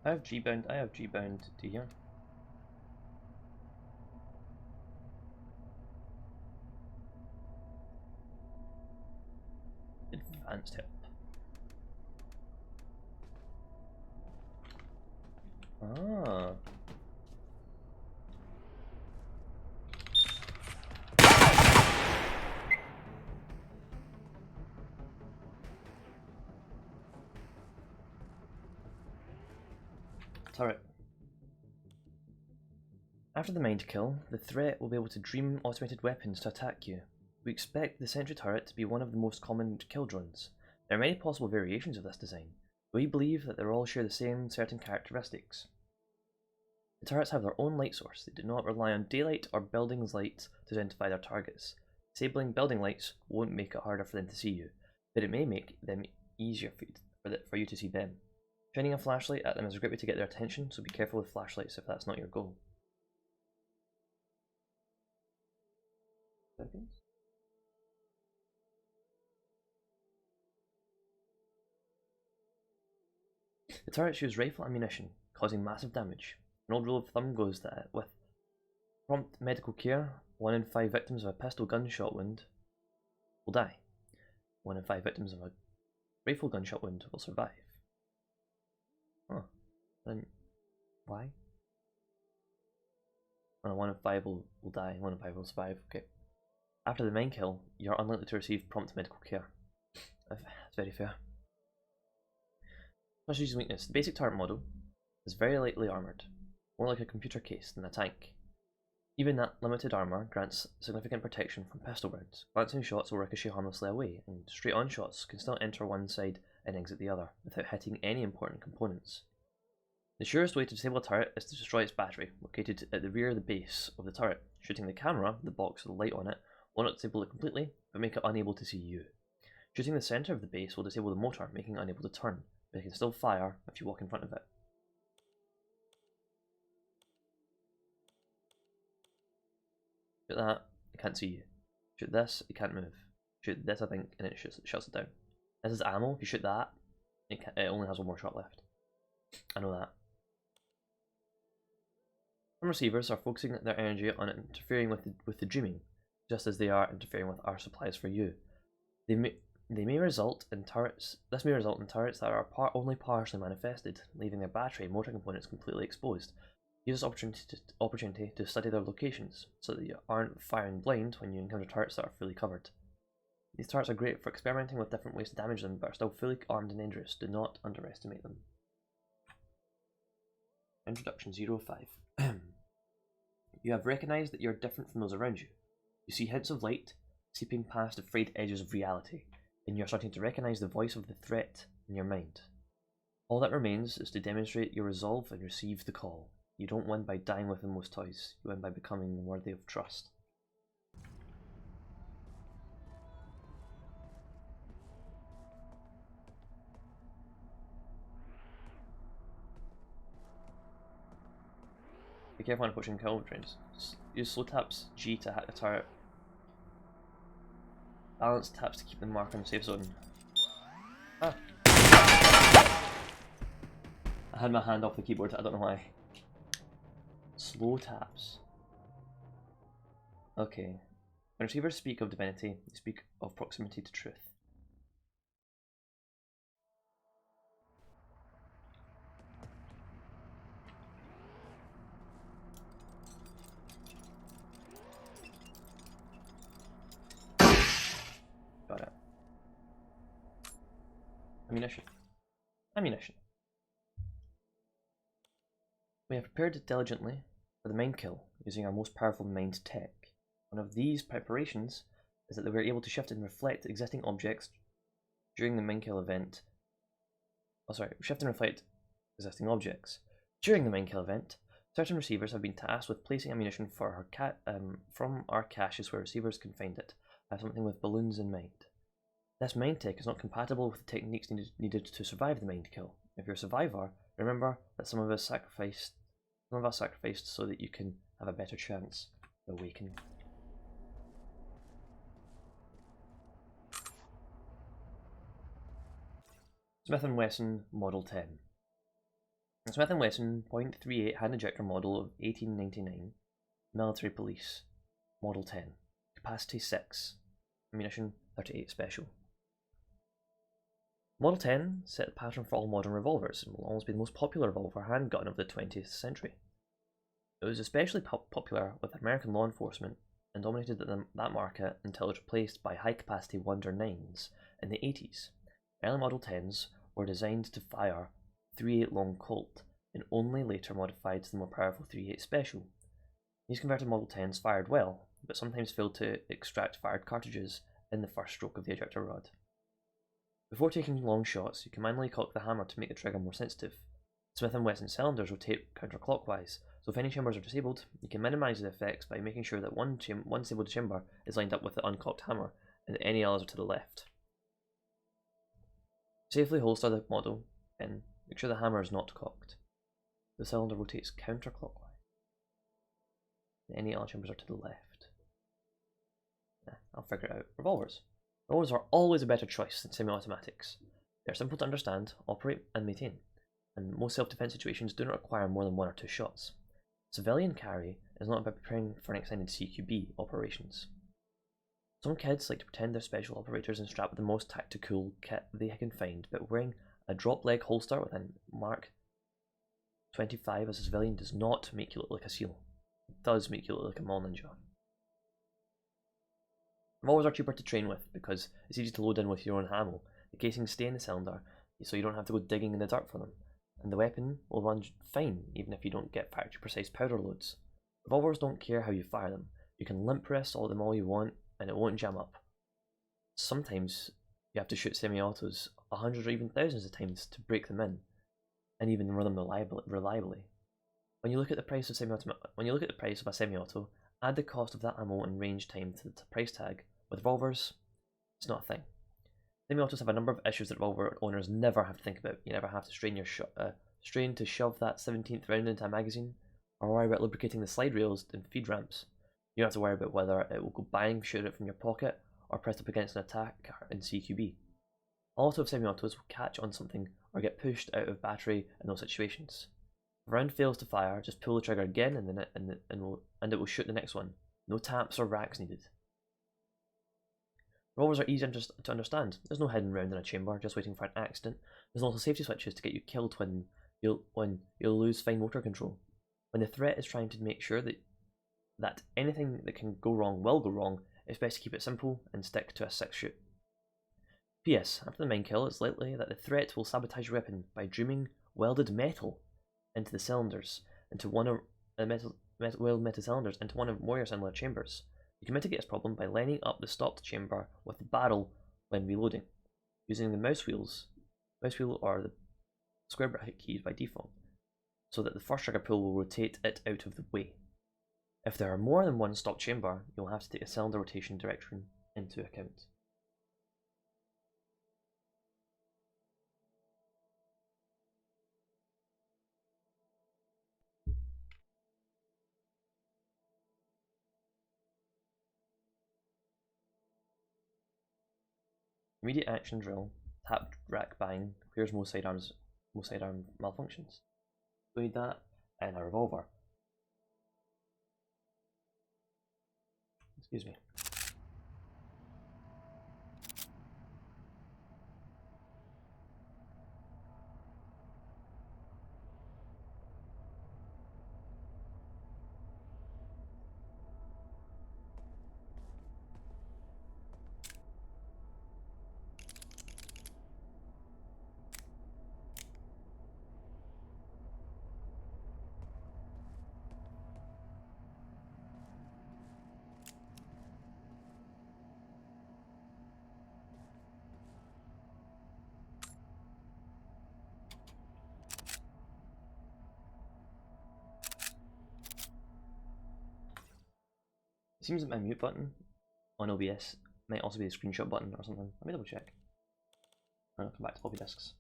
I have G-bound, to here. Advanced help. Ah. Turret. After the mind kill, the threat will be able to dream automated weapons to attack you. We expect the sentry turret to be one of the most common kill drones. There are many possible variations of this design, but we believe that they all share the same certain characteristics. The turrets have their own light source. They do not rely on daylight or buildings lights to identify their targets. Disabling building lights won't make it harder for them to see you, but it may make them easier for you to see them. Shining a flashlight at them is a great way to get their attention, so be careful with flashlights if that's not your goal. Seconds. The turrets use rifle ammunition, causing massive damage. An old rule of thumb goes that with prompt medical care, 1 in 5 victims of a pistol gunshot wound will die. 1 in 5 victims of a rifle gunshot wound will survive. Huh. Then why? 1 in 5 will die, 1 in 5 will survive. Okay. After the main kill, you're unlikely to receive prompt medical care. That's very fair. Specialty's weakness. The basic turret model is very lightly armoured, more like a computer case than a tank. Even that limited armour grants significant protection from pistol rounds. Glancing shots will ricochet harmlessly away, and straight-on shots can still enter one side and exit the other, without hitting any important components. The surest way to disable a turret is to destroy its battery, located at the rear of the base of the turret. Shooting the camera, the box with the light on it, will not disable it completely, but make it unable to see you. Shooting the centre of the base will disable the motor, making it unable to turn, but it can still fire if you walk in front of it. Shoot that, it can't see you. Shoot this, it can't move. Shoot this, I think, and it shuts it down. This is ammo. If you shoot that, it only has 1 more shot left. I know that. Some receivers are focusing their energy on interfering with the dreaming, just as they are interfering with our supplies for you. They may result in turrets. This may result in turrets that are only partially manifested, leaving their battery and motor components completely exposed. Use this opportunity to study their locations, so that you aren't firing blind when you encounter turrets that are fully covered. These turrets are great for experimenting with different ways to damage them, but are still fully armed and dangerous. Do not underestimate them. Introduction 05. You have recognized that you are different from those around you. You see hints of light seeping past the frayed edges of reality, and you are starting to recognize the voice of the threat in your mind. All that remains is to demonstrate your resolve and receive the call. You don't win by dying with the most toys, you win by becoming worthy of trust. Be careful when pushing kill trains. Use slow taps G to hack the turret. Balance taps to keep the marker in the safe zone. Ah! I had my hand off the keyboard, I don't know why. Slow taps. Okay. When receivers speak of divinity, they speak of proximity to truth. Got it. Ammunition. Ammunition. We have prepared diligently for the mind kill using our most powerful mind tech. One of these preparations is that we are able to shift and reflect existing objects during the mind kill event. Shift and reflect existing objects. During the mind kill event, certain receivers have been tasked with placing ammunition for from our caches where receivers can find it. I have something with balloons in mind. This mind tech is not compatible with the techniques needed to survive the mind kill. If you're a survivor, remember that some of us sacrificed so that you can have a better chance of awakening. Smith & Wesson Model 10. Smith & Wesson .38 hand injector model of 1899, military police, model 10, capacity 6, ammunition 38 special. Model 10 set the pattern for all modern revolvers and will always be the most popular revolver handgun of the 20th century. It was especially popular with American law enforcement and dominated that market until it was replaced by high-capacity Wonder 9s in the 80s. Early Model 10s were designed to fire 3.8 long Colt and only later modified to the more powerful 3.8 Special. These converted Model 10s fired well, but sometimes failed to extract fired cartridges in the first stroke of the ejector rod. Before taking long shots, you can manually cock the hammer to make the trigger more sensitive. Smith & Wesson cylinders rotate counterclockwise, so if any chambers are disabled, you can minimize the effects by making sure that one disabled chamber is lined up with the uncocked hammer, and that any others are to the left. Safely holster the model in, make sure the hammer is not cocked. The cylinder rotates counterclockwise, and any other chambers are to the left. I'll figure it out. Revolvers. Revolvers are always a better choice than semi-automatics. They are simple to understand, operate, and maintain, and most self-defense situations do not require more than 1 or 2 shots. Civilian carry is not about preparing for an extended CQB operations. Some kids like to pretend they're special operators and strap the most tactical kit they can find, but wearing a drop leg holster with a Mark 25 as a civilian does not make you look like a SEAL. It does make you look like a mall ninja. Revolvers are cheaper to train with because it's easy to load in with your own ammo. The casings stay in the cylinder, so you don't have to go digging in the dirt for them, and the weapon will run fine even if you don't get factory precise powder loads. Revolvers don't care how you fire them. You can limp press them all you want and it won't jam up. Sometimes you have to shoot semi-autos 100 or even thousands of times to break them in, and even run them reliably. When you look at the price of a semi-auto, add the cost of that ammo and range time to the price tag. With revolvers, it's not a thing. Semi-autos have a number of issues that revolver owners never have to think about. You never have to strain to shove that 17th round into a magazine, or worry about lubricating the slide rails and feed ramps. You don't have to worry about whether it will go bang, shoot it from your pocket, or pressed up against an attack in CQB. A lot of semi-autos will catch on something or get pushed out of battery in those situations. If a round fails to fire, just pull the trigger again and it will shoot the next one. No taps or racks needed. Revolvers are easy to understand. There's no hidden round in a chamber just waiting for an accident. There's also safety switches to get you killed when you'll lose fine motor control. When the threat is trying to make sure that anything that can go wrong will go wrong, it's best to keep it simple and stick to a 6-shoot. P.S. After the mine kill, it's likely that the threat will sabotage your weapon by dreaming welded metal into the cylinders, into one of metal cylinders into one of more similar chambers. You can mitigate this problem by lining up the stopped chamber with the barrel when reloading, using the mouse wheel or the square bracket keys by default, so that the first trigger pull will rotate it out of the way. If there are more than one stopped chamber, you'll have to take the cylinder rotation direction into account. Immediate action drill, tap, rack, bang, clears most sidearm malfunctions. We need that in a revolver. Excuse me. It seems that my mute button on OBS might also be a screenshot button or something. Let me double check. And I'll come back to floppy disks.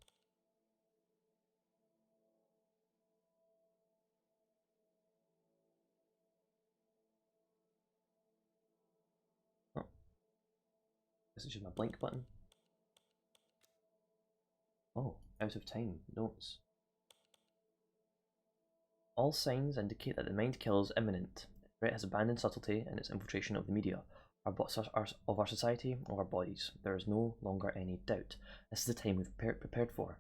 Oh. This is just my blank button. Oh, out of time. Notes. All signs indicate that the mind kill is imminent. The threat has abandoned subtlety in its infiltration of the media, of our society, of our bodies. There is no longer any doubt. This is the time we've prepared for.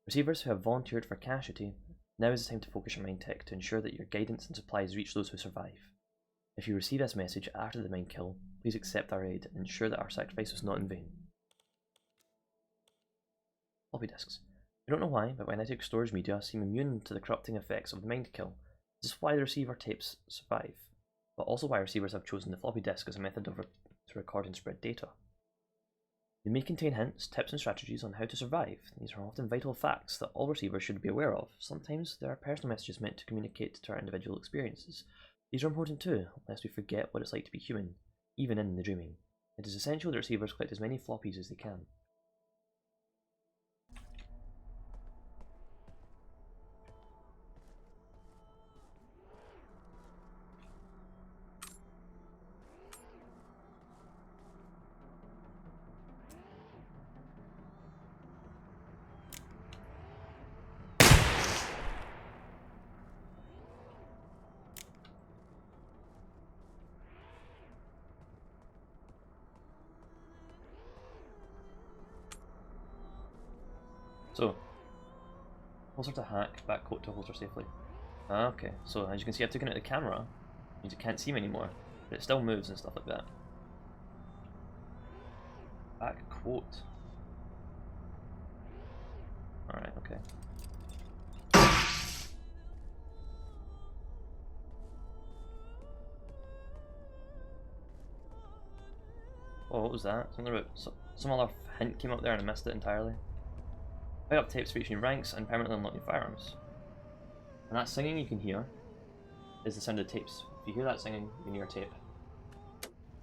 Receivers who have volunteered for casualty, now is the time to focus your mind tech to ensure that your guidance and supplies reach those who survive. If you receive this message after the mind kill, please accept our aid and ensure that our sacrifice was not in vain. Floppy disks. I don't know why, but magnetic storage media seem immune to the corrupting effects of the mind kill. This is why the receiver tapes survive, but also why receivers have chosen the floppy disk as a method to record and spread data. They may contain hints, tips, and strategies on how to survive. These are often vital facts that all receivers should be aware of. Sometimes there are personal messages meant to communicate to our individual experiences. These are important too, lest we forget what it's like to be human, even in the dreaming. It is essential that receivers collect as many floppies as they can. So, holster to hack, back coat to holster safely. Ah, okay, so as you can see I've taken out the camera, means it can't see me anymore, but it still moves and stuff like that. Back coat. Alright, okay. Oh, what was that? Something about some other hint came up there and I missed it entirely. Pick up tapes for each new ranks and permanently unlock new firearms. And that singing you can hear is the sound of the tapes. If you hear that singing, you can hear a tape.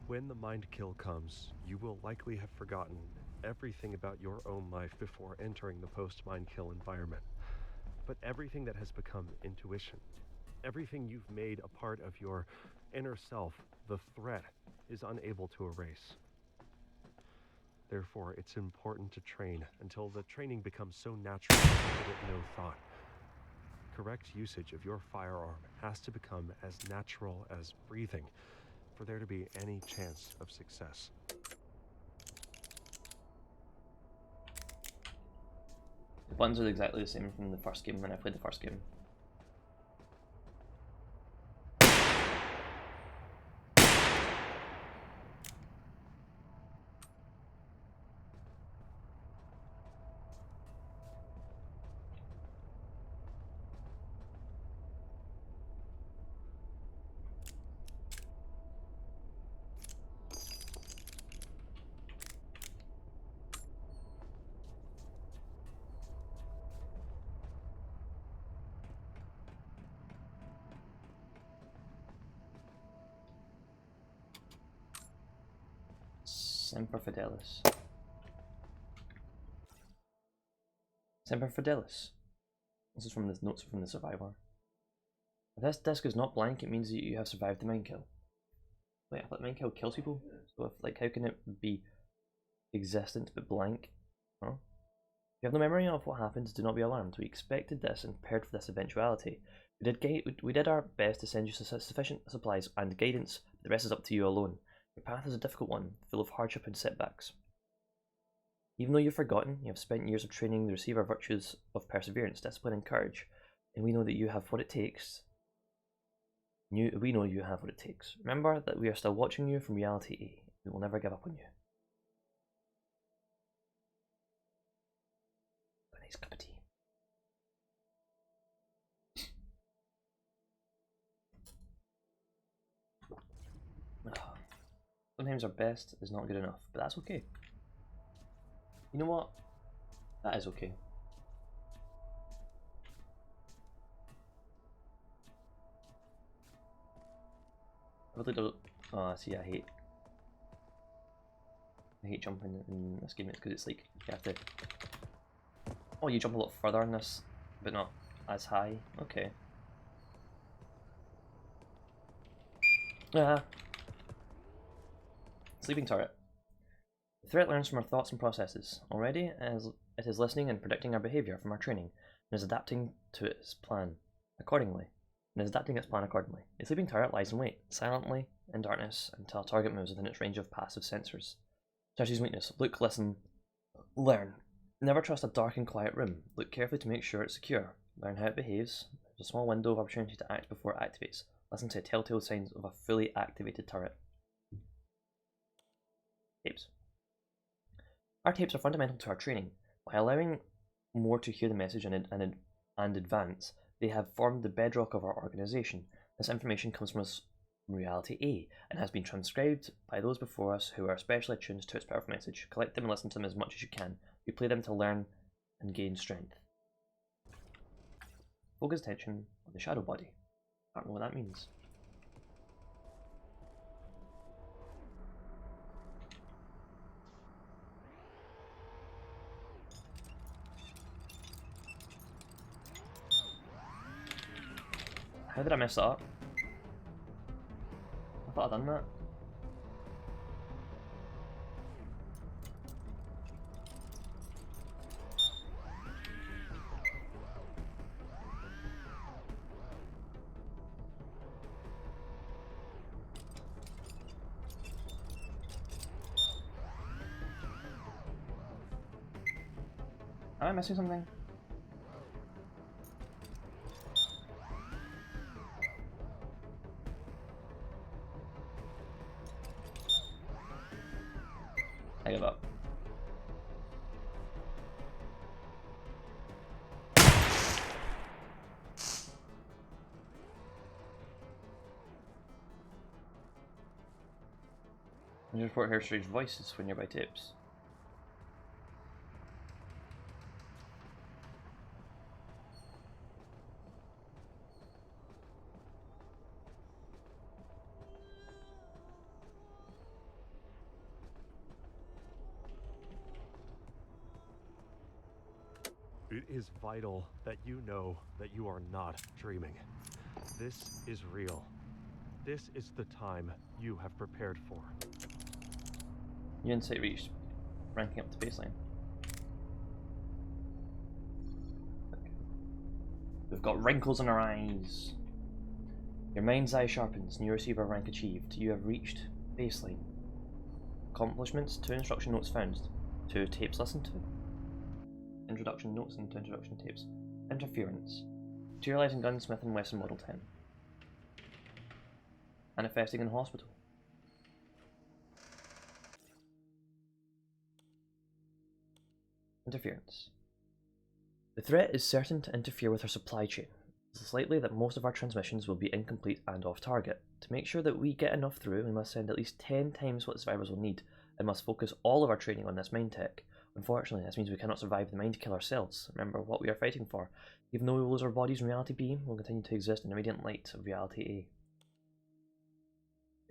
When the mind kill comes, you will likely have forgotten everything about your own life before entering the post-mind kill environment. But everything that has become intuition, everything you've made a part of your inner self, the threat is unable to erase. Therefore, it's important to train until the training becomes so natural that you give it no thought. Correct usage of your firearm has to become as natural as breathing for there to be any chance of success. The buttons are exactly the same from the first game when I played the first game. Semper Fidelis. Semper Fidelis. This is from the notes from the survivor. If this disc is not blank, it means that you have survived the mind kill. Wait, I thought mind kill kills people? So if, like, how can it be existent but blank? Huh? If you have no memory of what happened, do not be alarmed. We expected this and prepared for this eventuality. We did our best to send you sufficient supplies and guidance, but the rest is up to you alone. Your path is a difficult one, full of hardship and setbacks. Even though you've forgotten, you have spent years of training the receiver virtues of perseverance, discipline, and courage, and we know that you have what it takes. We know you have what it takes. Remember that we are still watching you from reality A. We will never give up on you. A nice cup of tea. Sometimes our best is not good enough, but that's okay. You know what? That is okay. I really don't. Oh, see, I hate jumping in this game because it's like you have to. Oh, you jump a lot further in this, but not as high. Okay. Sleeping turret. The threat learns from our thoughts and processes. Already, it is listening and predicting our behaviour from our training, and is adapting to its plan accordingly. and is adapting its plan accordingly. A sleeping turret lies in wait, silently in darkness until a target moves within its range of passive sensors. Darcy's weakness: look, listen, learn. Never trust a dark and quiet room. Look carefully to make sure it's secure. Learn how it behaves. There's a small window of opportunity to act before it activates. Listen to telltale signs of a fully activated turret. Tapes. Our tapes are fundamental to our training. By allowing more to hear the message and advance, they have formed the bedrock of our organisation. This information comes from reality A and has been transcribed by those before us who are especially attuned to its powerful message. Collect them and listen to them as much as you can. Replay them to learn and gain strength. Focus attention on the shadow body. I don't know what that means. How did I mess that up? I thought I'd done that. Am I missing something? I give up. You report hear strange voices when nearby tapes. It is vital that you know that you are not dreaming. This is real. This is the time you have prepared for. Your insight reached ranking up to baseline. We've got wrinkles in our eyes. Your mind's eye sharpens. New receiver rank achieved. You have reached baseline. Accomplishments: 2 instruction notes found. 2 tapes listened to. Introduction notes and 2 introduction tapes. Interference. Materializing gun Smith & Wesson Model 10. Manifesting in hospital. Interference. The threat is certain to interfere with our supply chain. It's likely that most of our transmissions will be incomplete and off target. To make sure that we get enough through, we must send at least 10 times what the survivors will need, and must focus all of our training on this mind tech. Unfortunately, this means we cannot survive the mind kill ourselves. Remember what we are fighting for. Even though we lose our bodies in reality B, we'll continue to exist in the radiant light of reality A.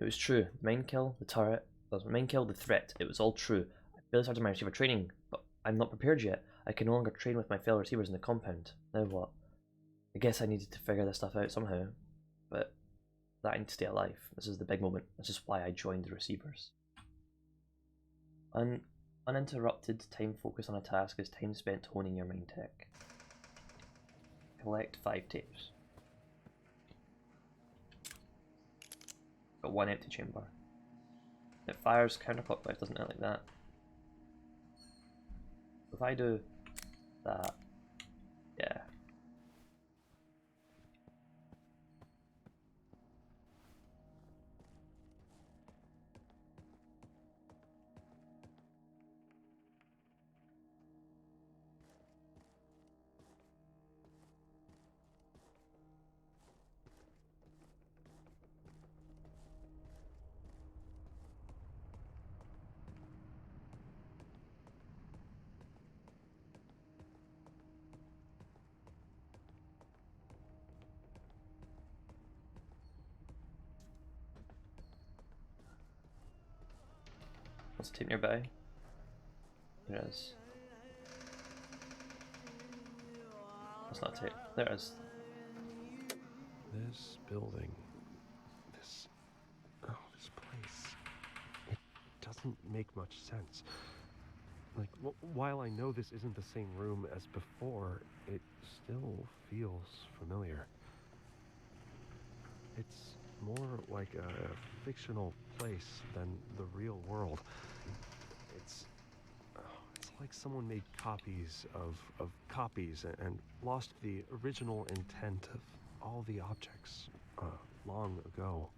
It was true. The mind kill, the turret, the mind kill, the threat. It was all true. I barely started my receiver training, but I'm not prepared yet. I can no longer train with my fellow receivers in the compound. Now what? I guess I needed to figure this stuff out somehow, but that I need to stay alive. This is the big moment. This is why I joined the receivers. Uninterrupted time focus on a task is time spent honing your mind tech. Collect 5 tapes. Got 1 empty chamber. It fires counterclockwise, doesn't it, like that? If I do that, yeah. What's the tape nearby? There it is. That's not a tape. There it is. This building, this place, it doesn't make much sense. Like, while I know this isn't the same room as before, it still feels familiar. It's more like a fictional place than the real world. It's it's like someone made copies of copies and lost the original intent of all the objects long ago.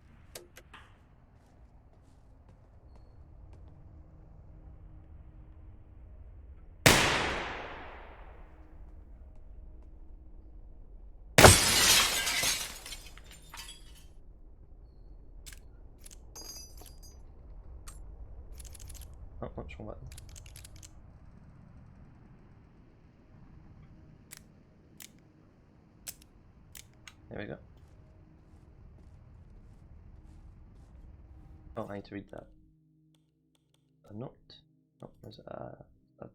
Oh, what's wrong button? There we go. Oh, I need to read that. A note. Oh, there's a oh.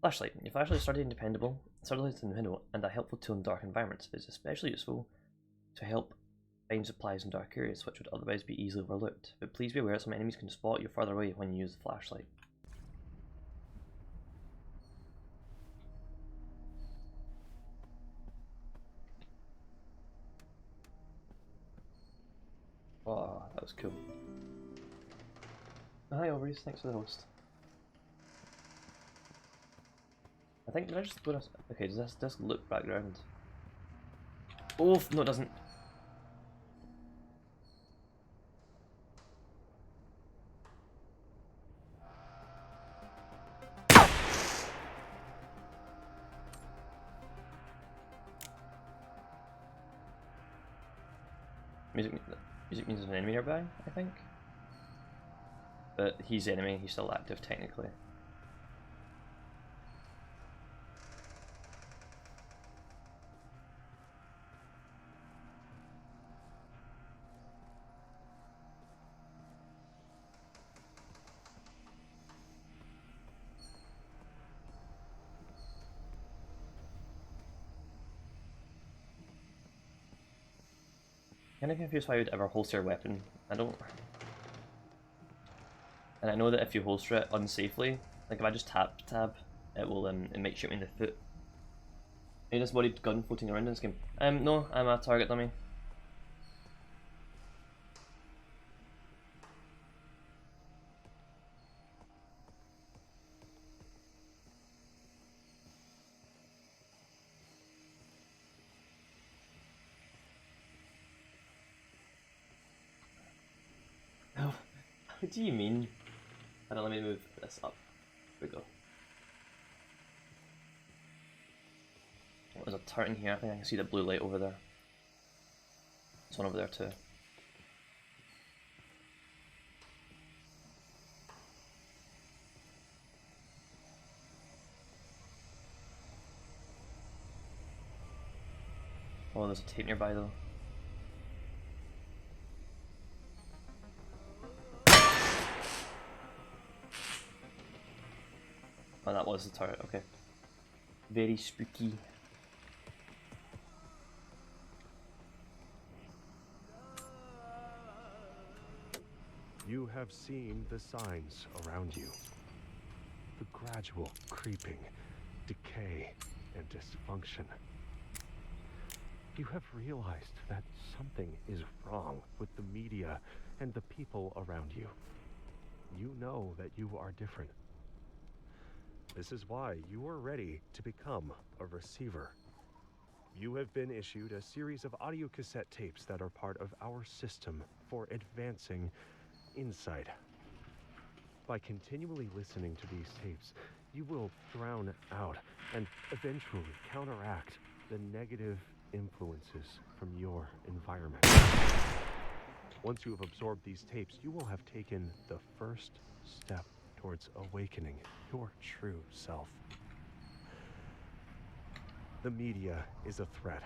Flashlight. Your flashlight is sturdy and dependable, and a helpful tool in dark environments. It is especially useful to help find supplies in dark areas which would otherwise be easily overlooked. But please be aware that some enemies can spot you further away when you use the flashlight. Oh, that was cool. Oh, hi, Overees. Thanks for the host. I think, did I just go to... Okay, does this look background? Oh, no it doesn't. Music means there's an enemy nearby, I think. But he's the enemy, he's still active technically. I'm kind of confused why I would ever holster a weapon. I don't... And I know that if you holster it unsafely, like if I just tap tab, it will it might shoot me in the foot. Any disembodied gun floating around in this game? No, I'm a target dummy. Oh, what do you mean? Hold on, let me move this up. Here we go. Oh, there's a turret in here, I think I can see the blue light over there. There's one over there too. Oh, there's a tape nearby though. Oh, that was the turret, okay. Very spooky. You have seen the signs around you. The gradual creeping, decay, and dysfunction. You have realized that something is wrong with the media and the people around you. You know that you are different. This is why you are ready to become a receiver. You have been issued a series of audio cassette tapes that are part of our system for advancing insight. By continually listening to these tapes, you will drown out and eventually counteract the negative influences from your environment. Once you have absorbed these tapes, you will have taken the first step towards awakening your true self. The media is a threat.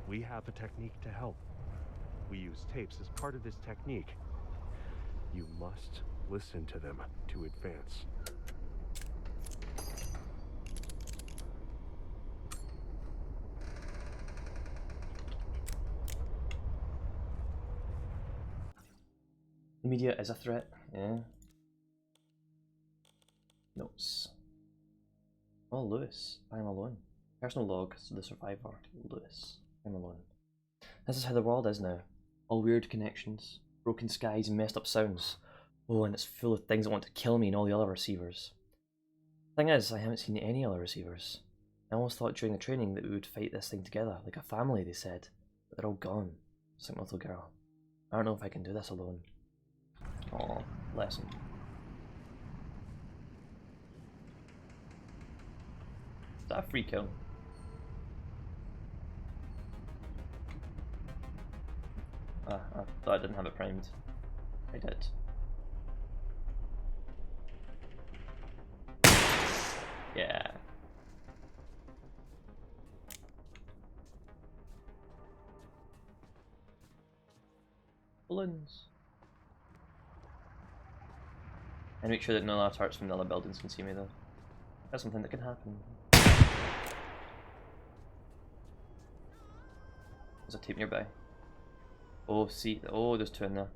We have a technique to help. We use tapes as part of this technique. You must listen to them to advance. The media is a threat, yeah. Notes. Oh, Lewis. I'm alone. Personal log to the survivor. Lewis. I'm alone. This is how the world is now. All weird connections, broken skies and messed up sounds. Oh, and it's full of things that want to kill me and all the other receivers. Thing is, I haven't seen any other receivers. I almost thought during the training that we would fight this thing together, like a family, they said. But they're all gone. Just like my little girl. I don't know if I can do this alone. Aw, bless him. Is that a free kill? I thought I didn't have it primed. I did. Yeah. Balloons. And make sure that no turrets from the other buildings can see me though. That's something that can happen. There's a tape nearby. Oh, see, oh, there's two in there.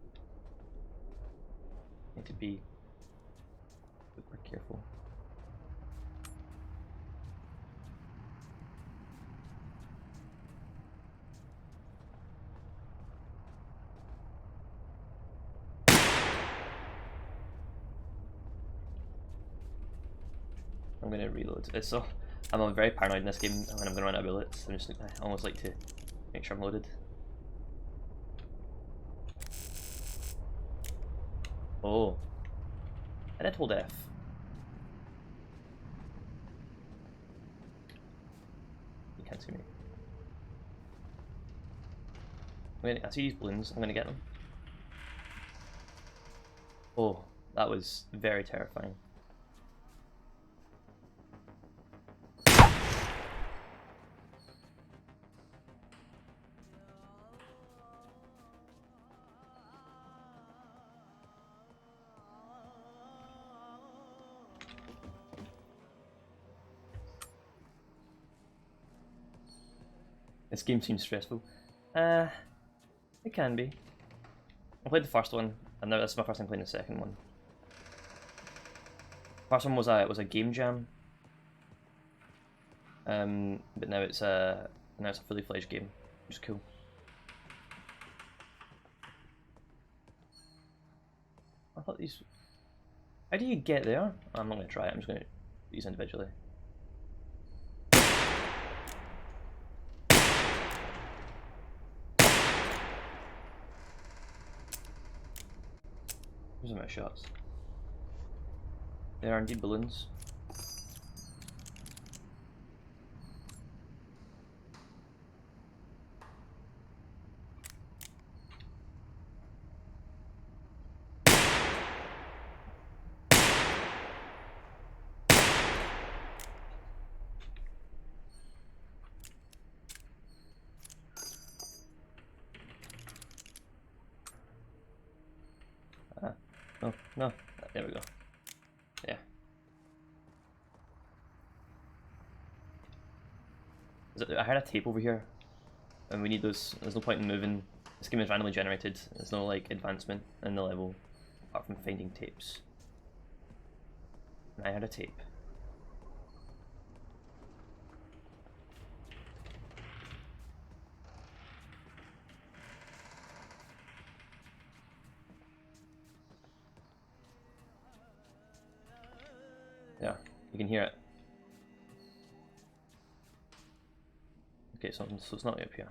Need to be super careful. I'm gonna reload. I'm very paranoid in this game when I'm gonna run out of bullets. I almost like to make sure I'm loaded. Oh, I did hold F. You can't see me. I see these balloons. I'm gonna get them. Oh, that was very terrifying. This game seems stressful. It can be. I played the first one, and now this is my first time playing the second one. First one was a game jam, but now it's a fully fledged game, which is cool. I thought these. How do you get there? I'm not gonna try it. I'm just gonna do these individually. Those are my shots. There are indeed balloons. No, no, there we go. Yeah. I had a tape over here, and we need those. There's no point in moving. This game is randomly generated. There's no like advancement in the level apart from finding tapes. And I had a tape. Yeah, you can hear it. Okay, so it's not up here.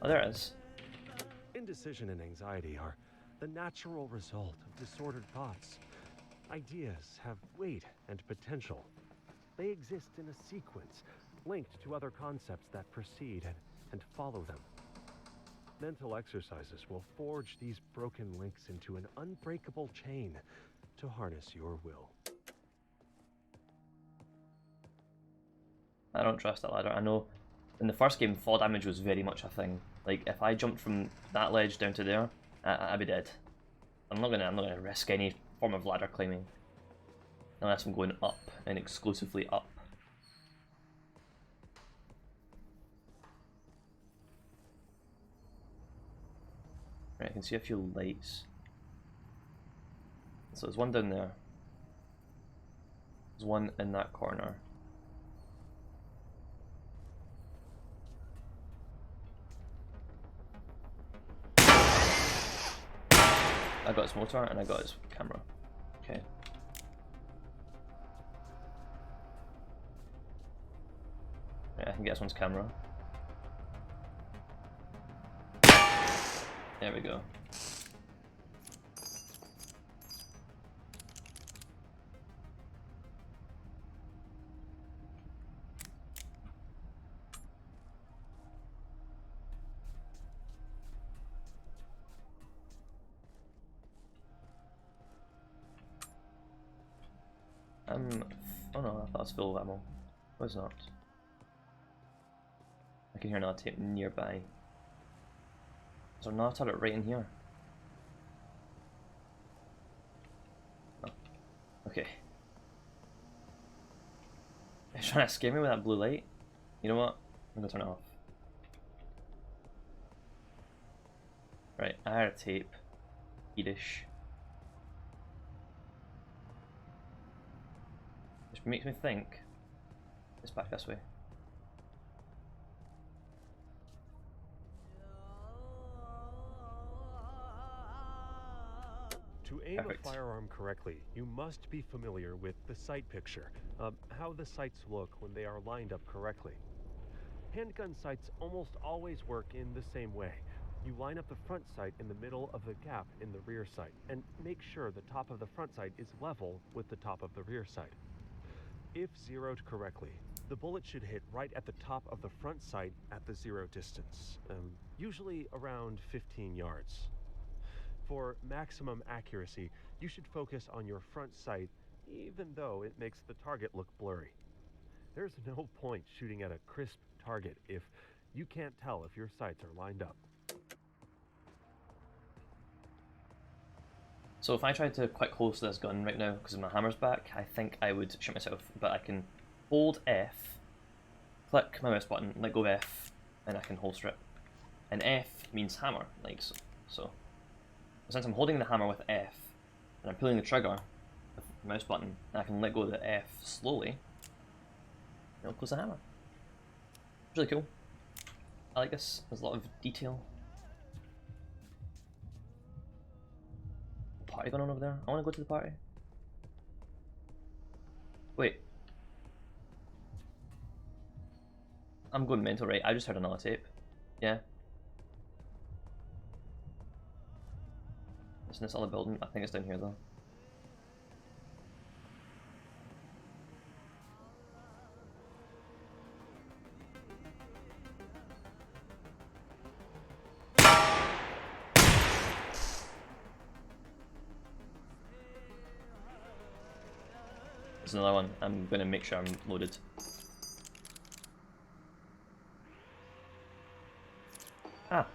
Oh, there it is. Indecision and anxiety are the natural result of disordered thoughts. Ideas have weight and potential. They exist in a sequence, linked to other concepts that precede and follow them. Mental exercises will forge these broken links into an unbreakable chain to harness your will. I don't trust that ladder. I know in the first game, fall damage was very much a thing. Like if I jumped from that ledge down to there, I'd be dead. I'm not gonna risk any form of ladder climbing unless I'm going up and exclusively up. Right, I can see a few lights. So there's one down there. There's one in that corner. I got his motor and I got his camera. Okay. Right, I can get this one's camera. There we go. Oh no, I thought it was full of ammo. It was not. I can hear another tape nearby. Is there another turret right in here? No. Okay. It's trying to scare me with that blue light. You know what? I'm gonna turn it off. Right, I had a tape. Yiddish. Which makes me think it's back this way. To aim Perfect. a firearm correctly, you must be familiar with the sight picture, how the sights look when they are lined up correctly. Handgun sights almost always work in the same way. You line up the front sight in the middle of the gap in the rear sight, and make sure the top of the front sight is level with the top of the rear sight. If zeroed correctly, the bullet should hit right at the top of the front sight at the zero distance, usually around 15 yards. For maximum accuracy, you should focus on your front sight, even though it makes the target look blurry. There's no point shooting at a crisp target if you can't tell if your sights are lined up. So if I tried to quite close to this gun right now, because my hammer's back, I think I would shoot myself. But I can hold F, click my mouse button, let go of F, and I can holster it. And F means hammer, like so. So since I'm holding the hammer with F, and I'm pulling the trigger with the mouse button, and I can let go of the F slowly, it'll close the hammer. It's really cool. I like this. There's a lot of detail. Party going on over there? I want to go to the party. Wait. I'm going mental, right? I just heard another tape. Yeah. It's in this other building. I think it's down here though. There's another one. I'm going to make sure I'm loaded. Ah.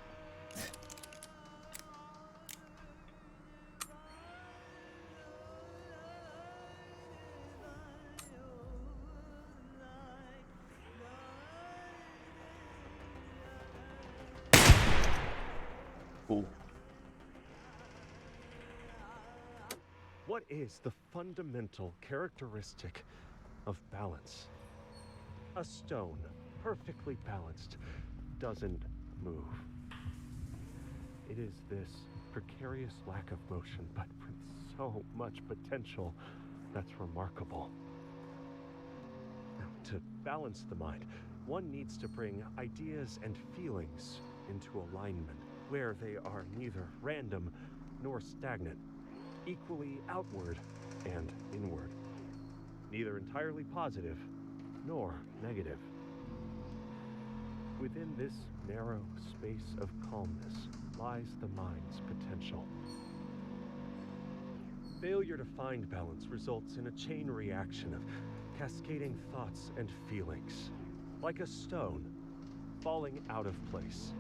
Cool. What is the fundamental characteristic of balance? A stone, perfectly balanced, doesn't move. It is this precarious lack of motion, but with so much potential, that's remarkable. Now, to balance the mind, one needs to bring ideas and feelings into alignment, where they are neither random nor stagnant, equally outward and inward, neither entirely positive nor negative. Within this narrow space of calmness lies the mind's potential. Failure to find balance results in a chain reaction of cascading thoughts and feelings, like a stone falling out of place,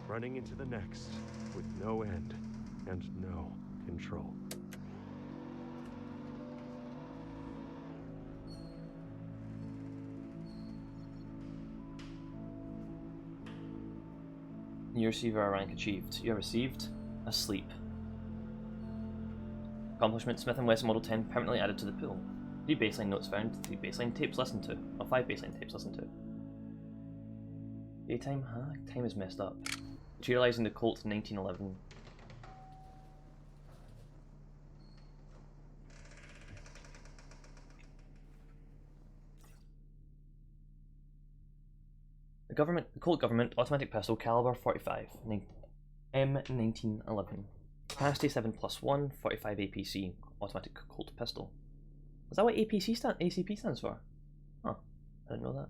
running into the next with no end and no control. You receive a rank achieved. You have received a sleep. Accomplishment: Smith & Wesson Model 10 permanently added to the pool. 3 baseline notes found, 3 baseline tapes listened to. Or 5 baseline tapes listened to. Daytime? Huh? Time is messed up. Materializing the Colt 1911. The Colt Government Automatic Pistol Caliber 45 M1911. Capacity 7+1, 45 APC Automatic Colt Pistol. Is that what ACP stands for? Huh, I didn't know that.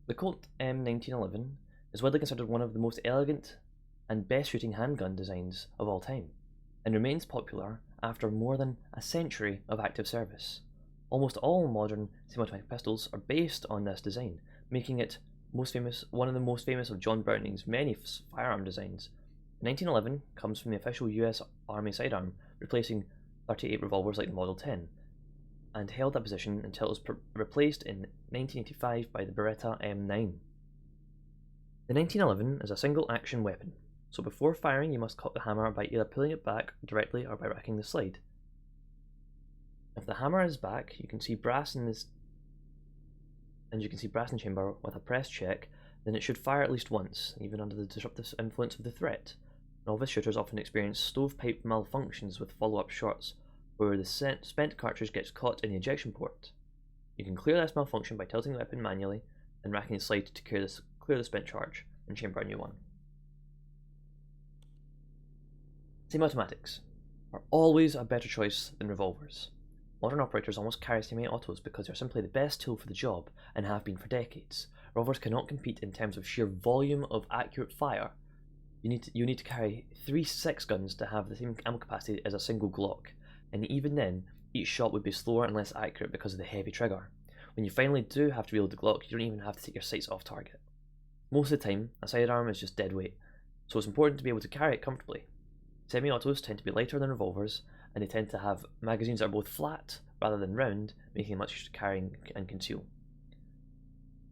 The Colt M1911 is widely considered one of the most elegant and best shooting handgun designs of all time, and remains popular after more than a century of active service. Almost all modern semi-automatic pistols are based on this design, making it one of the most famous of John Browning's many firearm designs. The 1911 comes from the official US Army sidearm, replacing 38 revolvers like the Model 10, and held that position until it was replaced in 1985 by the Beretta M9. The 1911 is a single action weapon, so before firing you must cock the hammer by either pulling it back directly or by racking the slide. If the hammer is back, you can see brass in this, and you can see brass in chamber with a press check, then it should fire at least once, even under the disruptive influence of the threat. Novice shooters often experience stovepipe malfunctions with follow-up shots, where the spent cartridge gets caught in the ejection port. You can clear this malfunction by tilting the weapon manually and racking the slide to clear the spent charge and chamber a new one. Semi-automatics are always a better choice than revolvers. Modern operators almost carry semi-autos because they're simply the best tool for the job and have been for decades. Revolvers cannot compete in terms of sheer volume of accurate fire. You need to carry 3 6 guns to have the same ammo capacity as a single Glock, and even then, each shot would be slower and less accurate because of the heavy trigger. When you finally do have to wield the Glock, you don't even have to take your sights off target. Most of the time, a sidearm is just dead weight, so it's important to be able to carry it comfortably. Semi-autos tend to be lighter than revolvers, and they tend to have magazines that are both flat rather than round, making them much easier to carry and conceal.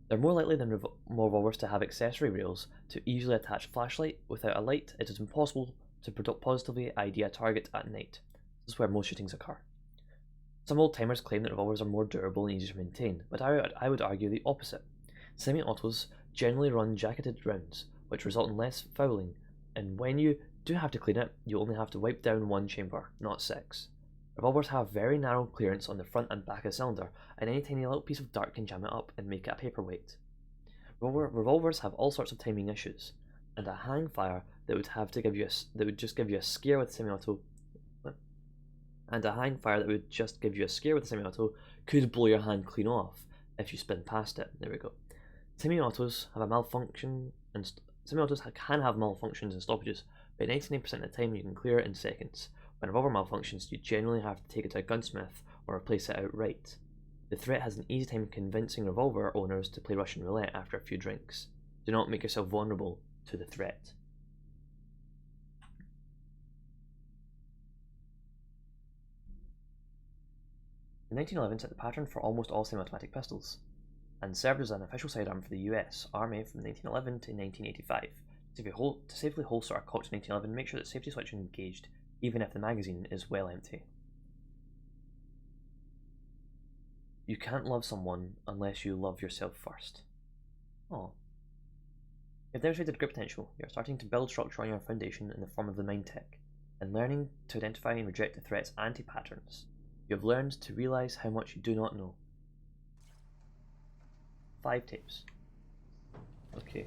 They're more likely than revolvers to have accessory rails to easily attach a flashlight. Without a light, it is impossible to positively ID a target at night. This is where most shootings occur. Some old-timers claim that revolvers are more durable and easier to maintain, but I would argue the opposite. Semi-autos generally run jacketed rounds, which result in less fouling, and when you do have to clean it, you only have to wipe down 1 chamber, not 6. Revolvers have very narrow clearance on the front and back of the cylinder, and any tiny little piece of dirt can jam it up and make it a paperweight. Revolvers have all sorts of timing issues, and a hang fire that would just give you a scare with semi-auto, could blow your hand clean off if you spin past it. There we go. Semi-autos have a malfunction, and semi-autos can have malfunctions and stoppages, but 99% of the time you can clear it in seconds. When a revolver malfunctions, you generally have to take it to a gunsmith or replace it outright. The threat has an easy time convincing revolver owners to play Russian roulette after a few drinks. Do not make yourself vulnerable to the threat. The 1911 set the pattern for almost all semi-automatic pistols, and served as an official sidearm for the US Army from 1911 to 1985. To safely holster a Colt 1911, make sure that safety switch is engaged, even if the magazine is well empty. You can't love someone unless you love yourself first. Oh. You've demonstrated grip potential. You're starting to build structure on your foundation in the form of the mind tech, and learning to identify and reject the threat's anti-patterns. You have learned to realize how much you do not know. 5 tapes. Okay.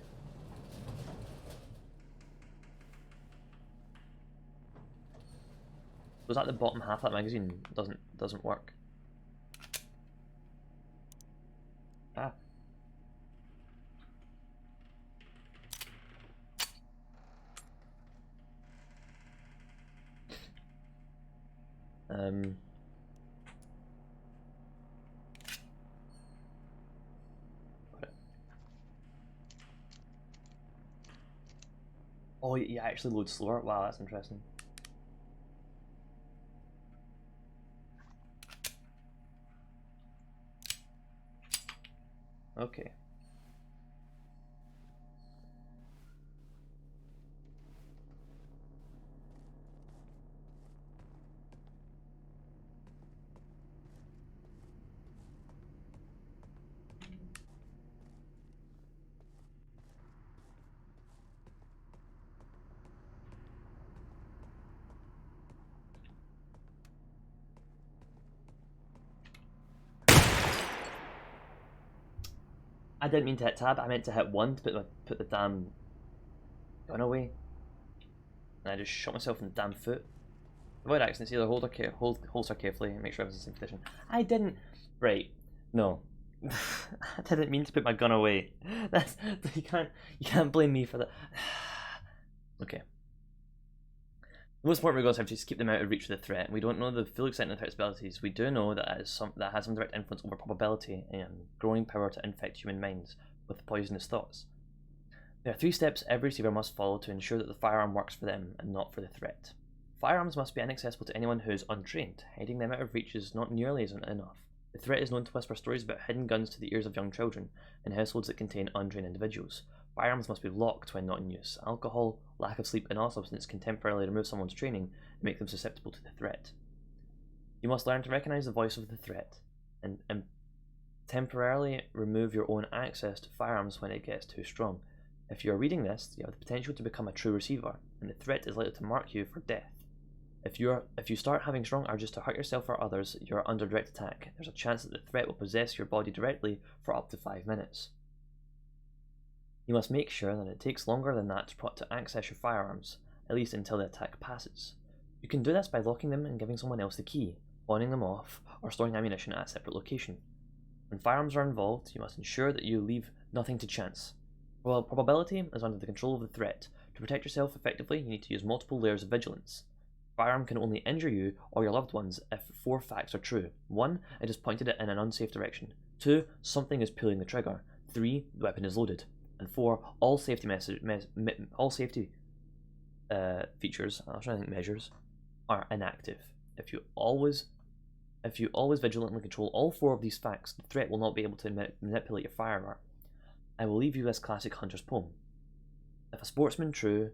Was that the bottom half of that magazine doesn't work? Ah. Oh, you actually load slower? Wow, that's interesting. Okay. I didn't mean to hit tab. I meant to hit 1 to put the damn gun away. And I just shot myself in the damn foot. Avoid accidents. Either holster carefully and make sure everything's in position. I didn't. Right. No. I didn't mean to put my gun away. You can't blame me for that. Okay. The most important regardless have to just keep them out of reach of the threat. We don't know the full extent of the threat's abilities. We do know that that has some direct influence over probability and growing power to infect human minds with poisonous thoughts. There are 3 steps every receiver must follow to ensure that the firearm works for them and not for the threat. Firearms must be inaccessible to anyone who is untrained. Hiding them out of reach is not nearly enough. The threat is known to whisper stories about hidden guns to the ears of young children in households that contain untrained individuals. Firearms must be locked when not in use. Alcohol, lack of sleep, and other substances can temporarily remove someone's training and make them susceptible to the threat. You must learn to recognize the voice of the threat and temporarily remove your own access to firearms when it gets too strong. If you are reading this, you have the potential to become a true receiver, and the threat is likely to mark you for death. If you start having strong urges to hurt yourself or others, you are under direct attack. There's a chance that the threat will possess your body directly for up to 5 minutes. You must make sure that it takes longer than that to access your firearms, at least until the attack passes. You can do this by locking them and giving someone else the key, pawning them off, or storing ammunition at a separate location. When firearms are involved, you must ensure that you leave nothing to chance. While probability is under the control of the threat, to protect yourself effectively, you need to use multiple layers of vigilance. A firearm can only injure you or your loved ones if 4 facts are true. 1. It has pointed it in an unsafe direction. 2. Something is pulling the trigger. 3. The weapon is loaded. And 4. All safety features, I was trying to think measures, are inactive. If you always vigilantly control all 4 of these facts, the threat will not be able to manipulate your firearm. I will leave you this classic hunter's poem. If a sportsman true,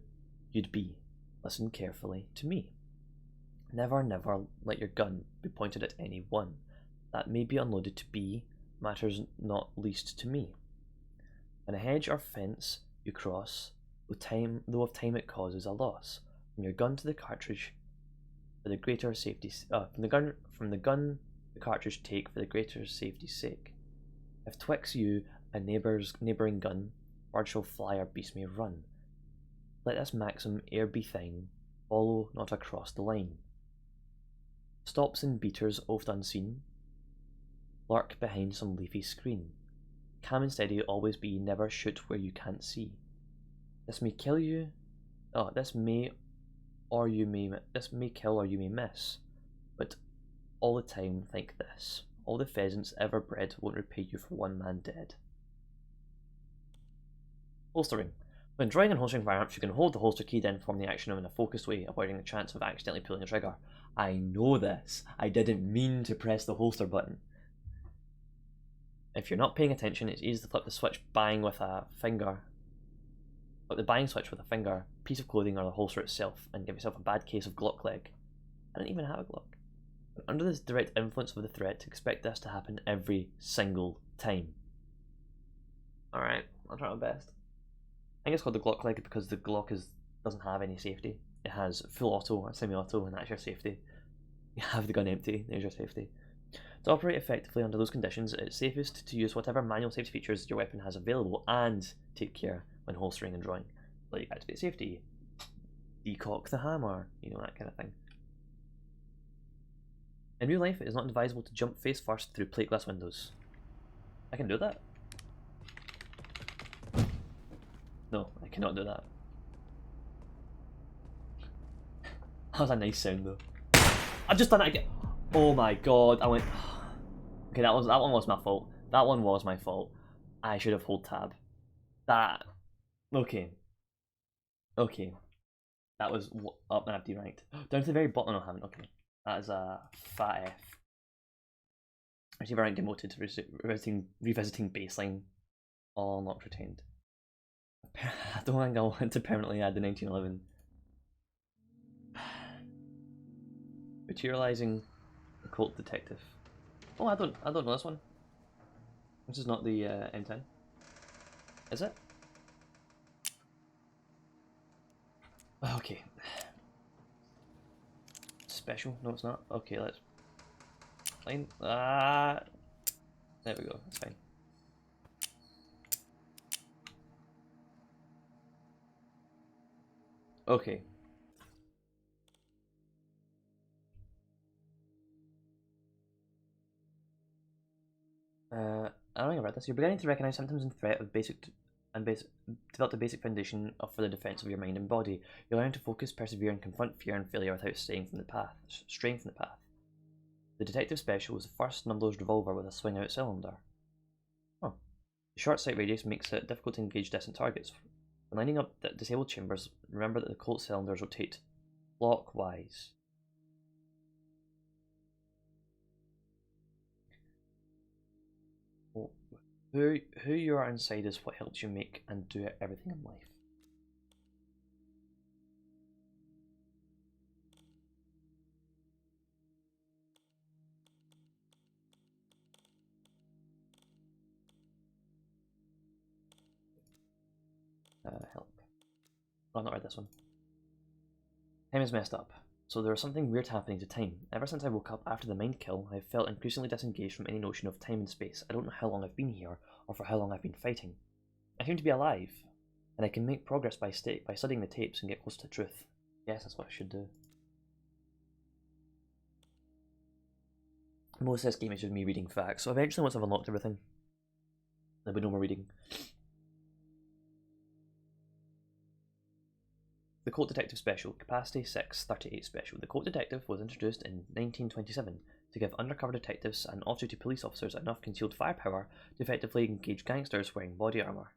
you'd be. Listen carefully to me. Never, never let your gun be pointed at any one. That may be unloaded to be, matters not least to me. When a hedge or fence you cross, though of time it causes a loss, from your gun to the cartridge, for the greater safety. From the gun, the cartridge take for the greater safety's sake. If twixt you a neighbouring gun, bird shall fly or beast may run. Let this maxim e'er be thine, follow not across the line. Stops and beaters oft unseen, lurk behind some leafy screen. Calm and steady always be, never shoot where you can't see. This may kill or you may miss, but all the time think this. All the pheasants ever bred won't repay you for 1 man dead. Holstering. When drawing and holstering firearms, you can hold the holster key, then perform the action in a focused way, avoiding the chance of accidentally pulling the trigger. I know this. I didn't mean to press the holster button. If you're not paying attention, it's easy to flip the switch buying with a finger. Flip the buying switch with a finger, piece of clothing, or the holster itself, and give yourself a bad case of Glock leg. I didn't even have a Glock. But under the direct influence of the threat, expect this to happen every single time. Alright, I'll try my best. I think it's called the Glock leg because the Glock doesn't have any safety. It has full auto or semi-auto, and that's your safety. You have the gun empty, there's your safety. To operate effectively under those conditions, it's safest to use whatever manual safety features your weapon has available and take care when holstering and drawing. Like activate safety, decock the hammer, that kind of thing. In real life, it is not advisable to jump face first through plate glass windows. I can do that? No, I cannot do that. That was a nice sound though. I've just done it again. Oh my god, I went. Okay, that one was my fault. That one was my fault. I should have held tab. Okay. That was up and I've deranked. Down to the very bottom, I haven't. Okay. That is a fat F. Receiver rank demoted to revisiting baseline. All unlocked retained. I don't think I want to permanently add the 1911. Materializing occult detective. Oh, I don't know this one. This is not the M10. Is it? Okay. Special? No, it's not. Okay, let's. Fine. There we go. That's fine. Okay. I don't think I've read this. You're beginning to recognize symptoms and threat of develop a basic foundation for the defense of your mind and body. You learn to focus, persevere, and confront fear and failure without straying from the path. The detective special is the first numberless revolver with a swing-out cylinder. Oh. The short sight radius makes it difficult to engage distant targets. When lining up the disabled chambers, remember that the Colt cylinders rotate clockwise. Well, who you are inside is what helps you make and do everything in life. Help. Oh, I've not read this one. Time is messed up. So there is something weird happening to time. Ever since I woke up after the mind kill, I have felt increasingly disengaged from any notion of time and space. I don't know how long I've been here, or for how long I've been fighting. I seem to be alive, and I can make progress by studying the tapes and get close to the truth. Yes, that's what I should do. Most of this game is just me reading facts, so eventually once I've unlocked everything, there'll be no more reading. The Colt Detective Special, Capacity 638 Special. The Colt Detective was introduced in 1927 to give undercover detectives and off-duty police officers enough concealed firepower to effectively engage gangsters wearing body armour.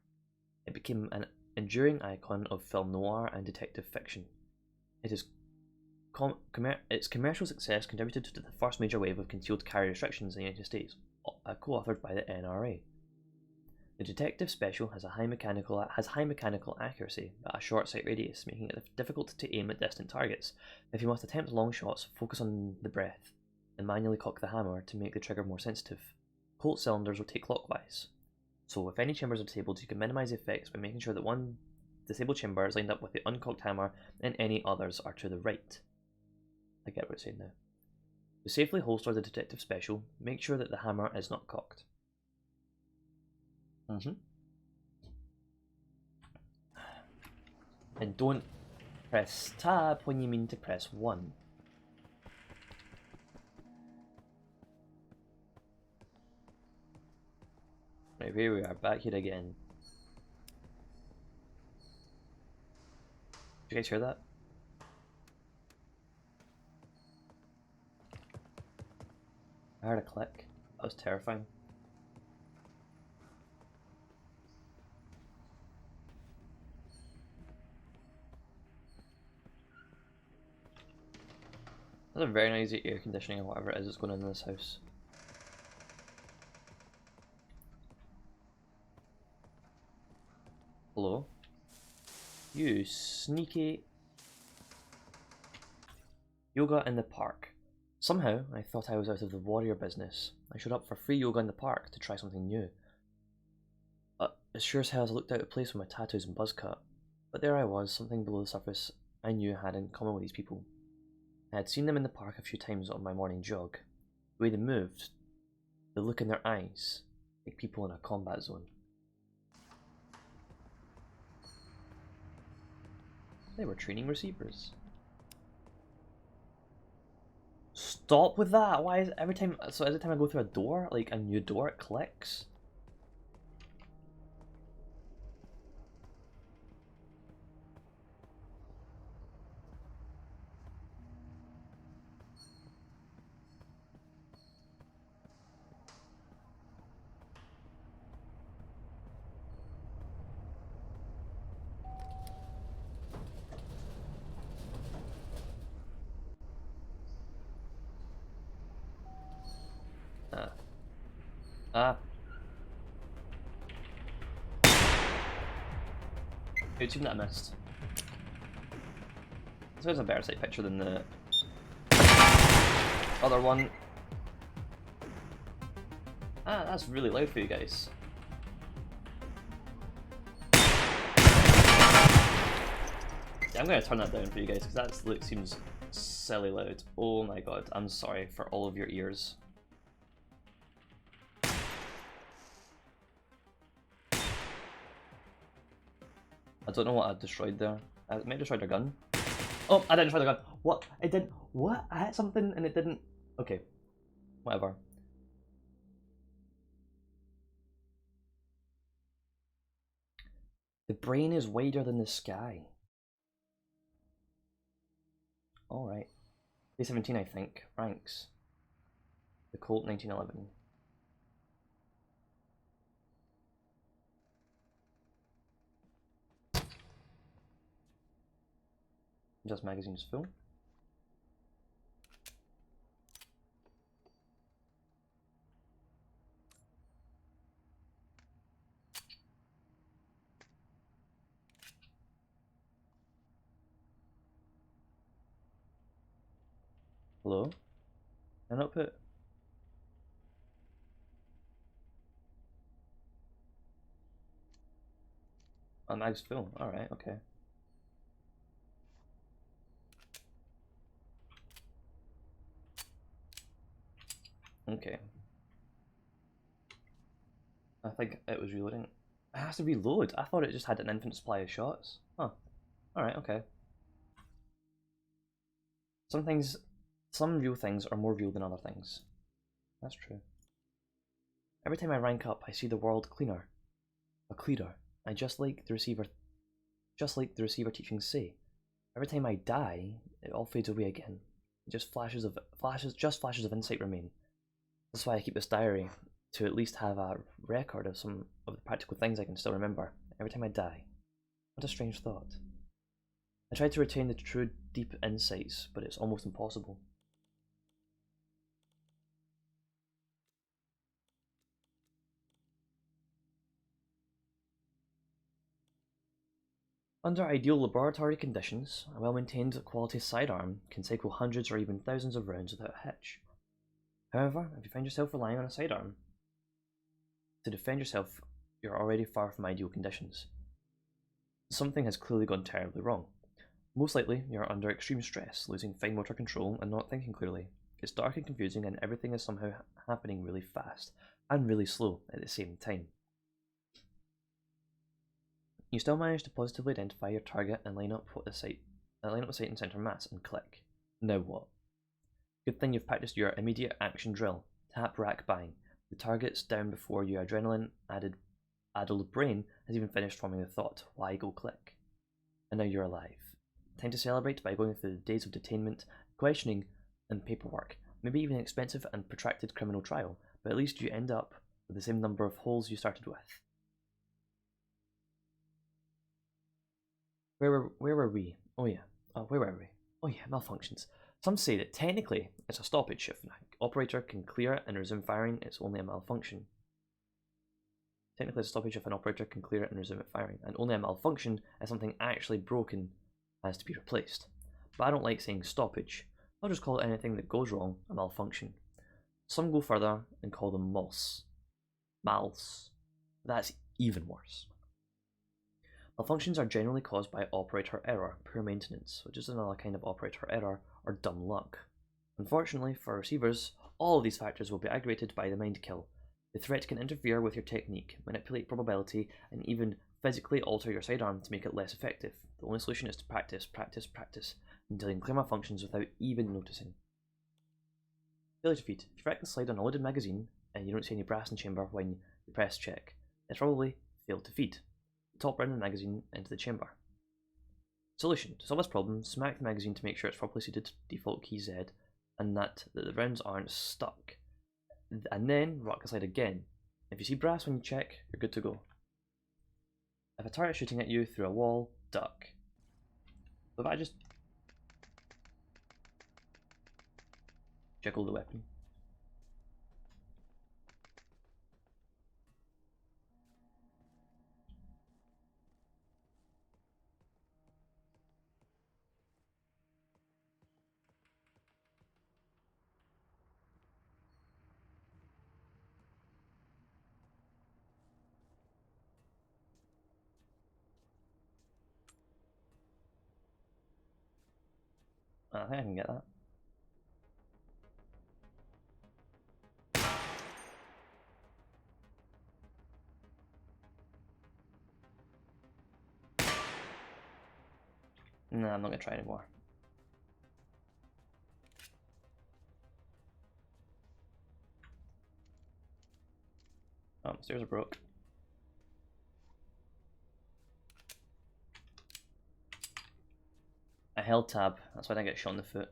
It became an enduring icon of film noir and detective fiction. Its commercial success contributed to the first major wave of concealed carry restrictions in the United States, co-authored by the NRA. The detective special has high mechanical accuracy, but a short sight radius, making it difficult to aim at distant targets. If you must attempt long shots, focus on the breath, and manually cock the hammer to make the trigger more sensitive. Colt cylinders rotate clockwise, so if any chambers are disabled, you can minimize the effects by making sure that one disabled chamber is lined up with the uncocked hammer, and any others are to the right. I get what it's saying now. To safely holster the detective special, make sure that the hammer is not cocked. And don't press tab when you mean to press 1. Right, here we are, back here again. Did you guys hear that? I heard a click. That was terrifying. That's a very nice air conditioning or whatever it is that's going on in this house. Hello? You sneaky... Yoga in the park. Somehow, I thought I was out of the warrior business. I showed up for free yoga in the park to try something new. As sure as hell as I looked out of place with my tattoos and buzz cut. But there I was, something below the surface I knew I had in common with these people. I had seen them in the park a few times on my morning jog. The way they moved, the look in their eyes, like people in a combat zone. They were training receivers. Stop with that! Why is every time I go through a door, like a new door, it clicks? Good team that I missed. This was a better sight picture than the other one. That's really loud for you guys. Yeah, I'm gonna turn that down for you guys because that seems silly loud. Oh my god, I'm sorry for all of your ears. I don't know what I destroyed there. I might have destroyed their gun. Oh, I didn't destroy the gun. What? It didn't. What? I hit something and it didn't. Okay. Whatever. The brain is wider than the sky. Alright. Day 17, I think. Ranks. The Colt 1911. Just magazine is full. Hello? Can I not put... Oh, mag's full. Alright, okay. Okay. I think it was reloading. It has to reload. I thought it just had an infinite supply of shots. Huh. Alright, okay. Some real things are more real than other things. That's true. Every time I rank up, I see the world cleaner. Clearer. I just like the receiver teachings say. Every time I die, it all fades away again. Just flashes of insight remain. That's why I keep this diary, to at least have a record of some of the practical things I can still remember every time I die. What a strange thought. I try to retain the true deep insights, but it's almost impossible. Under ideal laboratory conditions, a well-maintained quality sidearm can cycle hundreds or even thousands of rounds without a hitch. However, if you find yourself relying on a sidearm to defend yourself, you're already far from ideal conditions. Something has clearly gone terribly wrong. Most likely, you're under extreme stress, losing fine motor control and not thinking clearly. It's dark and confusing and everything is somehow happening really fast and really slow at the same time. You still manage to positively identify your target and line up the sight and center mass and click. Now what? Good thing you've practiced your immediate action drill. Tap, rack, bang. The target's down before your adrenaline-addled brain has even finished forming the thought, why go click? And now you're alive. Time to celebrate by going through the days of detainment, questioning, and paperwork. Maybe even an expensive and protracted criminal trial, but at least you end up with the same number of holes you started with. Where were we? Oh yeah. Where were we? Oh yeah, malfunctions. Some say that technically it's a stoppage. If an operator can clear it and resume firing, it's only a malfunction. Technically it's a stoppage if an operator can clear it and resume it firing, and only a malfunction if something actually broken has to be replaced. But I don't like saying stoppage. I'll just call it anything that goes wrong a malfunction. Some go further and call them mals. That's even worse. Malfunctions are generally caused by operator error, poor maintenance, which is another kind of operator error, or dumb luck. Unfortunately for receivers, all of these factors will be aggravated by the mind kill. The threat can interfere with your technique, manipulate probability, and even physically alter your sidearm to make it less effective. The only solution is to practice, until you can clear malfunctions without even noticing. Failure to feed. If you rack the slide on a loaded magazine, and you don't see any brass in the chamber when you press check, it's probably failed to feed. Top round the magazine into the chamber. Solution. To solve this problem, smack the magazine to make sure it's properly suited to default key Z and that the rounds aren't stuck. And then rock the slide again. If you see brass when you check, you're good to go. If a target's shooting at you through a wall, duck. So if I just jiggle the weapon. I think I can get that. Nah, I'm not gonna try anymore. Oh, stairs are broke. I held tab, that's why I didn't get shot in the foot.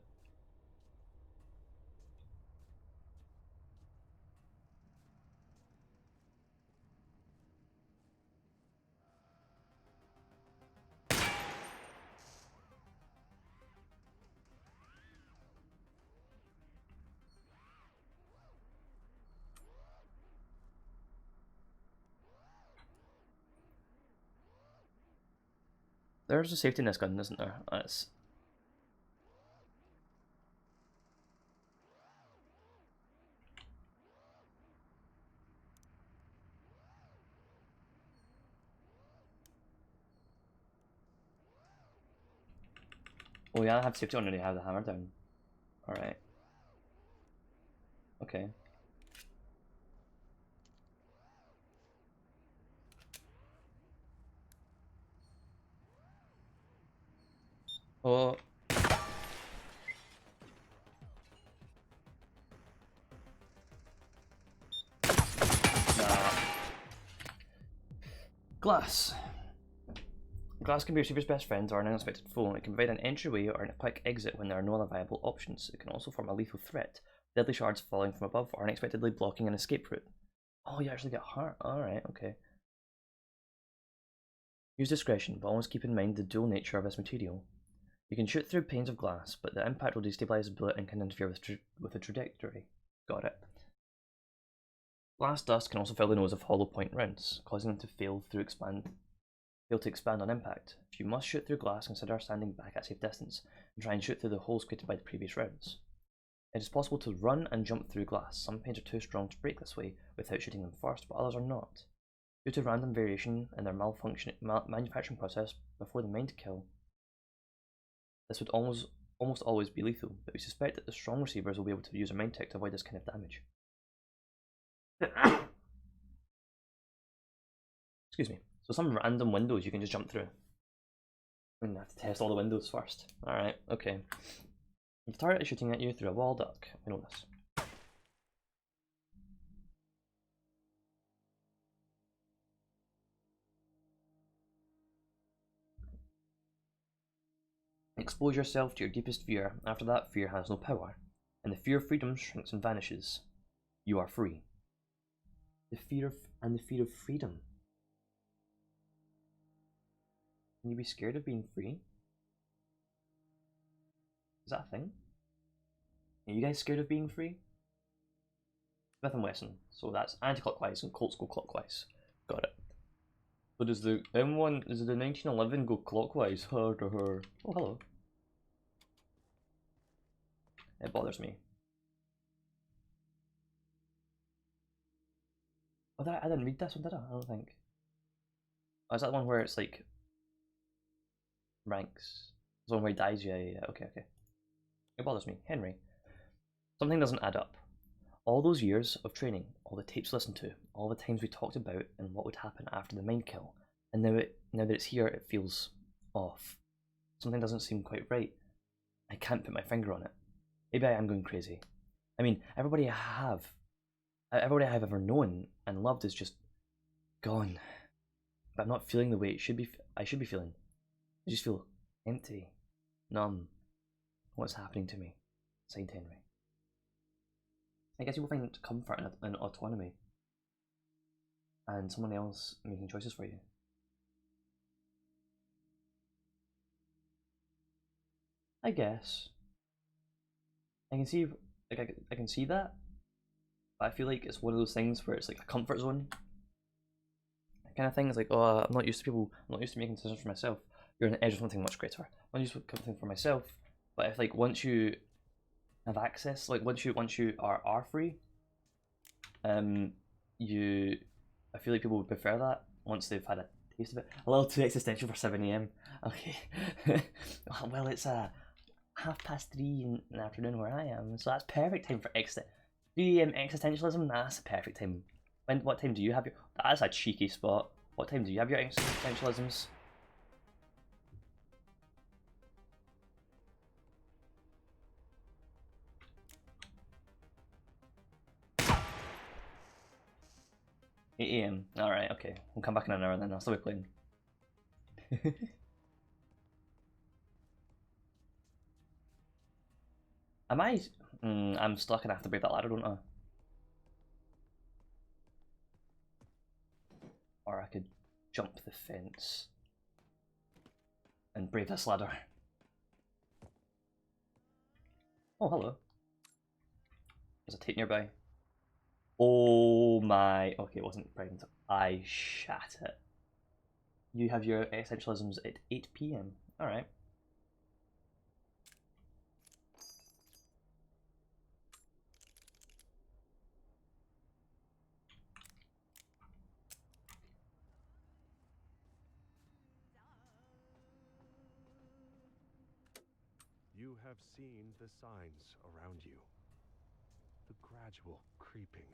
There's a safety in this gun, isn't there? That's... Oh yeah, I have safety on already, I have the hammer down. Alright. Okay. Oh. Nah. Glass. Glass can be your receiver's best friend or an unexpected foe. It can provide an entryway or a quick exit when there are no other viable options. It can also form a lethal threat, deadly shards falling from above or unexpectedly blocking an escape route. Oh, you actually get hurt. Alright, okay. Use discretion, but always keep in mind the dual nature of this material. You can shoot through panes of glass, but the impact will destabilize the bullet and can interfere with the trajectory. Got it. Glass dust can also fill the nose of hollow point rounds, causing them to fail to expand on impact. If you must shoot through glass, consider standing back at a safe distance and try and shoot through the holes created by the previous rounds. It is possible to run and jump through glass. Some panes are too strong to break this way without shooting them first, but others are not. Due to random variation in their manufacturing process before the main kill, this would almost always be lethal, but we suspect that the strong receivers will be able to use a main tech to avoid this kind of damage. Excuse me. So some random windows you can just jump through. I'm gonna have to test all the windows first. Alright, okay. If the target is shooting at you through a wall duck, I know this. Expose yourself to your deepest fear. After that, fear has no power, and the fear of freedom shrinks and vanishes. You are free. The fear of freedom. Can you be scared of being free? Is that a thing? Are you guys scared of being free? Smith & Wesson. So that's anti-clockwise and Colts go clockwise. Got it. So does the M1, does the 1911 go clockwise? Oh, hello. It bothers me. Oh, I didn't read this one, did I? I don't think. Oh, is that the one where it's like ranks? The one where he dies? Yeah. Okay. It bothers me. Henry. Something doesn't add up. All those years of training, all the tapes listened to, all the times we talked about and what would happen after the mind kill, and now that it's here, it feels off. Something doesn't seem quite right. I can't put my finger on it. Maybe I am going crazy. I mean, everybody I have ever known and loved is just gone. But I'm not feeling the way I should be feeling. I just feel empty, numb. What's happening to me? Signed, Henry. I guess you will find comfort in autonomy and someone else making choices for you. I guess. I can see, like, I can see that, but I feel like it's one of those things where it's like a comfort zone kind of thing. It's like, oh, I'm not used to making decisions for myself. You're on the edge of something much greater. I'm used to something for myself, but if like once you have access, like once you are free, I feel like people would prefer that once they've had a taste of it. A little too existential for 7 AM. Okay. Well, it's 3:30 in the afternoon where I am, so that's perfect time for 3 AM existentialism. That's the perfect time. What time do you have your? That's a cheeky spot. What time do you have your existentialisms? 8 AM. Alright, okay. We'll come back in an hour then. I'll still be playing. Am I? I'm still gonna have to break that ladder, don't I? Or I could jump the fence and brave this ladder. Oh, hello. There's a tape nearby. Oh my. Okay, it wasn't pregnant. I shat it. You have your essentialisms at 8 PM. Alright. You have seen the signs around you. The gradual creeping,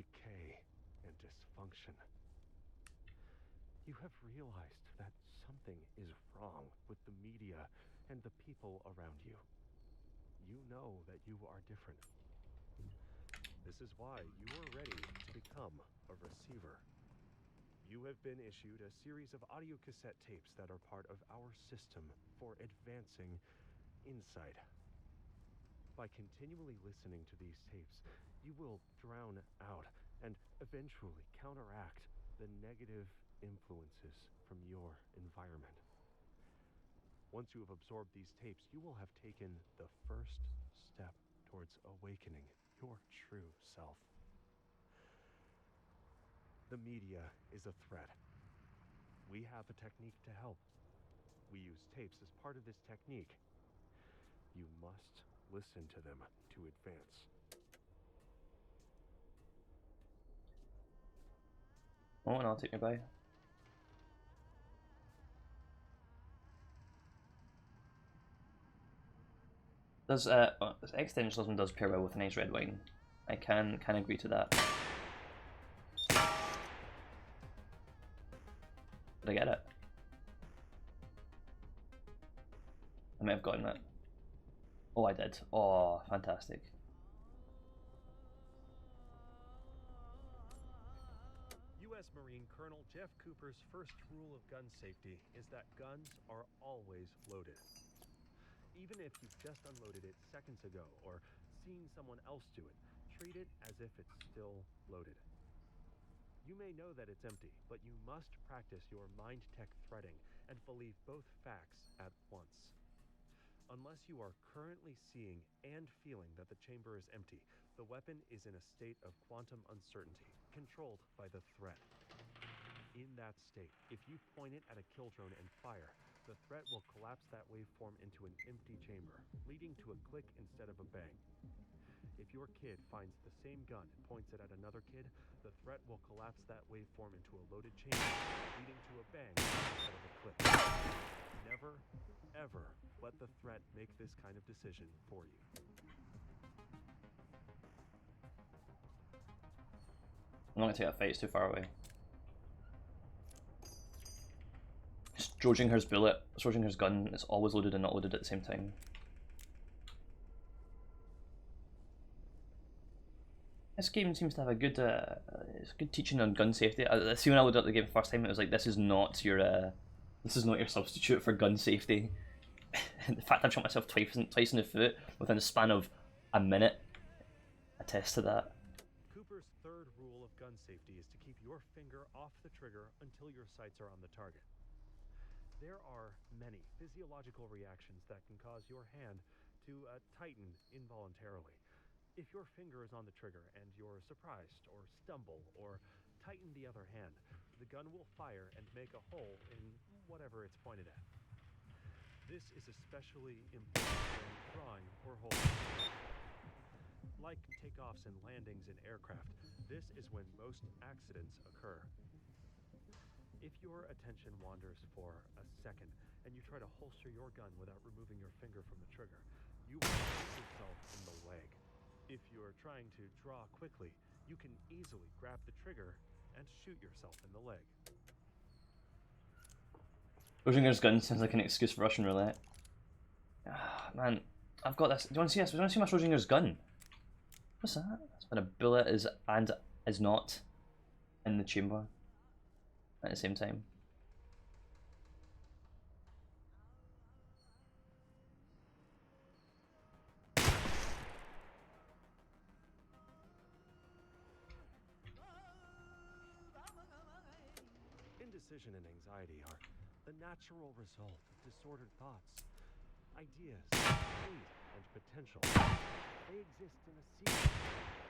decay, and dysfunction. You have realized that something is wrong with the media and the people around you. You know that you are different. This is why you are ready to become a receiver. You have been issued a series of audio cassette tapes that are part of our system for advancing insight. By continually listening to these tapes, you will drown out and eventually counteract the negative influences from your environment. Once you have absorbed these tapes, you will have taken the first step towards awakening your true self. The media is a threat. We have a technique to help. We use tapes as part of this technique. You must listen to them to advance. Oh, and I'll take nearby. Does extensionism does pair well with a nice red wine. I can agree to that. Did I get it? I may have gotten it. Oh, I did. Oh, fantastic. U.S. Marine Colonel Jeff Cooper's first rule of gun safety is that guns are always loaded. Even if you've just unloaded it seconds ago or seen someone else do it, treat it as if it's still loaded. You may know that it's empty, but you must practice your mind tech threading and believe both facts at once. Unless you are currently seeing and feeling that the chamber is empty, the weapon is in a state of quantum uncertainty, controlled by the threat. In that state, if you point it at a kill drone and fire, the threat will collapse that waveform into an empty chamber, leading to a click instead of a bang. If your kid finds the same gun and points it at another kid, the threat will collapse that waveform into a loaded chamber, leading to a bang instead of a click. Never, ever let the threat make this kind of decision for you. I'm not gonna take that fight, it's too far away. Schrodinger's bullet, Schrodinger's gun is always loaded and not loaded at the same time. This game seems to have a good, it's good teaching on gun safety. I see when I loaded up the game the first time, it was like, this is not your substitute for gun safety. The fact I've shot myself twice in the foot within a span of a minute attests to that. Cooper's third rule of gun safety is to keep your finger off the trigger until your sights are on the target. There are many physiological reactions that can cause your hand to tighten involuntarily. If your finger is on the trigger and you're surprised or stumble or tighten the other hand, the gun will fire and make a hole in whatever it's pointed at. This is especially important when drawing or holding. Like takeoffs and landings in aircraft, this is when most accidents occur. If your attention wanders for a second and you try to holster your gun without removing your finger from the trigger, you will shoot yourself in the leg. If you're trying to draw quickly, you can easily grab the trigger and shoot yourself in the leg. Schrodinger's gun sounds like an excuse for Russian roulette. Ah, man, I've got this. Do you want to see this? Do you want to see my Schrodinger's gun? What's that? That's when a bullet is and is not. in the chamber at the same time. Indecision and anxiety are the natural result of disordered thoughts, ideas, fate, and potential. They exist in a sequence,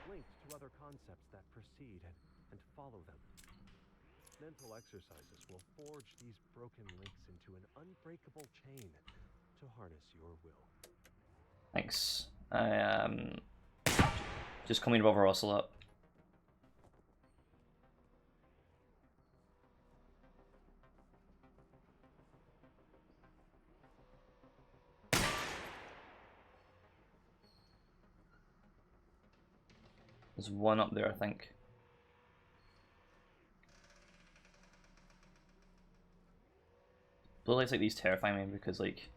linked to other concepts that precede and follow them. Mental exercises will forge these broken links into an unbreakable chain to harness your will. Thanks. I just coming above Russell up. There's one up there, I think. Blue lights like these terrify me because, like,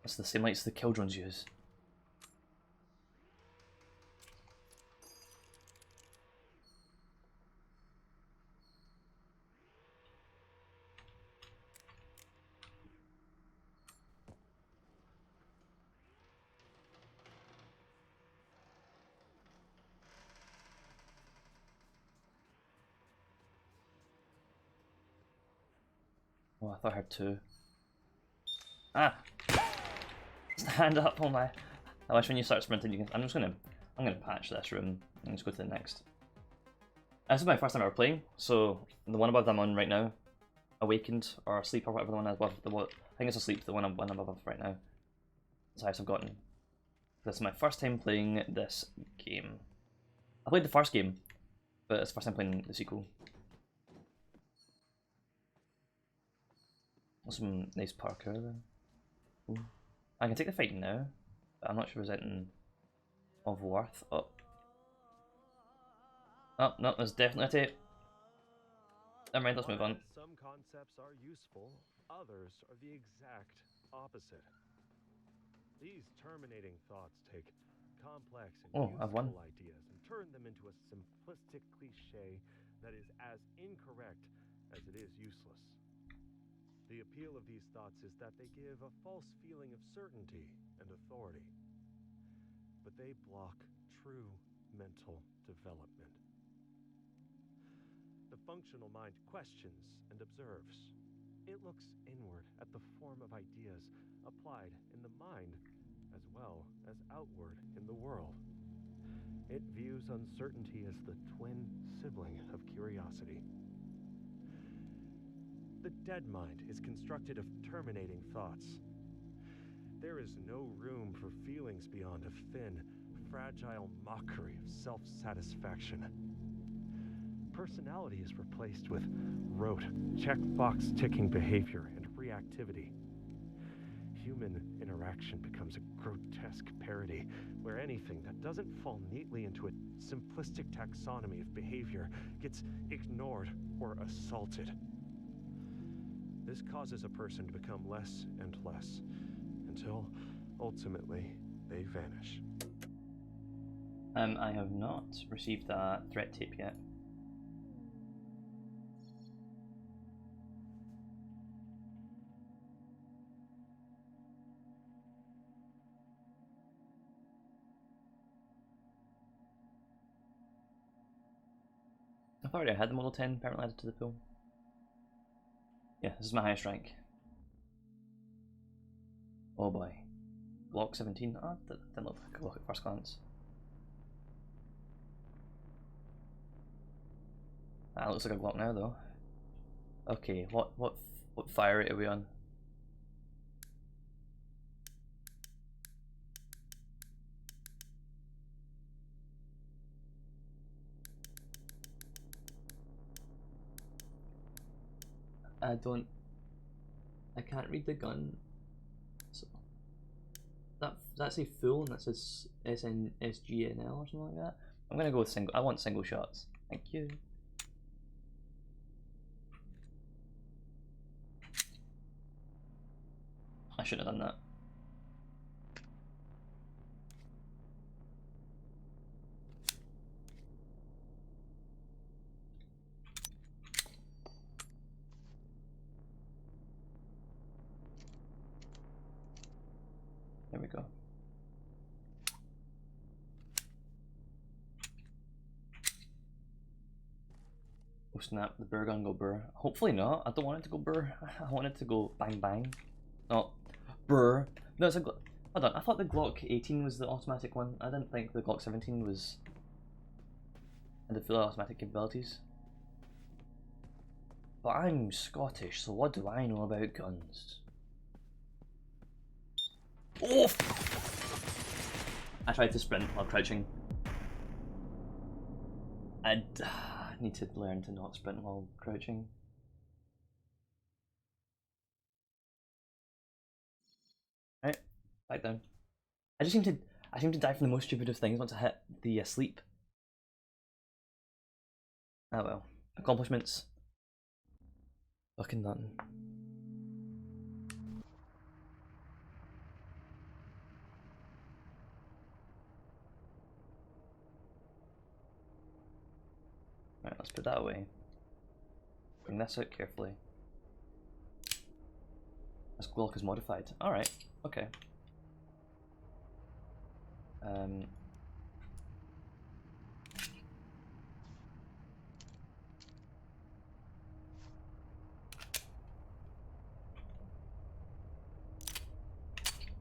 it's the same lights the kill drones use. Oh, I thought I heard two. Ah! Stand up, oh my. I wish when you start sprinting you can. I'm gonna patch this room and just go to the next. This is my first time ever playing, so the one above that I'm on right now, Awakened or Asleep or whatever the one above I think it's Asleep, the one above right now. That's the highest I've gotten. This is my first time playing this game. I played the first game, but it's the first time playing the sequel. Some nice parkour there. Ooh. I can take the fight now, but I'm not sure if there's anything of worth. Oh. Oh, no, there's definitely a tape. Never mind, let's move on. Some concepts are useful, others are the exact opposite. These terminating thoughts take complex and useful ideas and turn them into a simplistic cliche that is as incorrect as it is useless. The appeal of these thoughts is that they give a false feeling of certainty and authority, but they block true mental development. The functional mind questions and observes. It looks inward at the form of ideas applied in the mind as well as outward in the world. It views uncertainty as the twin sibling of curiosity. The dead mind is constructed of terminating thoughts. There is no room for feelings beyond a thin, fragile mockery of self-satisfaction. Personality is replaced with rote, checkbox-ticking behavior and reactivity. Human interaction becomes a grotesque parody, where anything that doesn't fall neatly into a simplistic taxonomy of behavior gets ignored or assaulted. This causes a person to become less and less, until, ultimately, they vanish. I have not received that threat tape yet. I thought I had the Model 10 permanently added to the pool. Yeah, this is my highest rank. Oh boy. Glock 17. Oh, that didn't look like a Glock at first glance. That looks like a Glock now though. Okay, what fire rate are we on? I can't read the gun. So that's a full and that says SGNL or something like that. I'm gonna go with single. I want single shots. Thank you. I shouldn't have done that. There we go. Oh snap, the burr gun go burr. Hopefully not. I don't want it to go burr. I want it to go bang bang. No, burr. No, it's a hold on. I thought the Glock 18 was the automatic one. I didn't think the Glock 17 was had the full automatic capabilities. But I'm Scottish, so what do I know about guns? Oh! I tried to sprint while crouching. I need to learn to not sprint while crouching. Right, back down. I seem to die from the most stupid of things once I hit the sleep. Oh well. Accomplishments. Fucking nothing. Right, let's put that away. Bring this out carefully. This Glock is modified. Alright, okay.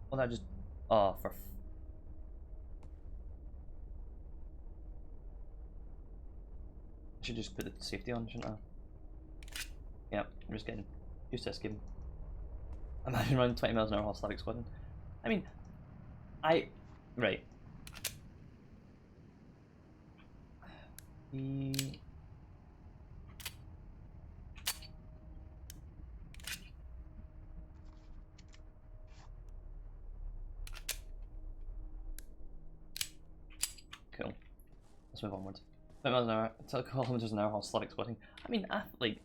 Well, that just... Oh, for... I should just put the safety on, shouldn't I? Yeah, I'm just getting used to this game. Imagine running 20 miles an hour while Slavic squatting. I mean, right. Cool. Let's move onwards. 20 miles an hour, 12 kilometers an hour while Slavic squatting. I mean, like,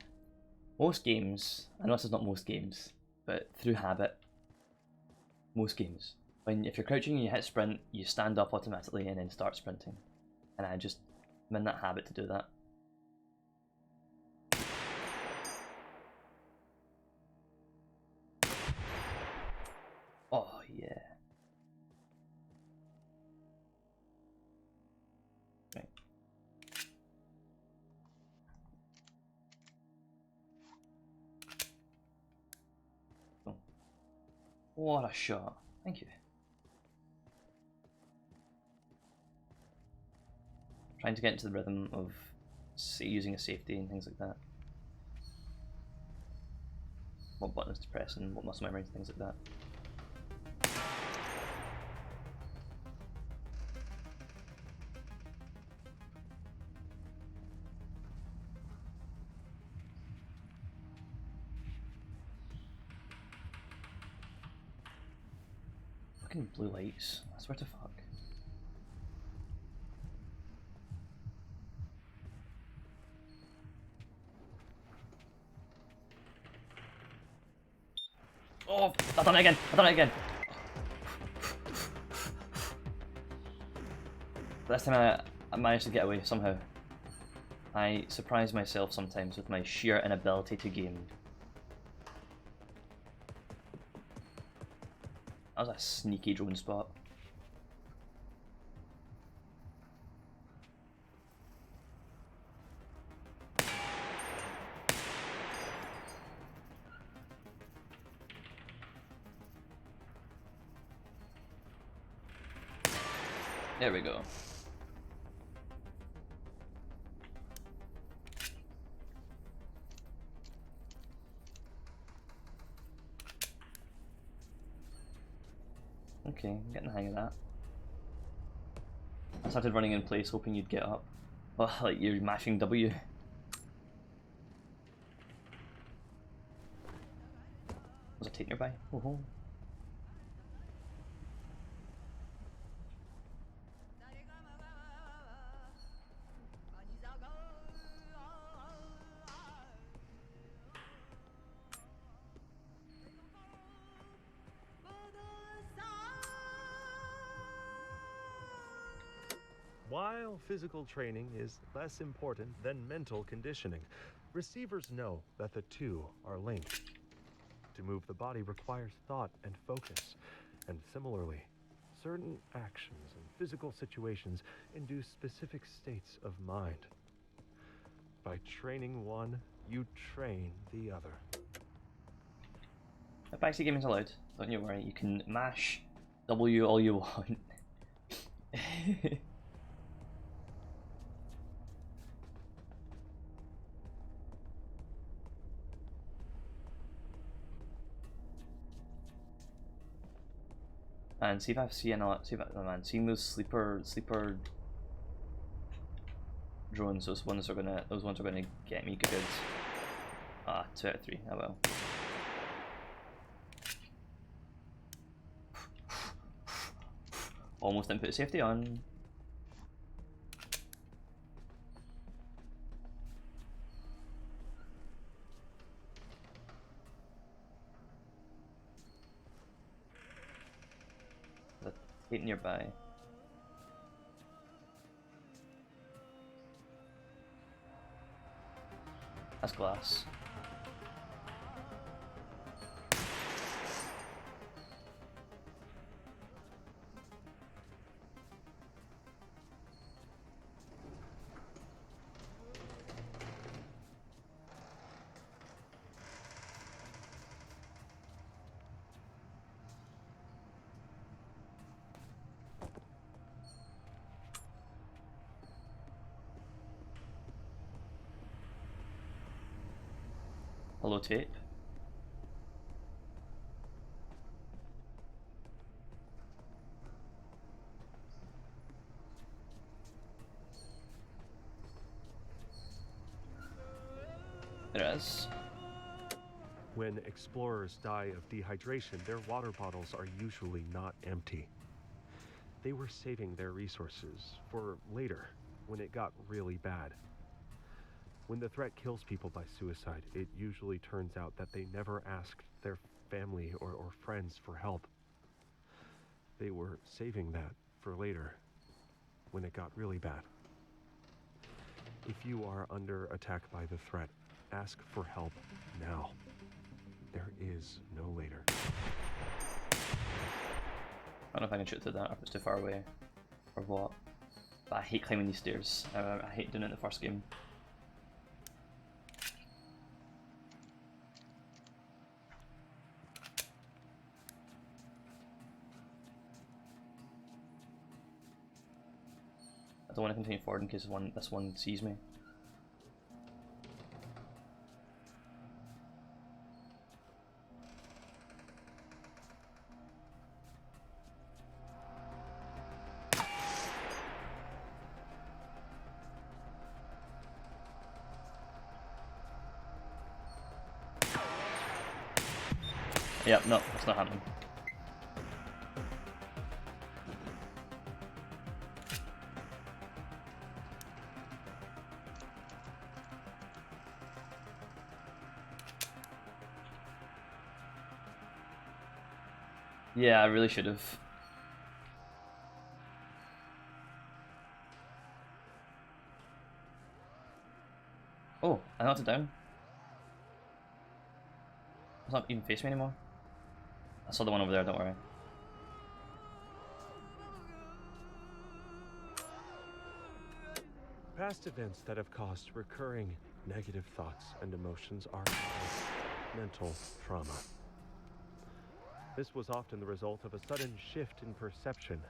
most games, I know this is not most games, but through habit, most games, if you're crouching and you hit sprint, you stand up automatically and then start sprinting. And I'm in that habit to do that. Oh yeah. Right. Oh. What a shot. Thank you. Trying to get into the rhythm of using a safety and things like that. What buttons to press and what muscle memory and things like that. Fucking blue lights. I swear to fuck. Oh, I've done it again! I've done it again! But this time I managed to get away somehow. I surprise myself sometimes with my sheer inability to game. That was a sneaky drone spot. There we go. Okay, I'm getting the hang of that. I started running in place hoping you'd get up. Oh, like you're mashing W. Was a tank nearby? Oh. While physical training is less important than mental conditioning, receivers know that the two are linked. To move the body requires thought and focus, And similarly, certain actions and physical situations induce specific states of mind. By training one, you train the other. If backseat gaming's allowed, don't you worry, you can mash W all you want. And see if I've seen seeing those sleeper drones, those ones are gonna get me good. Ah, 2 out of 3, oh well. Almost didn't put safety on. That's 8 nearby. That's glass. Hello, tape. There it is. When explorers die of dehydration, their water bottles are usually not empty. They were saving their resources for later, when it got really bad. When the threat kills people by suicide, it usually turns out that they never asked their family or friends for help. They were saving that for later, when it got really bad. If you are under attack by the threat, ask for help now. There is no later. I don't know if I can shoot through that, or if it's too far away, or what. But I hate climbing these stairs. I hate doing it in the first game. I don't want to continue forward in case this one sees me. Yep, no, it's not happening. Yeah, I really should have. Oh, I knocked it down. It's not even facing me anymore. I saw the one over there, don't worry. Past events that have caused recurring negative thoughts and emotions are called mental trauma. This was often the result of a sudden shift in perception.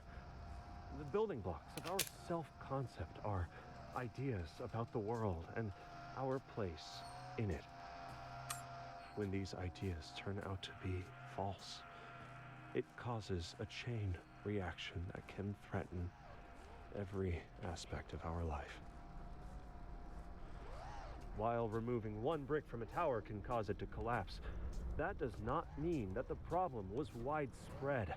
The building blocks of our self-concept are ideas about the world and our place in it. When these ideas turn out to be false, it causes a chain reaction that can threaten every aspect of our life. While removing one brick from a tower can cause it to collapse, that does not mean that the problem was widespread.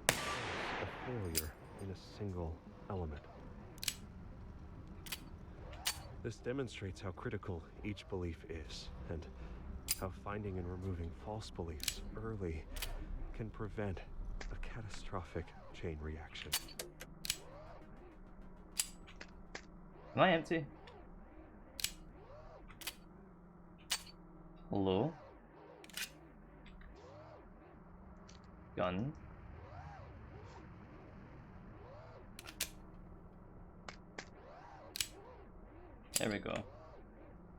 It was a failure in a single element. This demonstrates how critical each belief is, and how finding and removing false beliefs early can prevent a catastrophic chain reaction. Am I empty? Hello? gun. There we go.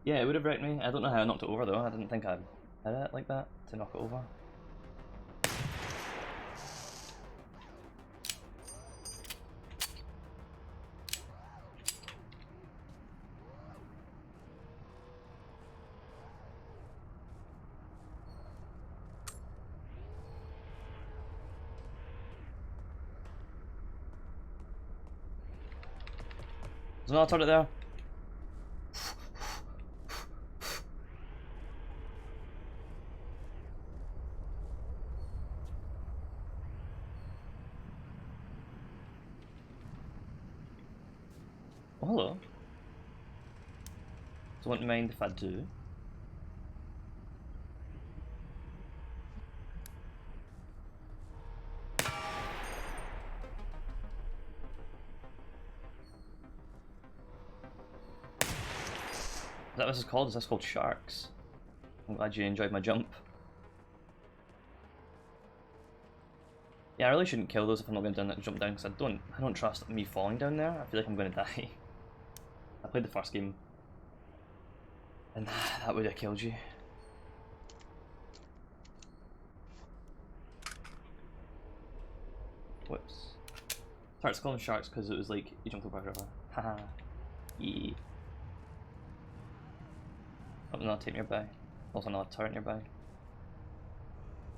Yeah, it would have wrecked me. I don't know how I knocked it over though. I didn't think I had it like that to knock it over. There's another turret there. Oh, hello. So wouldn't mind if I do. Is that what this is called? Is this called sharks? I'm glad you enjoyed my jump. Yeah, I really shouldn't kill those if I'm not going to jump down, because I don't trust me falling down there. I feel like I'm going to die. I played the first game, and that would have killed you. Whoops. Starts calling sharks because it was like you jumped over a river. Haha. Yeah. Oh, another tape nearby. Also another turret nearby.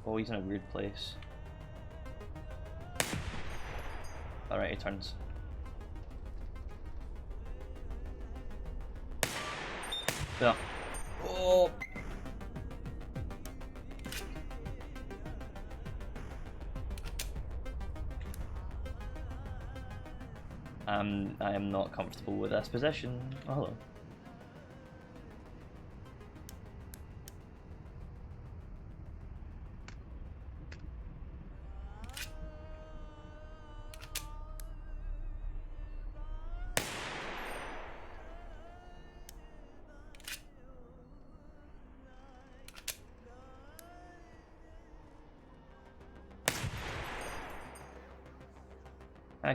Oh, he's in a weird place. Alright, he turns. Yeah. Oh! I am not comfortable with this position. Oh, hello.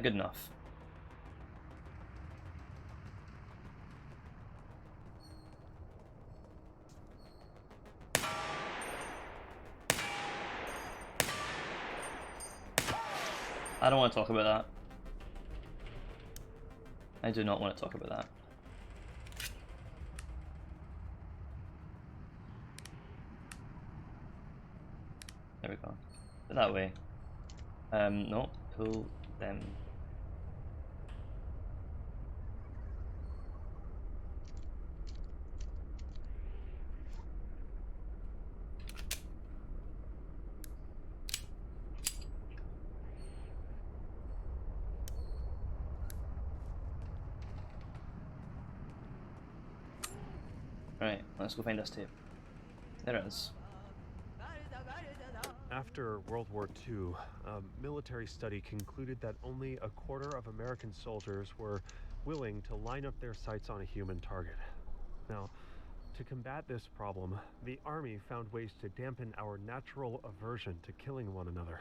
Good enough. I don't want to talk about that. I do not want to talk about that. There we go. That way. No, pull them. Right, let's go find this tape. There it is. After World War II, a military study concluded that only a quarter of American soldiers were willing to line up their sights on a human target. Now, to combat this problem, the Army found ways to dampen our natural aversion to killing one another.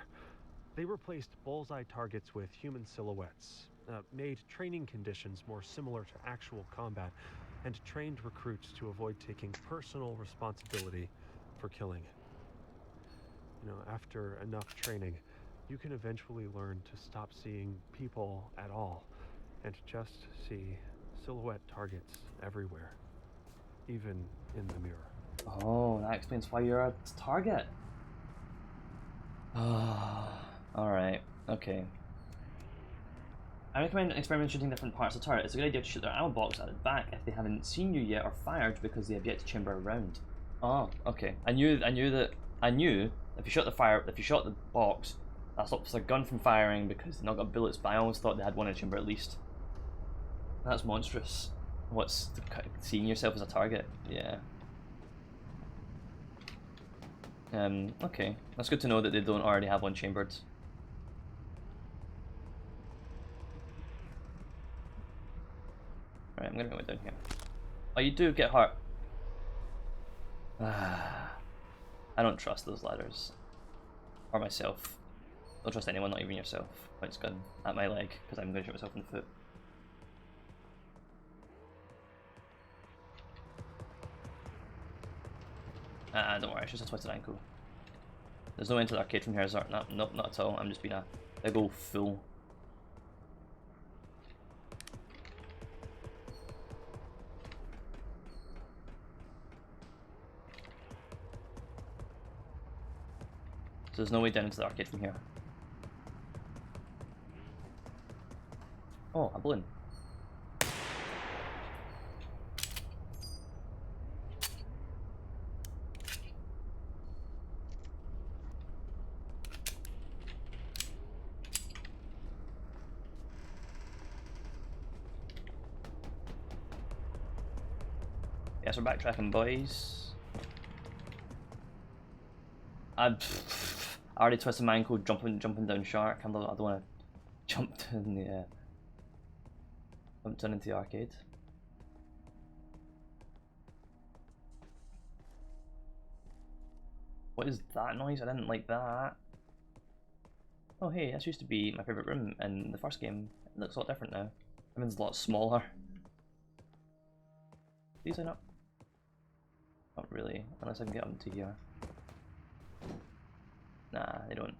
They replaced bullseye targets with human silhouettes, made training conditions more similar to actual combat, and trained recruits to avoid taking personal responsibility for killing. You know, after enough training, you can eventually learn to stop seeing people at all and just see silhouette targets everywhere, even in the mirror. Oh, that explains why you're a target. Alright, okay. I recommend experimenting shooting different parts of the turret. It's a good idea to shoot their ammo box at the back if they haven't seen you yet or fired because they have yet to chamber a round. Oh, okay. I knew if you shot the box, that stops their gun from firing because they've not got bullets, but I always thought they had one in chamber at least. That's monstrous. What's seeing yourself as a target? Yeah. Okay. That's good to know that they don't already have one chambered. Right, I'm gonna go down here. Oh, you do get hurt. I don't trust those ladders. Or myself. Don't trust anyone, not even yourself. Points gun at my leg, because I'm going to shoot myself in the foot. Don't worry, it's just a twisted ankle. There's no into the arcade from here, is there? No, nope, not at all. I'm just being a big ol' fool. So there's no way down into the arcade from here. Oh, a balloon. Yes, we're backtracking, boys. I already twisted my ankle jumping down shark. I don't want to jump down the jump down into the arcade. What is that noise? I didn't like that. Oh hey, this used to be my favourite room in the first game. It looks a lot different now. Everything's a lot smaller. These line up? Not really, unless I can get up into here. Nah, they don't.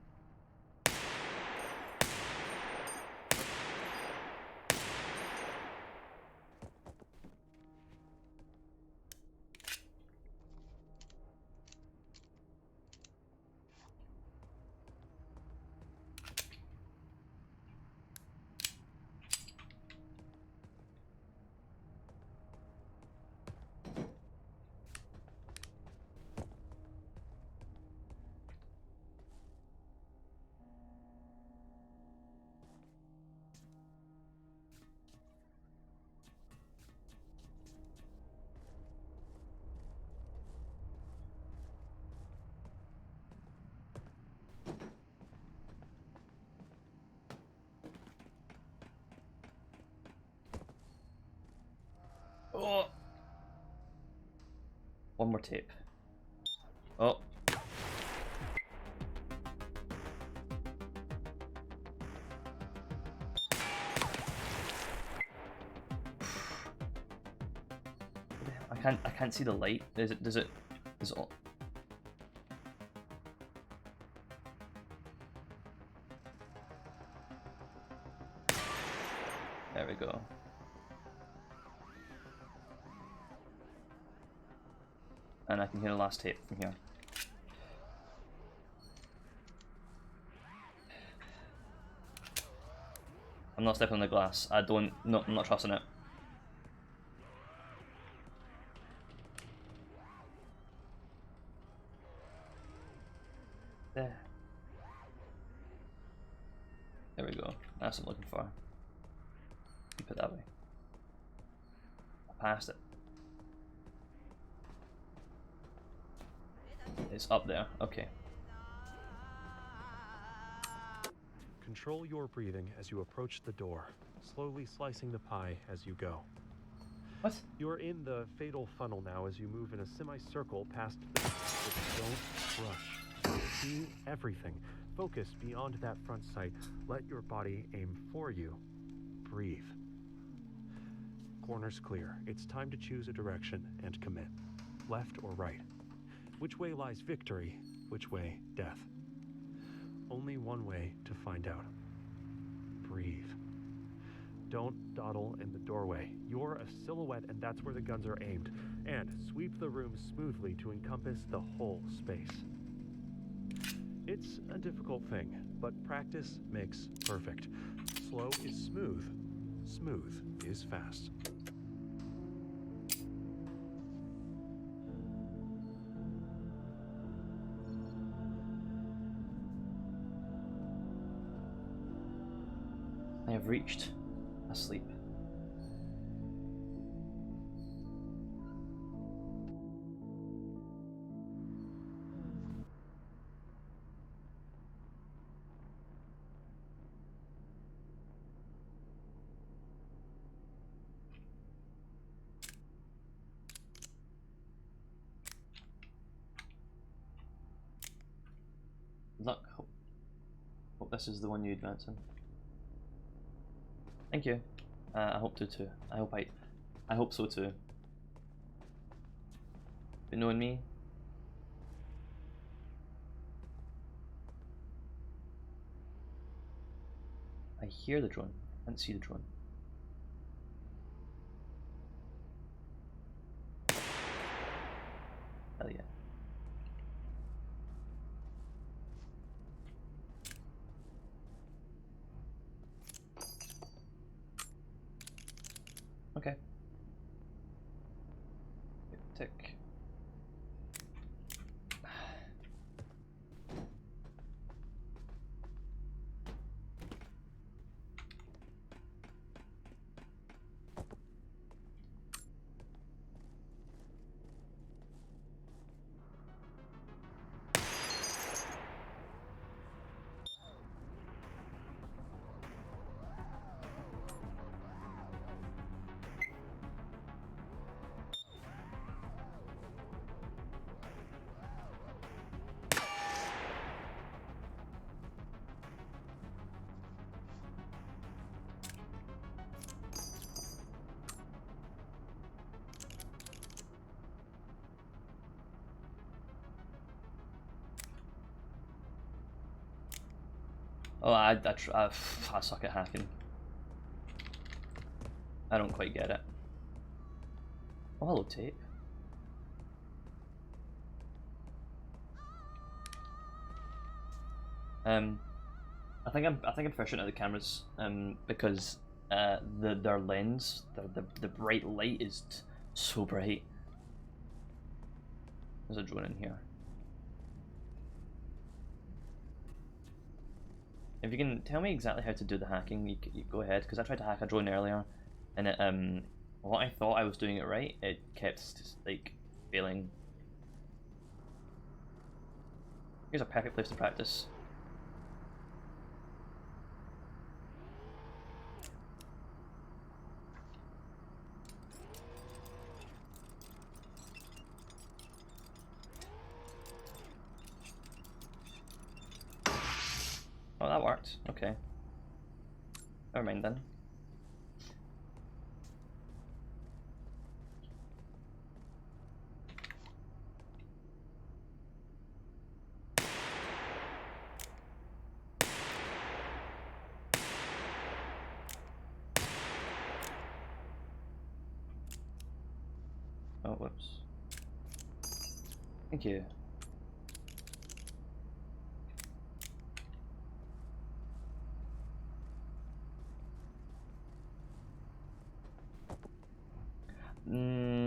Oh! One more tape. Oh. I can't see the light. Does it all... There we go. And I can hear the last tape from here. I'm not stepping on the glass. I'm not trusting it. There. There we go. That's what I'm looking for. Keep it that way. I passed it. It's up there. Okay. Control your breathing as you approach the door, slowly slicing the pie as you go. What? You're in the fatal funnel now as you move in a semicircle past the... Don't rush. See everything. Focus beyond that front sight. Let your body aim for you. Breathe. Corners clear. It's time to choose a direction and commit. Left or right? Which way lies victory? Which way death? Only one way to find out. Breathe. Don't dawdle in the doorway. You're a silhouette and that's where the guns are aimed. And sweep the room smoothly to encompass the whole space. It's a difficult thing, but practice makes perfect. Slow is smooth. Smooth is fast. I have reached asleep. Luck. Hope this is the one you advance in. Thank you. I hope to too. I hope so too. But knowing me, I hear the drone. I can't see the drone. Hell yeah. Okay. Tick. Oh, I suck at hacking. I don't quite get it. Oh, hello, tape. I think I'm efficient at the cameras, because their lens, the bright light is so bright. There's a drone in here. If you can tell me exactly how to do the hacking, you go ahead, because I tried to hack a drone earlier, and it what I thought I was doing it right, it kept just like failing. Here's a perfect place to practice. Oh, that worked. Okay. Never mind then. Oh, whoops. Thank you.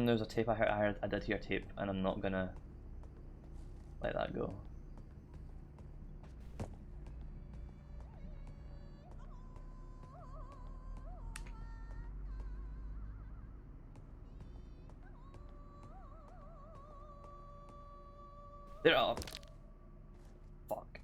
There's a tape I did hear tape, and I'm not gonna let that go. There are. Fuck.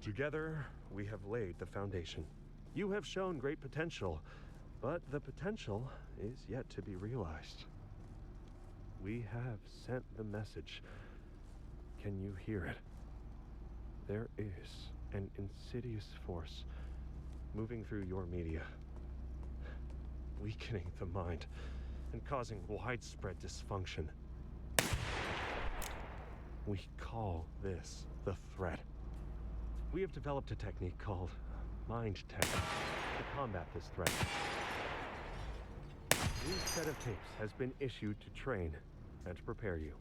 Together, we have laid the foundation. You have shown great potential, but the potential is yet to be realized. We have sent the message. Can you hear it? There is an insidious force moving through your media, weakening the mind and causing widespread dysfunction. We call this the threat. We have developed a technique called mind tech to combat this threat. A new set of tapes has been issued to train and prepare you.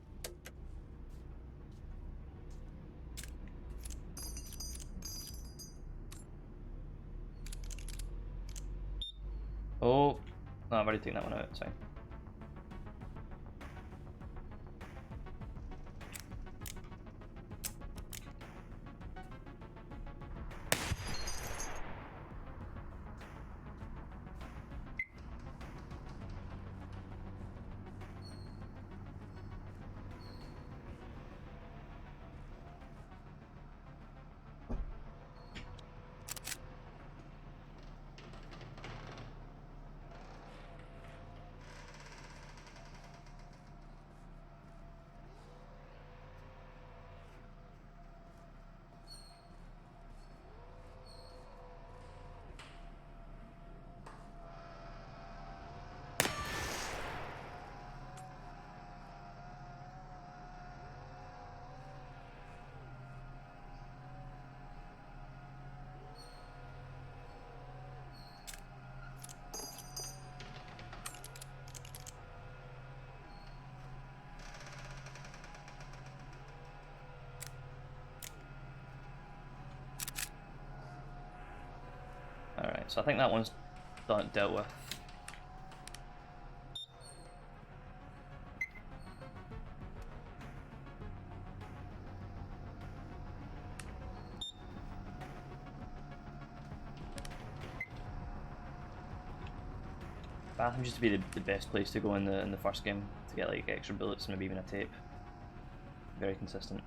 Oh, no, I've already taken that one out, sorry. So I think that one's dealt with. Bathroom used to be the best place to go in the first game to get like extra bullets and maybe even a tape. Very consistent.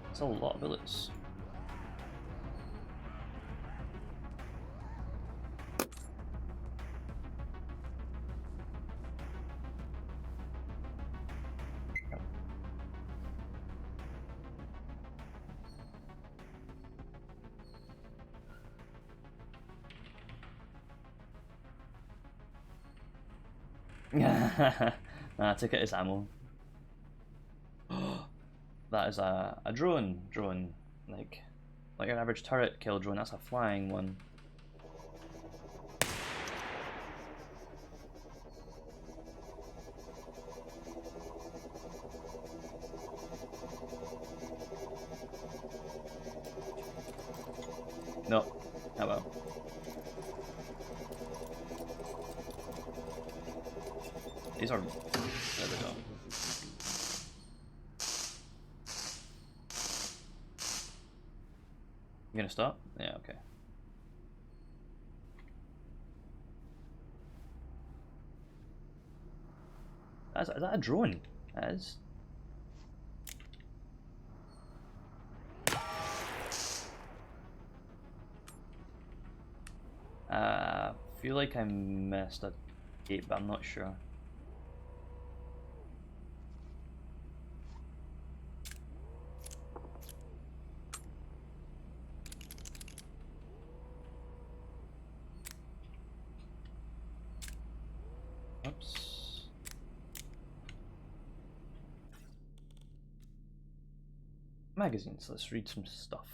That's a lot of bullets. Nah, I took it as ammo. That is a drone. Like your average turret kill drone, that's a flying one. No. Oh well. These are... There we go. You gonna stop? Yeah, okay. Is that a drone? That is. I feel like I missed a gate, but I'm not sure. Oops. Magazines, let's read some stuff.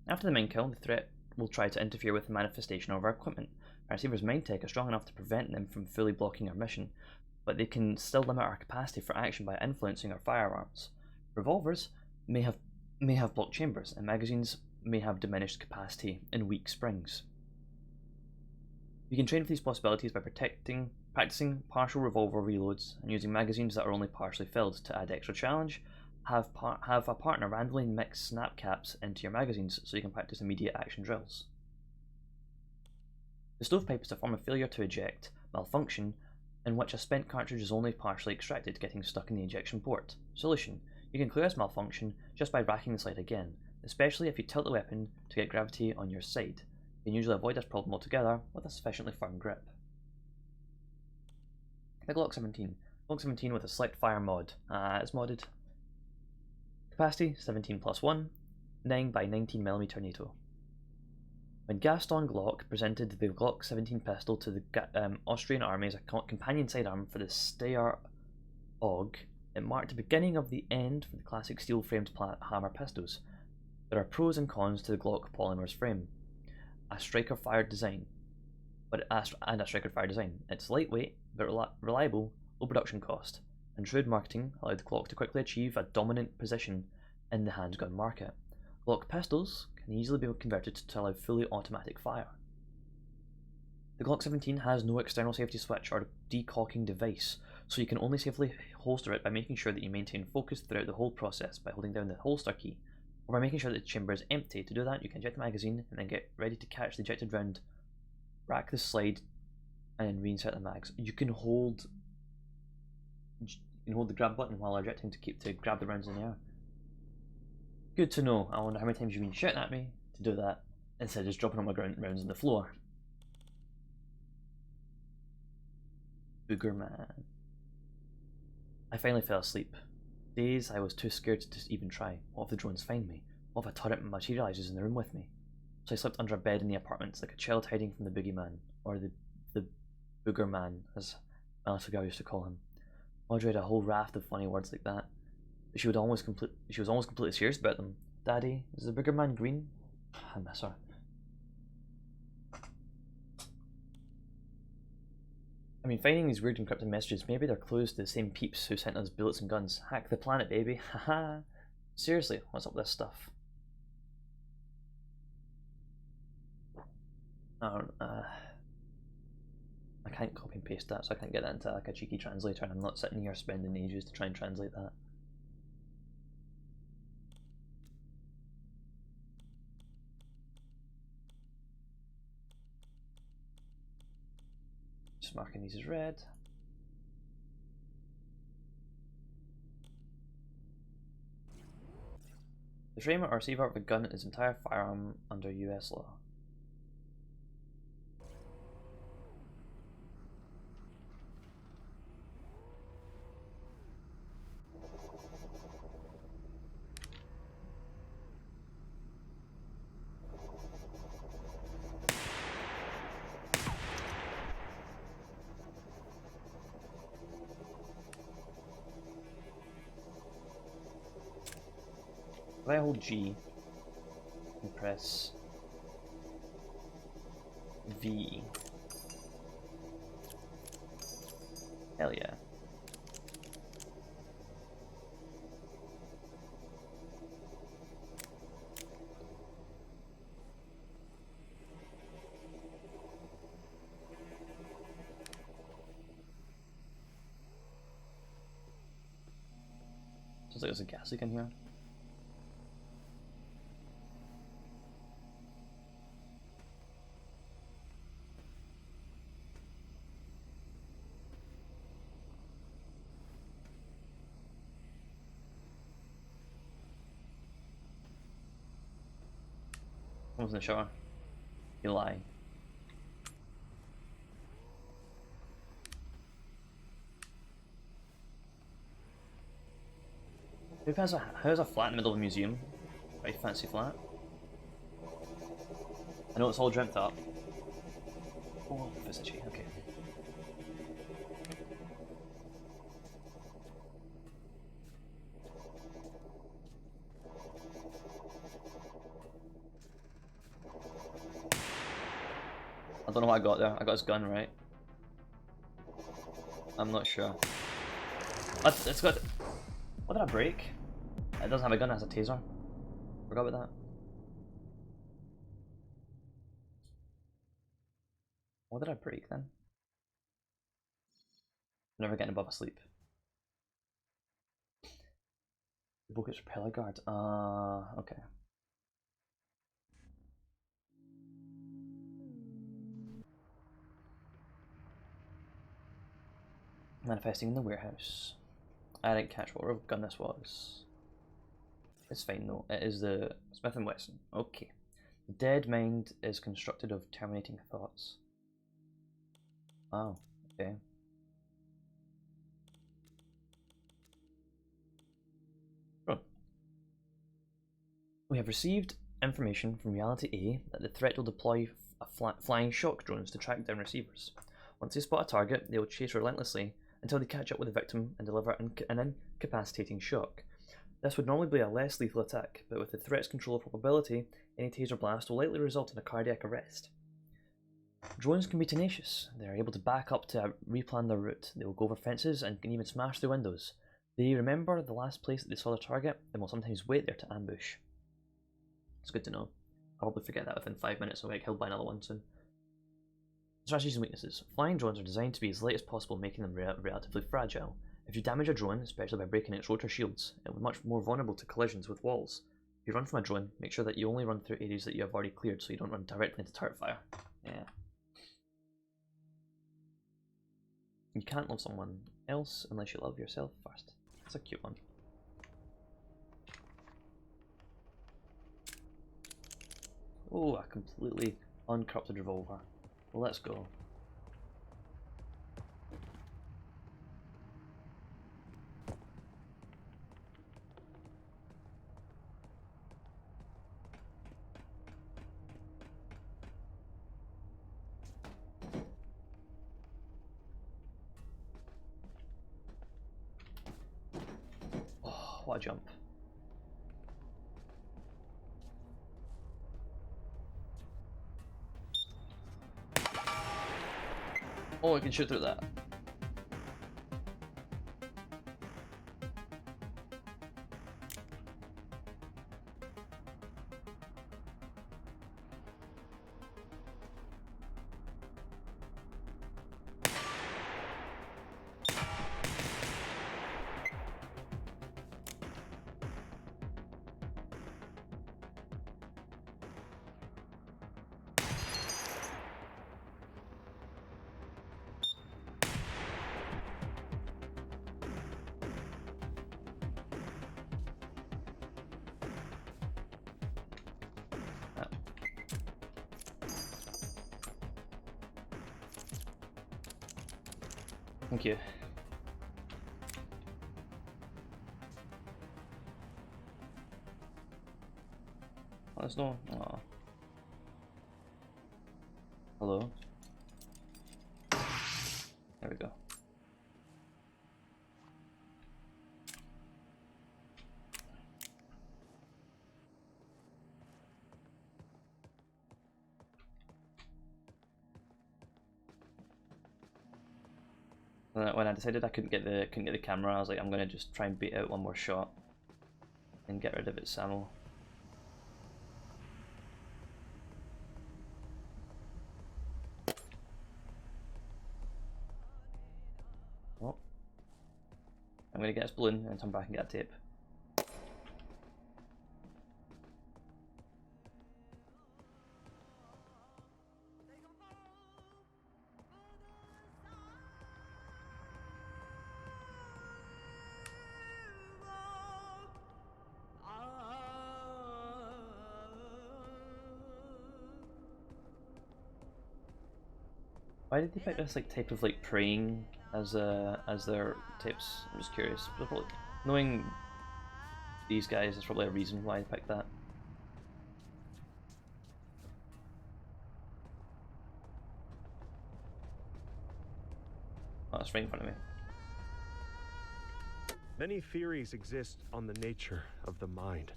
After the main kill, the threat will try to interfere with the manifestation of our equipment. Our receiver's mind tech is strong enough to prevent them from fully blocking our mission, but they can still limit our capacity for action by influencing our firearms. Revolvers may have blocked chambers, and magazines may have diminished capacity and weak springs. You can train for these possibilities by practicing partial revolver reloads and using magazines that are only partially filled. To add extra challenge, have a partner randomly mix snap caps into your magazines so you can practice immediate action drills. The stovepipe is a form of failure to eject malfunction in which a spent cartridge is only partially extracted, getting stuck in the ejection port. Solution: you can clear this malfunction just by racking the slide again, especially if you tilt the weapon to get gravity on your side. You can usually avoid this problem altogether with a sufficiently firm grip. The Glock 17. Glock 17 with a select fire mod. It's modded. Capacity 17 plus 1, 9 by 19mm NATO. When Gaston Glock presented the Glock 17 pistol to the Austrian army as a companion sidearm for the Steyr AUG, it marked the beginning of the end for the classic steel-framed hammer pistols. There are pros and cons to the Glock polymer's frame. A striker-fired design. It's lightweight but reliable, low production cost, and shrewd marketing allowed the Glock to quickly achieve a dominant position in the handgun market. Glock pistols can easily be converted to allow fully automatic fire. The Glock 17 has no external safety switch or decocking device, so you can only safely holster it by making sure that you maintain focus throughout the whole process by holding down the holster key, or by making sure that the chamber is empty. To do that, you can eject the magazine and then get ready to catch the ejected round, rack the slide, and then reinsert the mags. You can hold the grab button while ejecting to grab the rounds in the air. Good to know. I wonder how many times you've been shouting at me to do that instead of just dropping all my rounds on the floor. Booger man. I finally fell asleep. Days I was too scared to even try. What if the drones find me? What if a turret materializes in the room with me? So I slept under a bed in the apartments like a child hiding from the boogeyman, or the booger man, as Melissa Girl used to call him. Audrey had a whole raft of funny words like that, but she was almost completely serious about them. Daddy, is the booger man green? I miss her. I mean, finding these weird encrypted messages, maybe they're clues to the same peeps who sent us bullets and guns. Hack the planet, baby. Haha. Seriously, what's up with this stuff? I can't copy and paste that, so I can't get that into like a cheeky translator, and I'm not sitting here spending ages to try and translate that. Just marking these as red. The frame or receiver of a gun is entire firearm under US law. If I hold G and press V, hell yeah. Sounds like there's a gas leak in here. I wasn't sure. You lie. Who has a flat in the middle of a museum? Very fancy flat. I know it's all dreamt up. Oh, Visici, okay. I don't know what I got there. I got his gun, right? I'm not sure. It's got... What did I break? It doesn't have a gun, it has a taser. Forgot about that. What did I break then? Never getting above a sleep. The book is repeller guard. Okay. Manifesting in the warehouse. I didn't catch what gun this was. It's fine though. It is the Smith & Wesson. Okay. The dead mind is constructed of terminating thoughts. Oh, okay. Oh. We have received information from Reality A that the threat will deploy flying shock drones to track down receivers. Once they spot a target, they will chase relentlessly until they catch up with the victim and deliver an incapacitating shock. This would normally be a less lethal attack, but with the threat's control probability, any taser blast will likely result in a cardiac arrest. Drones can be tenacious. They are able to back up to replan their route. They will go over fences and can even smash through windows. They remember the last place that they saw their target and will sometimes wait there to ambush. It's good to know. I'll probably forget that within 5 minutes and I'll get killed by another one soon. Strategies and weaknesses. Flying drones are designed to be as light as possible, making them relatively fragile. If you damage a drone, especially by breaking its rotor shields, it will be much more vulnerable to collisions with walls. If you run from a drone, make sure that you only run through areas that you have already cleared so you don't run directly into turret fire. Yeah. You can't love someone else unless you love yourself first. That's a cute one. Oh, a completely uncorrupted revolver. Well, let's go. Oh, what a jump. Oh, I can shoot through that. Thank you. Oh, there's no. Oh. Hello. There we go. When I decided I couldn't get the camera, I was like, I'm gonna just try and beat out one more shot and get rid of its ammo. Oh, I'm gonna get this balloon and come back and get a tape. Why did they pick this like type of like praying as their tapes? I'm just curious. Probably, knowing these guys, there's probably a reason why they picked that. Oh, it's right in front of me. Many theories exist on the nature of the mind.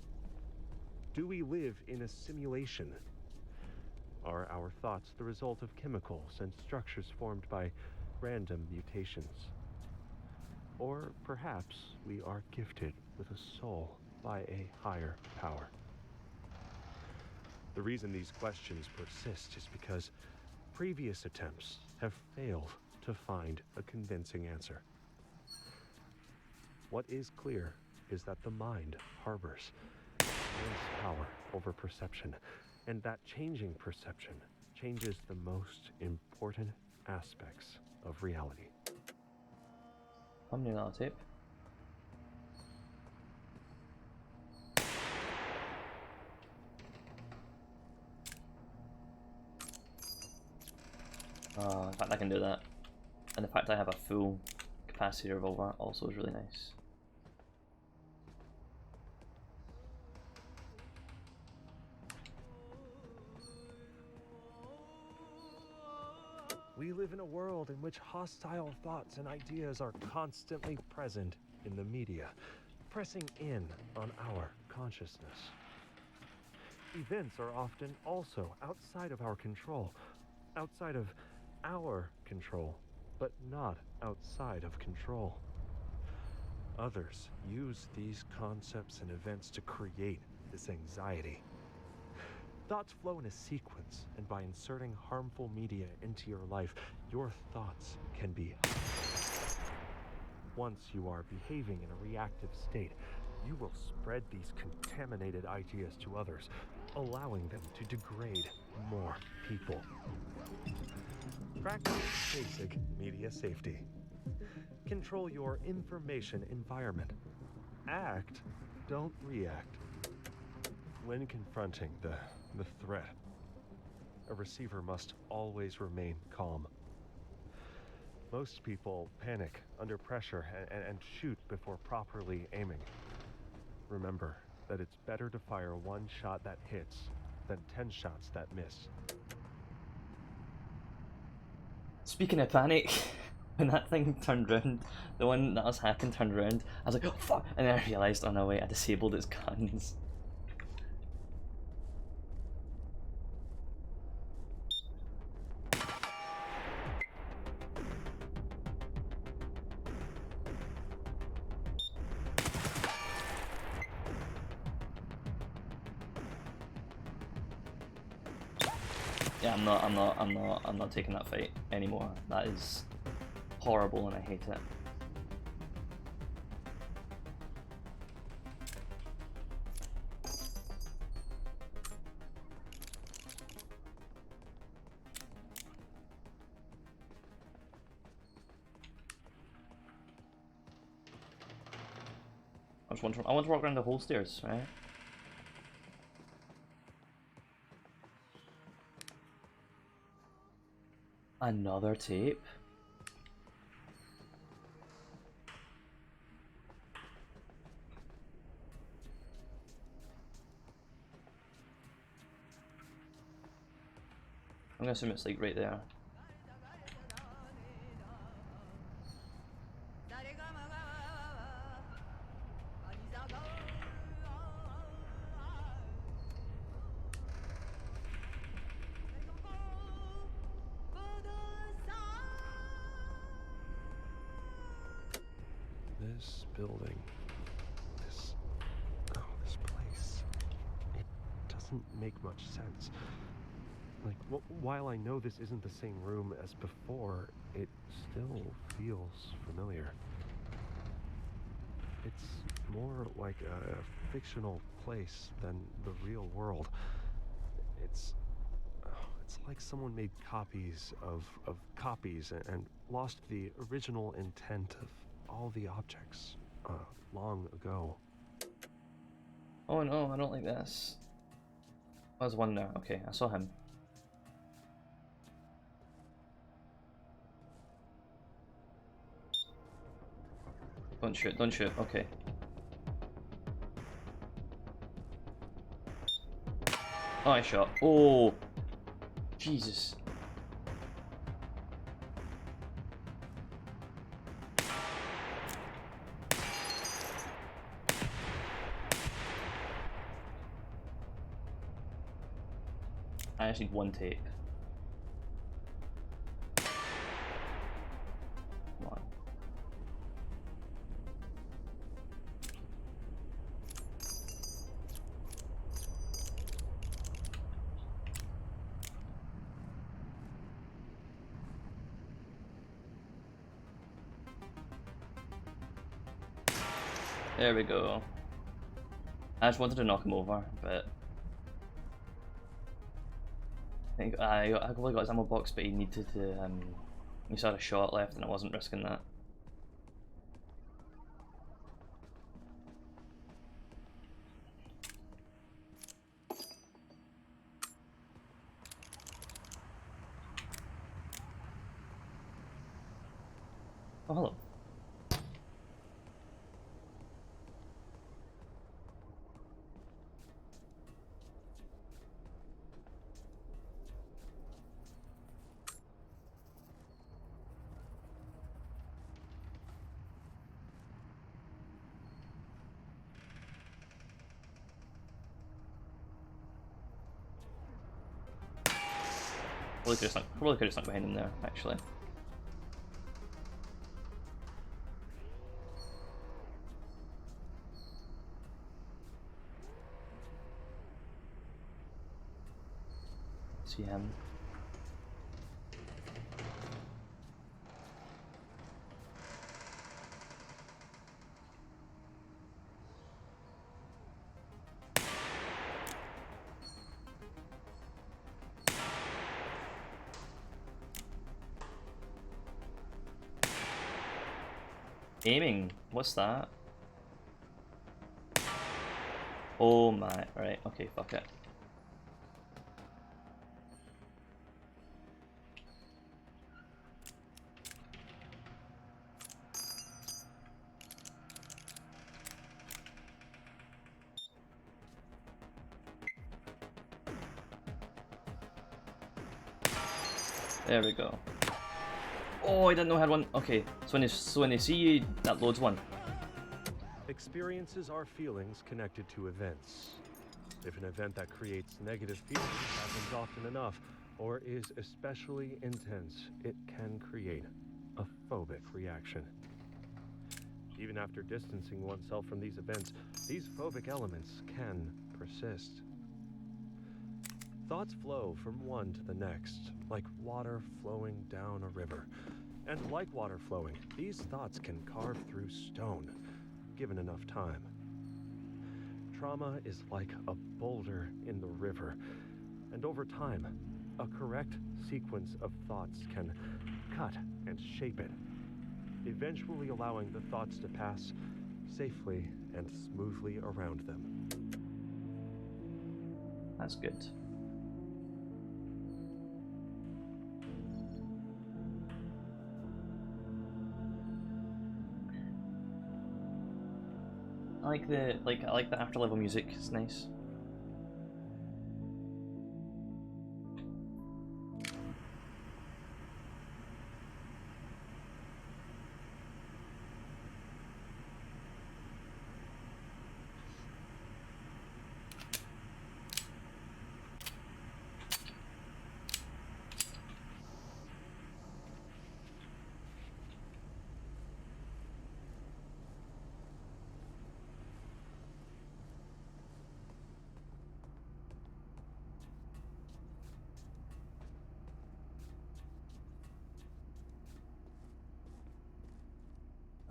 Do we live in a simulation? Are our thoughts the result of chemicals and structures formed by random mutations? Or perhaps we are gifted with a soul by a higher power. The reason these questions persist is because previous attempts have failed to find a convincing answer. What is clear is that the mind harbors immense power over perception, and that changing perception changes the most important aspects of reality. I'm doing another tape. In fact, I can do that. And the fact I have a full capacity revolver also is really nice. We live in a world in which hostile thoughts and ideas are constantly present in the media, pressing in on our consciousness. Events are often also outside of our control, but not outside of control. Others use these concepts and events to create this anxiety. Thoughts flow in a sequence, and by inserting harmful media into your life, your thoughts can be. Once you are behaving in a reactive state, you will spread these contaminated ideas to others, allowing them to degrade more people. Practice basic media safety. Control your information environment. Act, don't react. When confronting the threat, a receiver must always remain calm. Most people panic under pressure and shoot before properly aiming. Remember that it's better to fire one shot that hits than 10 shots that miss. Speaking of panic, when that thing turned round, the one that was hacking turned round, I was like, oh fuck, and then I realised, oh no wait, I disabled its guns. Yeah, I'm not taking that fight anymore. That is horrible and I hate it. I want to walk around the whole stairs, right? Another tape? I'm gonna assume it's like right there. This building, this place, it doesn't make much sense. Like, while I know this isn't the same room as before, it still feels familiar. It's more like a fictional place than the real world. It's like someone made copies of copies and lost the original intent of all the objects long ago. Oh no, I don't like this. Oh, there's one there. Okay, I saw him. Don't shoot, don't shoot. Okay. Oh, I shot. Oh! Jesus. I just need one tape. Come on. There we go. I just wanted to knock him over, but I think I probably got his ammo box, but he needed to. He still had a shot left, and I wasn't risking that. Oh, hello. Probably could have snuck behind him there, actually. See him. Aiming? What's that? Oh my, right, okay, fuck it. There we go. Oh, I didn't know I had one. Okay, so when they see you, that loads one. Experiences are feelings connected to events. If an event that creates negative feelings happens often enough, or is especially intense, it can create a phobic reaction. Even after distancing oneself from these events, these phobic elements can persist. Thoughts flow from one to the next, like water flowing down a river. And like water flowing, these thoughts can carve through stone, given enough time. Trauma is like a boulder in the river, and over time, a correct sequence of thoughts can cut and shape it, eventually allowing the thoughts to pass safely and smoothly around them. That's good. I like the after level music. It's nice.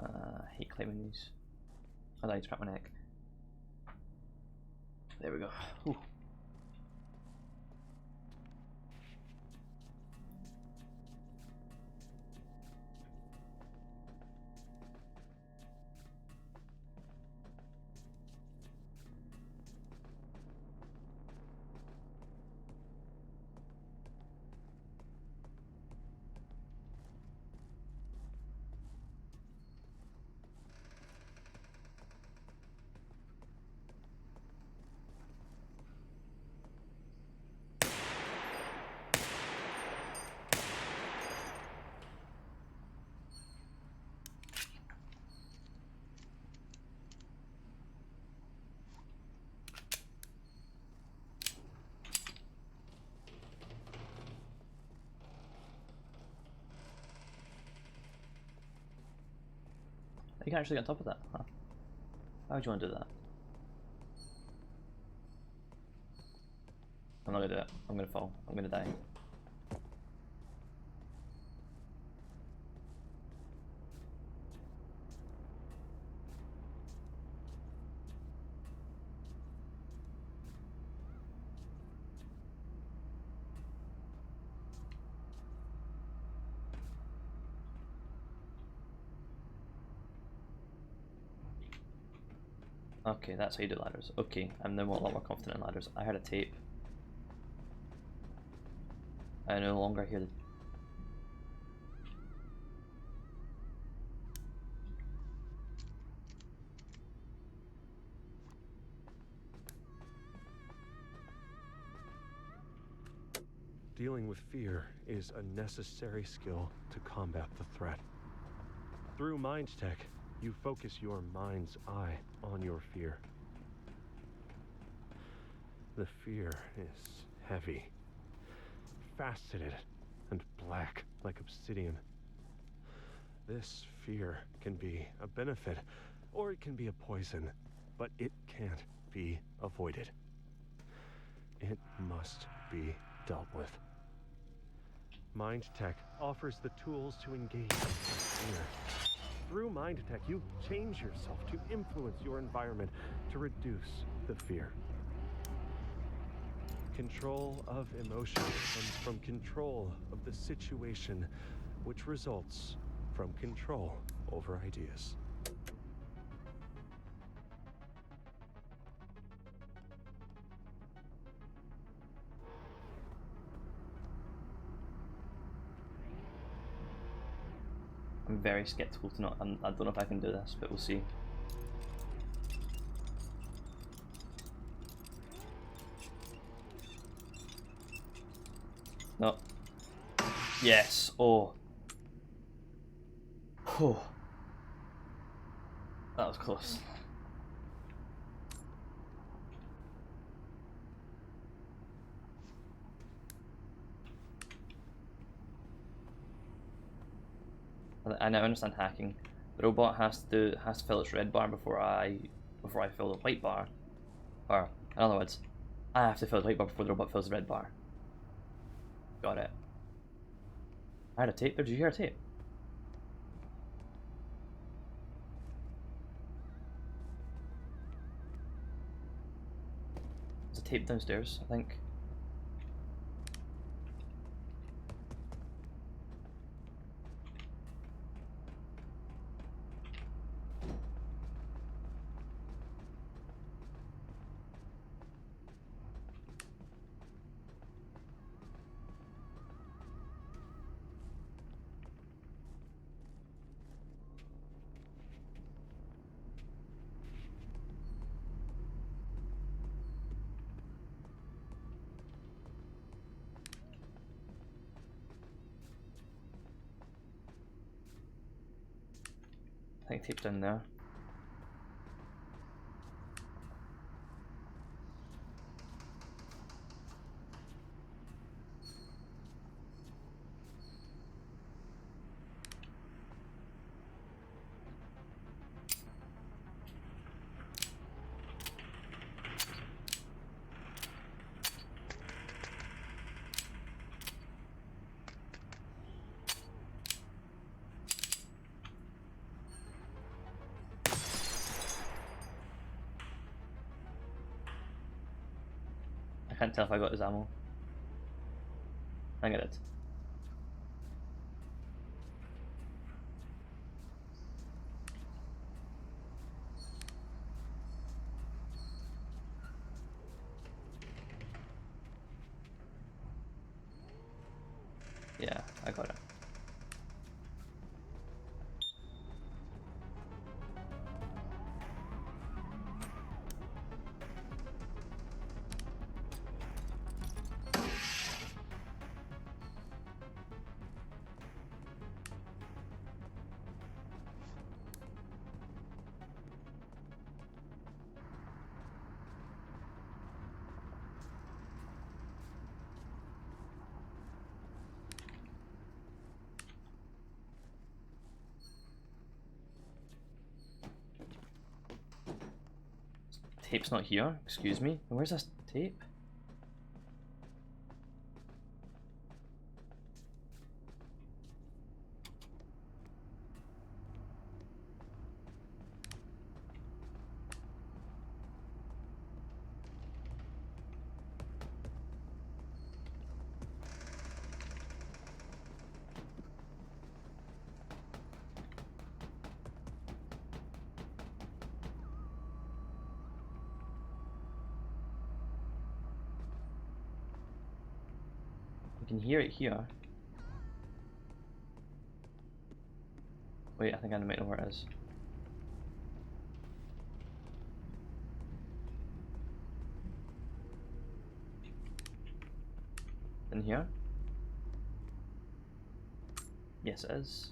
I hate climbing these. I like to scrap my neck. There we go. Ooh. You can actually get on top of that, huh? Why would you want to do that? I'm not gonna do it. I'm gonna fall. I'm gonna die. Okay, that's how you do ladders. Okay, I'm now a lot more confident in ladders. I heard a tape. I no longer hear the... Dealing with fear is a necessary skill to combat the threat. Through mind tech, you focus your mind's eye on your fear. The fear is heavy, faceted, and black like obsidian. This fear can be a benefit, or it can be a poison, but it can't be avoided. It must be dealt with. Mind Tech offers the tools to engage with fear. Through Mind Tech, you change yourself to influence your environment to reduce the fear. Control of emotion comes from control of the situation, which results from control over ideas. I'm very skeptical to not... I don't know if I can do this, but we'll see. No. Yes. Oh. Oh. That was close. I now understand hacking. The robot has to fill its red bar before I fill the white bar. Or in other words, I have to fill the white bar before the robot fills the red bar. Got it. I had a tape there. Did you hear a tape? There's a tape downstairs, I think. I think tape down there. I can't tell if I got his ammo. I think I did. Yeah, I got it. Tape's not here, excuse me. Where's this tape? I can hear it here. Wait, I think I might know where it is. In here? Yes, it is.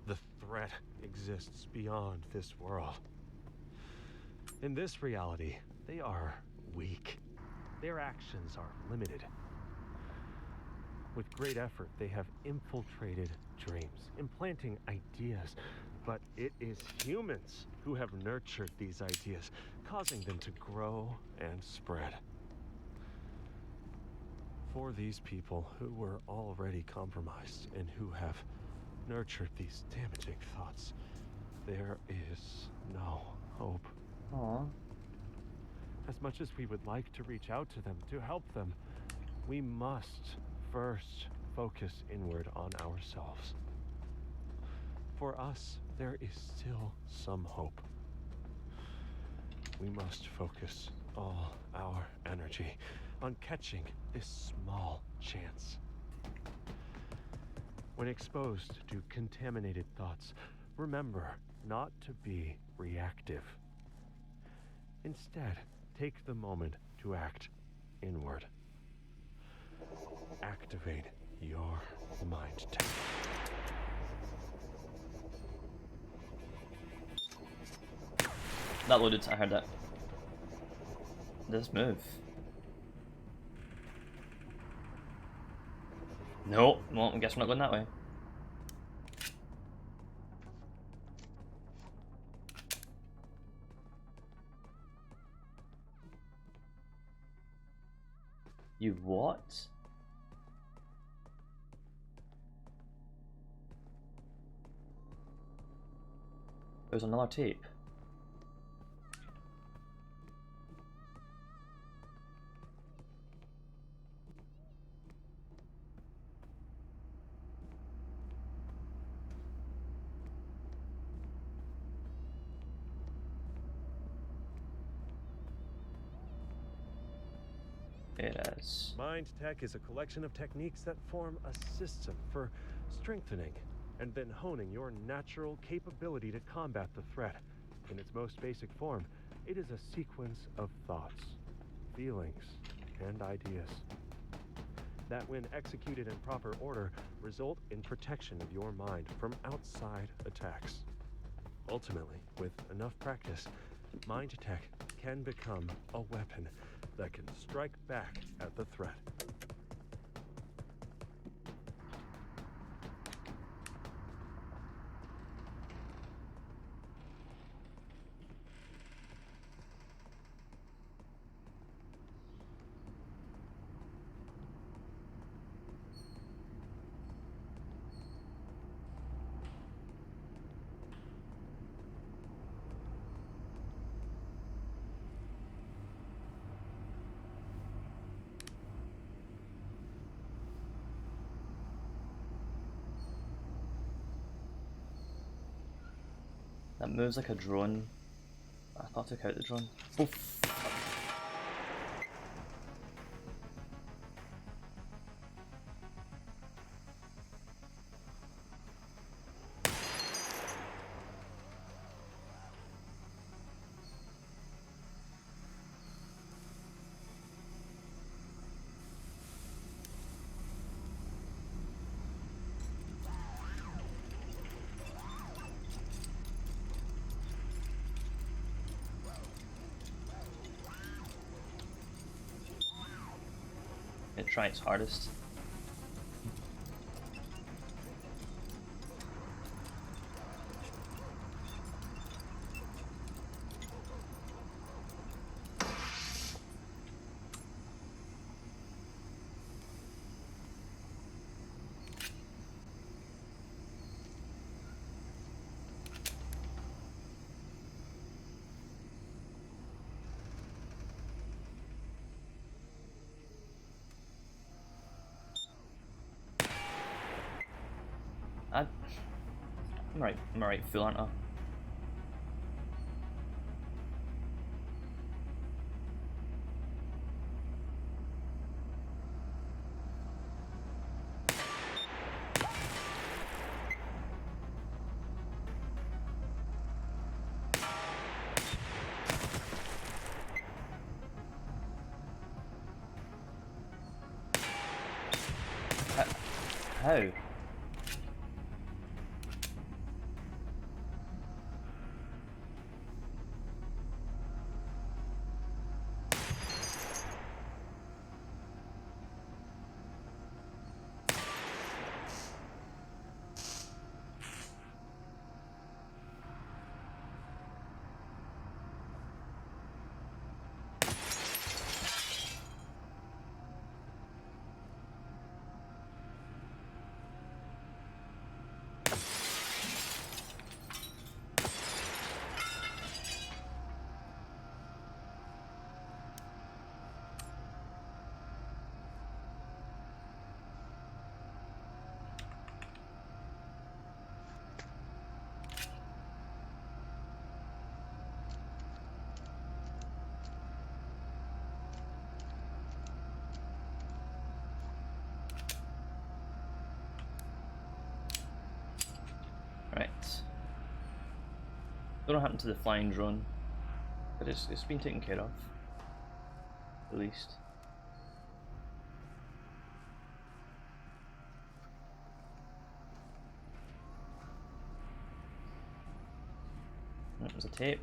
The threat exists beyond this world. In this reality, they are weak. Their actions are limited. With great effort, they have infiltrated dreams, implanting ideas. But it is humans who have nurtured these ideas, causing them to grow and spread. For these people who were already compromised and who have nurtured these damaging thoughts, there is no hope. Aww. As much as we would like to reach out to them, to help them, we must first focus inward on ourselves. For us, there is still some hope. We must focus all our energy on catching this small chance. When exposed to contaminated thoughts, remember not to be reactive. Instead, take the moment to act inward. Activate your mind tank. That loaded, I heard that. This move. No, well, I guess we're not going that way. You what? There's another tape. It is. Mind Tech is a collection of techniques that form a system for strengthening and then honing your natural capability to combat the threat. In its most basic form, it is a sequence of thoughts, feelings, and ideas that, when executed in proper order, result in protection of your mind from outside attacks. Ultimately, with enough practice, Mind Tech can become a weapon that can strike back at the threat. That moves like a drone. I thought I took out the drone. Oof. It tried its hardest. I'm alright, full, aren't I? How? Right. Don't know what happened to the flying drone, but it's been taken care of, at least. That was a tape.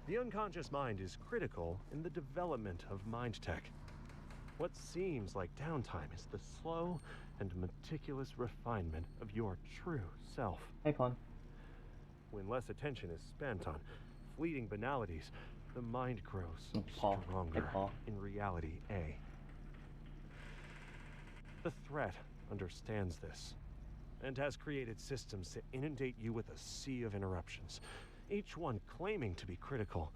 The unconscious mind is critical in the development of Mind Tech. What seems like downtime is the slow and meticulous refinement of your true self. Hey, Con. When less attention is spent on fleeting banalities, the mind grows stronger in reality A. The threat understands this, and has created systems to inundate you with a sea of interruptions, each one claiming to be critical,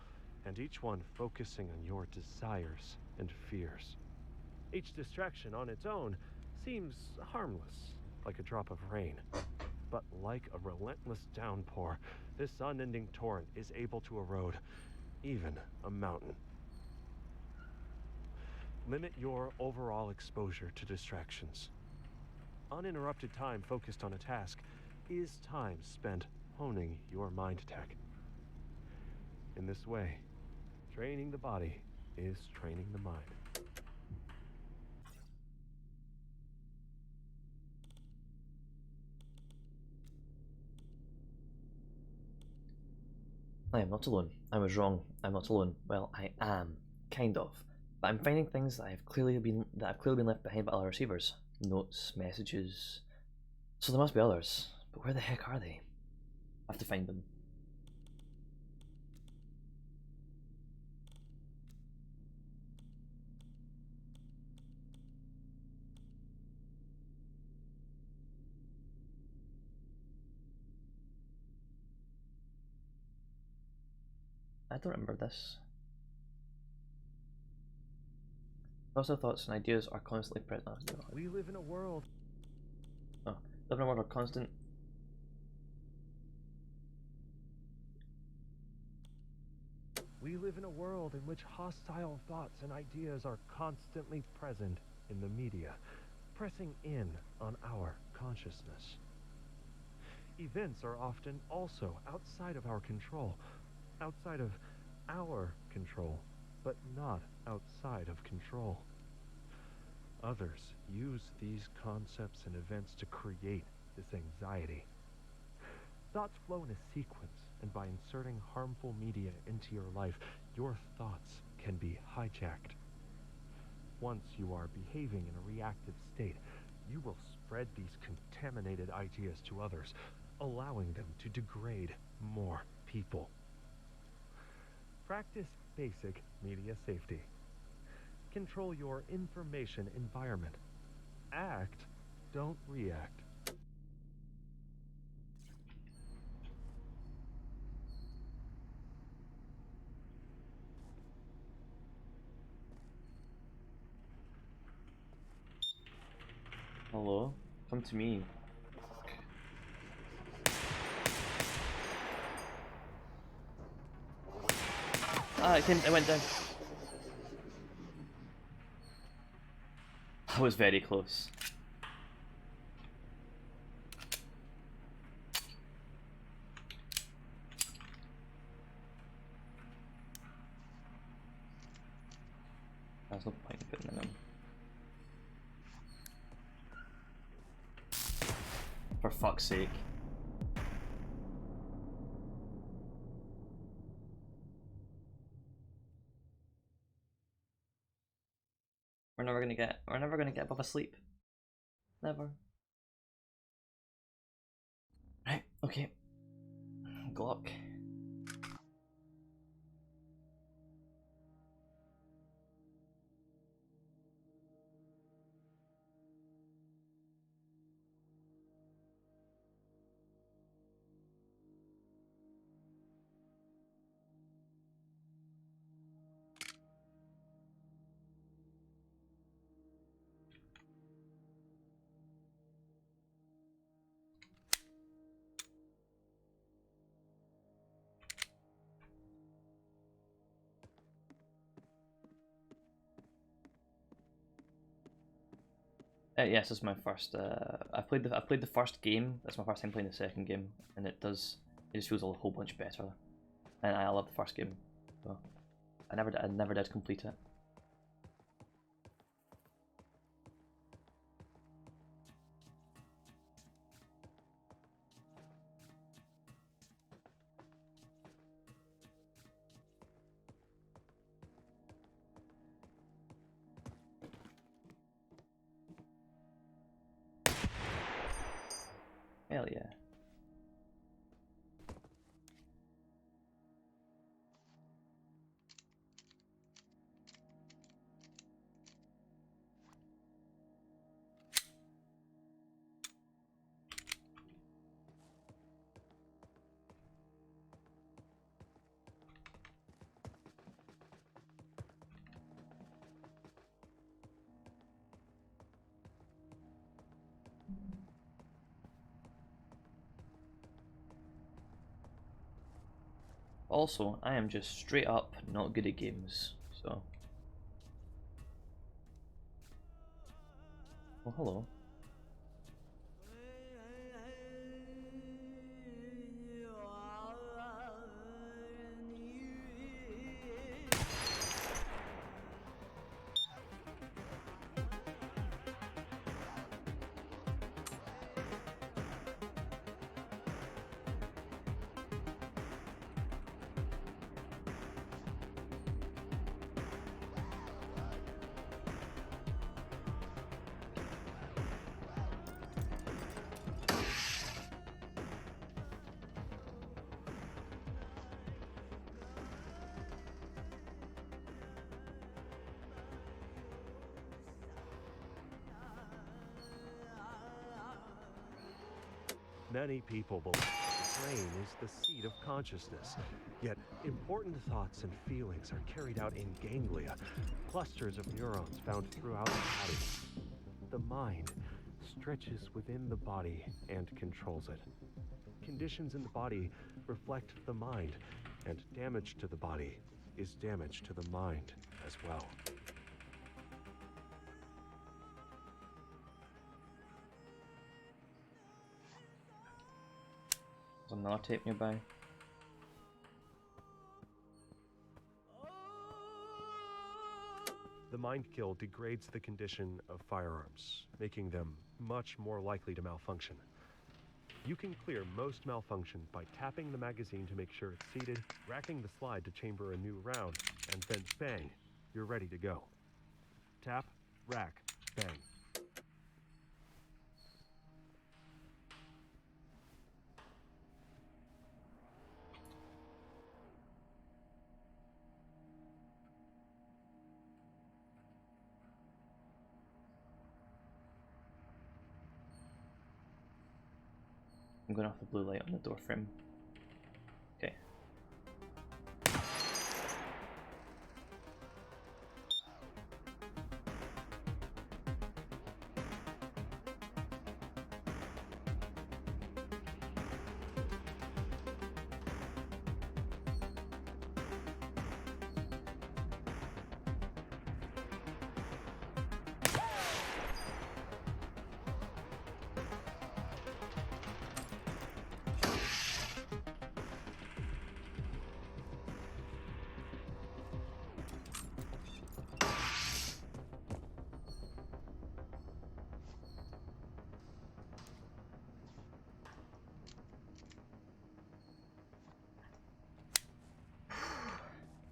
and each one focusing on your desires and fears. Each distraction on its own seems harmless, like a drop of rain. But like a relentless downpour, this unending torrent is able to erode even a mountain. Limit your overall exposure to distractions. Uninterrupted time focused on a task is time spent honing your mind tech. In this way, training the body is training the mind. I am not alone. I was wrong. I'm not alone. Well, I am, kind of. But I'm finding things that have clearly been left behind by other receivers. Notes, messages. So there must be others. But where the heck are they? I have to find them. I don't remember this. Also, thoughts and ideas are constantly present. We live in a world. Oh, live in a world of constant. We live in a world in which hostile thoughts and ideas are constantly present in the media, pressing in on our consciousness. Events are often also outside of our control, but not outside of control. Others use these concepts and events to create this anxiety. Thoughts flow in a sequence, and by inserting harmful media into your life, your thoughts can be hijacked. Once you are behaving in a reactive state, you will spread these contaminated ideas to others, allowing them to degrade more people. Practice basic media safety. Control your information environment. Act, don't react. Hello? Come to me. Ah, it went down. I was very close. There's no point in putting it in. For fuck's sake. We're never gonna get above a sleep. Never. Right, okay. Glock. Yes, this is my first. I played the first game. That's my first time playing the second game, and it just feels a whole bunch better. And I love the first game, so I never did complete it. Hell yeah. Also, I am just straight up not good at games, so... Well, hello. Many people believe the brain is the seat of consciousness, yet important thoughts and feelings are carried out in ganglia, clusters of neurons found throughout the body. The mind stretches within the body and controls it. Conditions in the body reflect the mind, and damage to the body is damage to the mind as well. There's another tape nearby. The mind kill degrades the condition of firearms, making them much more likely to malfunction. You can clear most malfunction by tapping the magazine to make sure it's seated, racking the slide to chamber a new round, and then bang, you're ready to go. Tap, rack, bang. I'm going off the blue light on the door frame. Okay.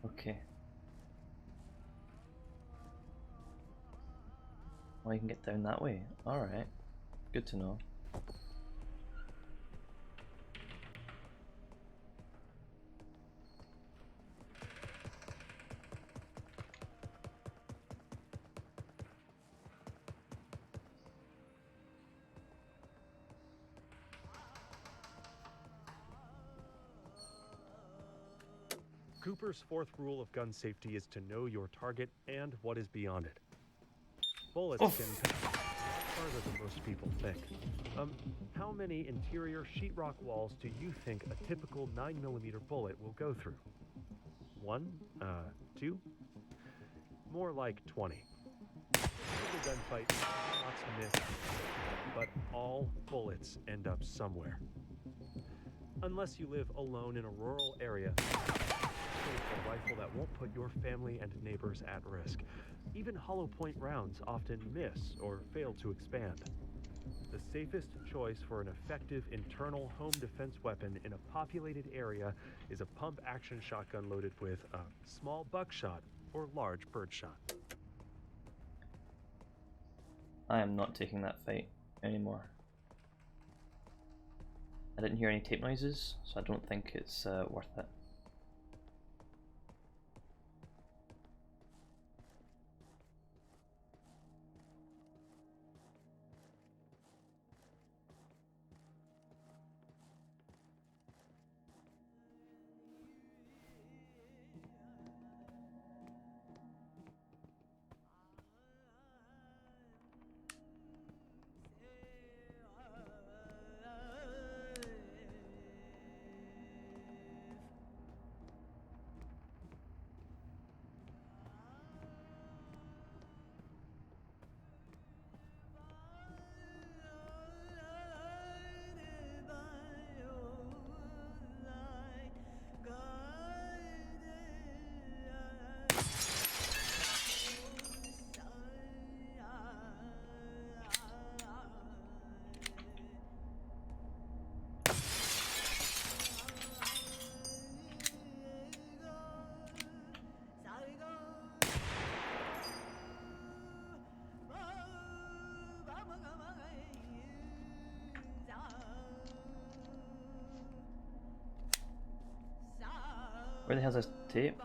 Okay. Oh, you can get down that way. Alright. Good to know. Cooper's fourth rule of gun safety is to know your target and what is beyond it. Bullets can penetrate farther than most people think. How many interior sheetrock walls do you think a typical 9mm bullet will go through? 1? 2? More like 20. Typical gunfight, shots miss, but all bullets end up somewhere. Unless you live alone in a rural area, a rifle that won't put your family and neighbors at risk. Even hollow point rounds often miss or fail to expand. The safest choice for an effective internal home defense weapon in a populated area is a pump-action shotgun loaded with a small buckshot or large birdshot. I am not taking that fight anymore. I didn't hear any tape noises, so I don't think it's worth it. Where the hell's this tape?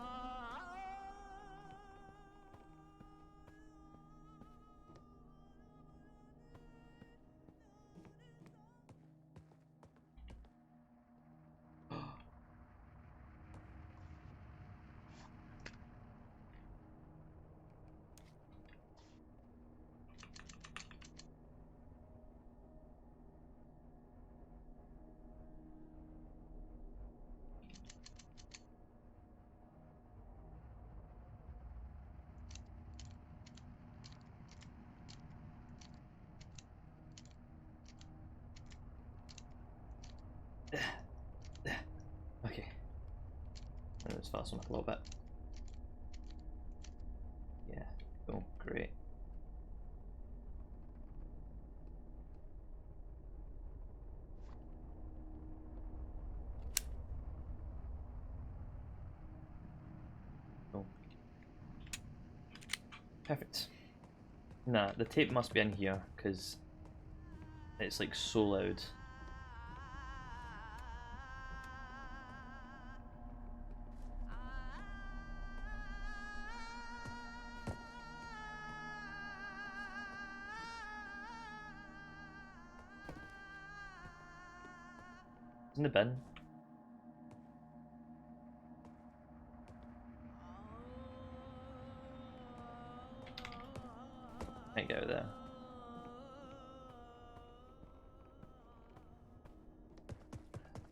Okay. Let's fast up a little bit. Yeah. Oh, great. Oh. Perfect. Nah, the tape must be in here because it's like so loud. In the bin. Can't get out there.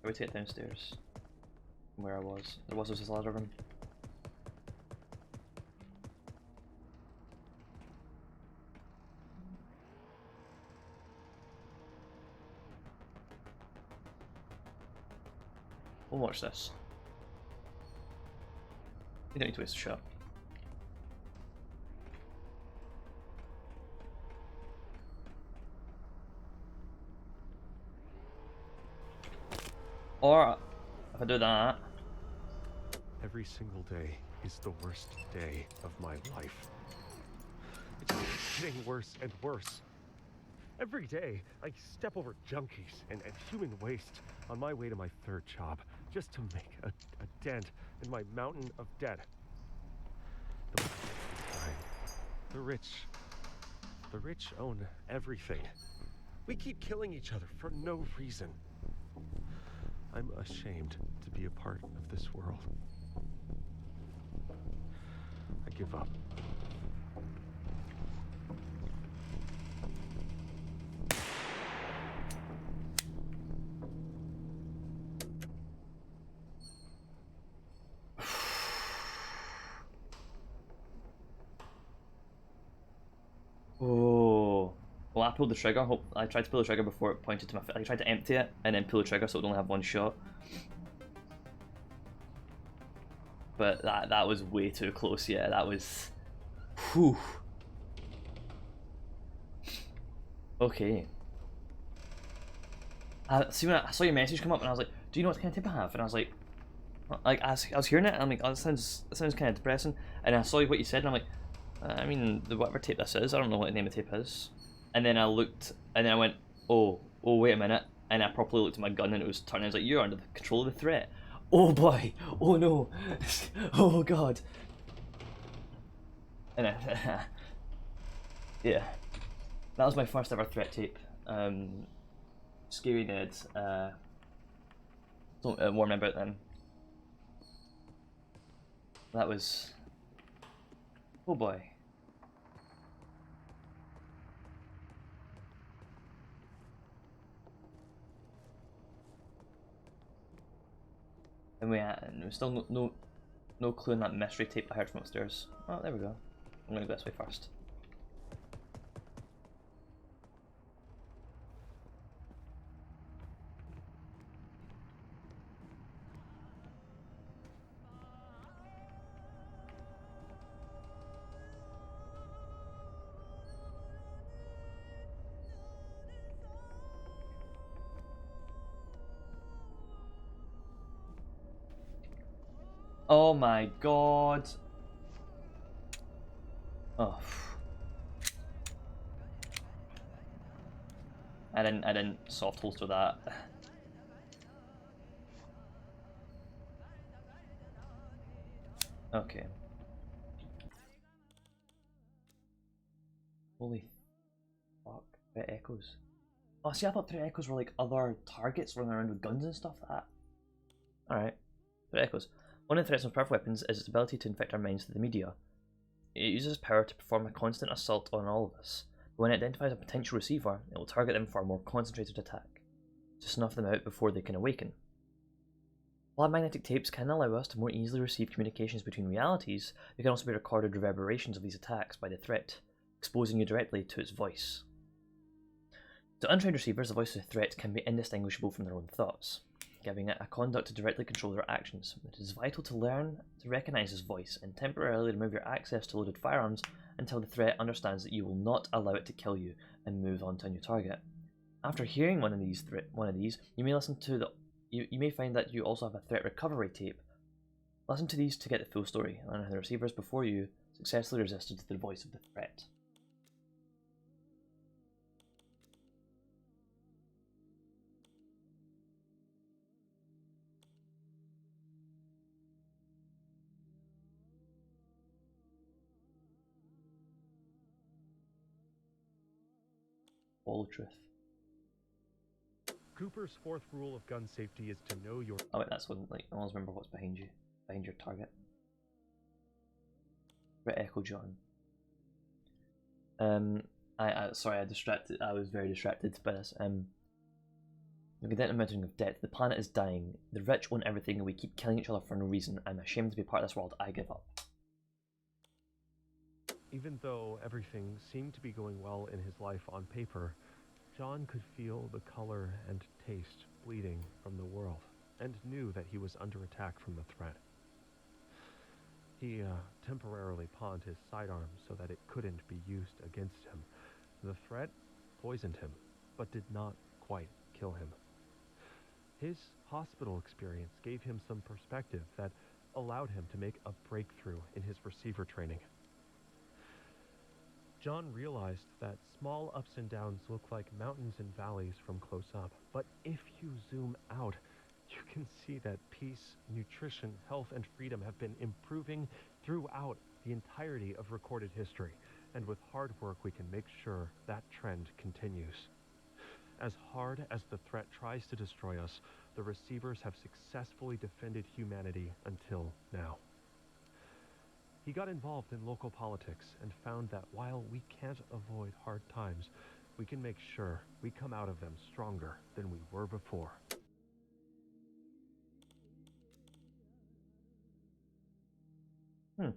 I would take it downstairs from where I was. There was this ladder room. We'll watch this. You don't need to waste a shot. Or, if I do that... Every single day is the worst day of my life. It's getting worse and worse. Every day, I step over junkies and human waste on my way to my third job, just to make a dent in my mountain of debt. The rich own everything. We keep killing each other for no reason. I'm ashamed to be a part of this world. I give up. Oh. Well, I pulled the trigger. I tried to pull the trigger before it pointed to my... I tried to empty it and then pull the trigger so it would only have one shot. But that was way too close, yeah. That was... Whew. Okay. See, when I saw your message come up and I was like, do you know what kind of tape I have? And I was like I was hearing it and I'm like, oh, that sounds kind of depressing. And I saw what you said and I'm like, I mean, whatever tape this is, I don't know what the name of the tape is. And then I looked, and then I went, oh, wait a minute. And I properly looked at my gun and it was turning. I was like, "You're under the control of the threat." Oh boy! Oh no! Oh god! And yeah, that was my first ever threat tape. Scary Ned. Don't warn me about them. That was. Oh boy. And we're still no clue in that mystery tape I heard from upstairs. Oh, there we go. I'm gonna go this way first. Oh my god. Oh. I didn't soft holster that. Okay. Holy fuck. Threat echoes. Oh, see, I thought threat echoes were like other targets running around with guns and stuff like that. Alright. Threat echoes. One of the threat's most powerful weapons is its ability to infect our minds through the media. It uses power to perform a constant assault on all of us. But when it identifies a potential receiver, it will target them for a more concentrated attack, to snuff them out before they can awaken. While magnetic tapes can allow us to more easily receive communications between realities, they can also be recorded reverberations of these attacks by the threat, exposing you directly to its voice. To untrained receivers, the voice of the threat can be indistinguishable from their own thoughts, giving it a conduct to directly control their actions. It is vital to learn to recognize this voice and temporarily remove your access to loaded firearms until the threat understands that you will not allow it to kill you and move on to a new target. After hearing one of these, you may listen to you may find that you also have a threat recovery tape. Listen to these to get the full story, and learn how the receivers before you successfully resisted the voice of the threat. All the truth. Cooper's fourth rule of gun safety is to know your... Oh wait, that's one, like, I always remember what's behind you. Behind your target. Echo John. Sorry, I was very distracted by this. Look at that mountain of debt. The planet is dying. The rich own everything and we keep killing each other for no reason. I'm ashamed to be part of this world. I give up. Even though everything seemed to be going well in his life on paper, John could feel the color and taste bleeding from the world, and knew that he was under attack from the threat. He temporarily pawned his sidearm so that it couldn't be used against him. The threat poisoned him, but did not quite kill him. His hospital experience gave him some perspective that allowed him to make a breakthrough in his receiver training. John realized that small ups and downs look like mountains and valleys from close up, but if you zoom out, you can see that peace, nutrition, health, and freedom have been improving throughout the entirety of recorded history, and with hard work we can make sure that trend continues. As hard as the threat tries to destroy us, the receivers have successfully defended humanity until now. He got involved in local politics and found that while we can't avoid hard times, we can make sure we come out of them stronger than we were before. I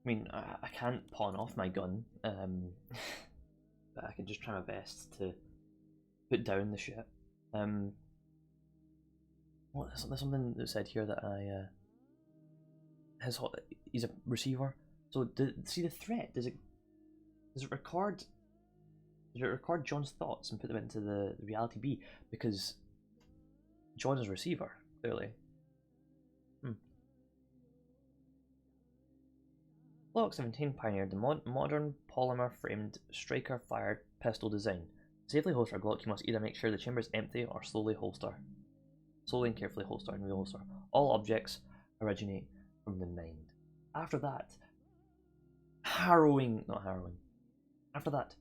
mean, I can't pawn off my gun, but I can just try my best to put down the shit. What, there's something that said here that he's a receiver. So see the threat. Does it record John's thoughts and put them into the reality B? Because John is a receiver, clearly. Block 17 pioneered the modern polymer-framed striker-fired pistol design. safely holster a Glock, you must either make sure the chamber is empty or slowly and carefully holster and reholster. All objects originate from the mind. After that, After that,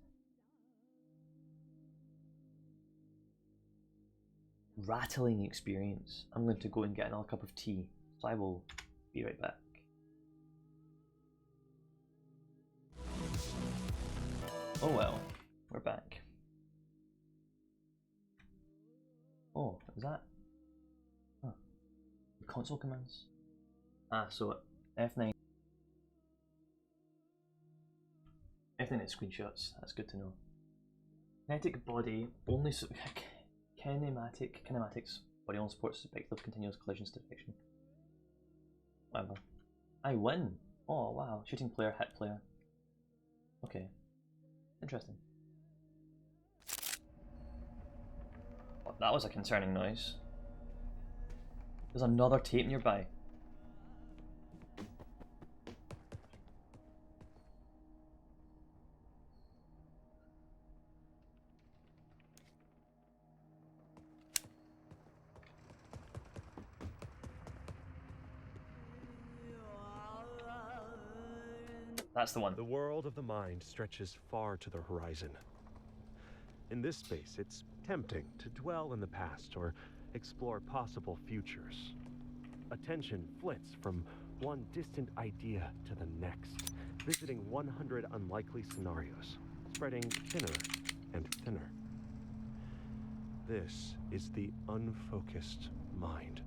rattling experience. I'm going to go and get another cup of tea, so I will be right back. Oh well, we're back. Oh, is that? Huh. Console commands? Ah, so F9. F9 is screenshots, that's good to know. Kinetic body only kinematics body only supports speculative continuous collisions detection. Whatever. I win! Oh wow, shooting player, hit player. Okay. Interesting. Oh, that was a concerning noise. There's another tape nearby. 'That's the one. The world of the mind stretches far to the horizon. In this space, it's tempting to dwell in the past or explore possible futures. Attention flits from one distant idea to the next, visiting 100 unlikely scenarios, spreading thinner and thinner. This is the unfocused mind.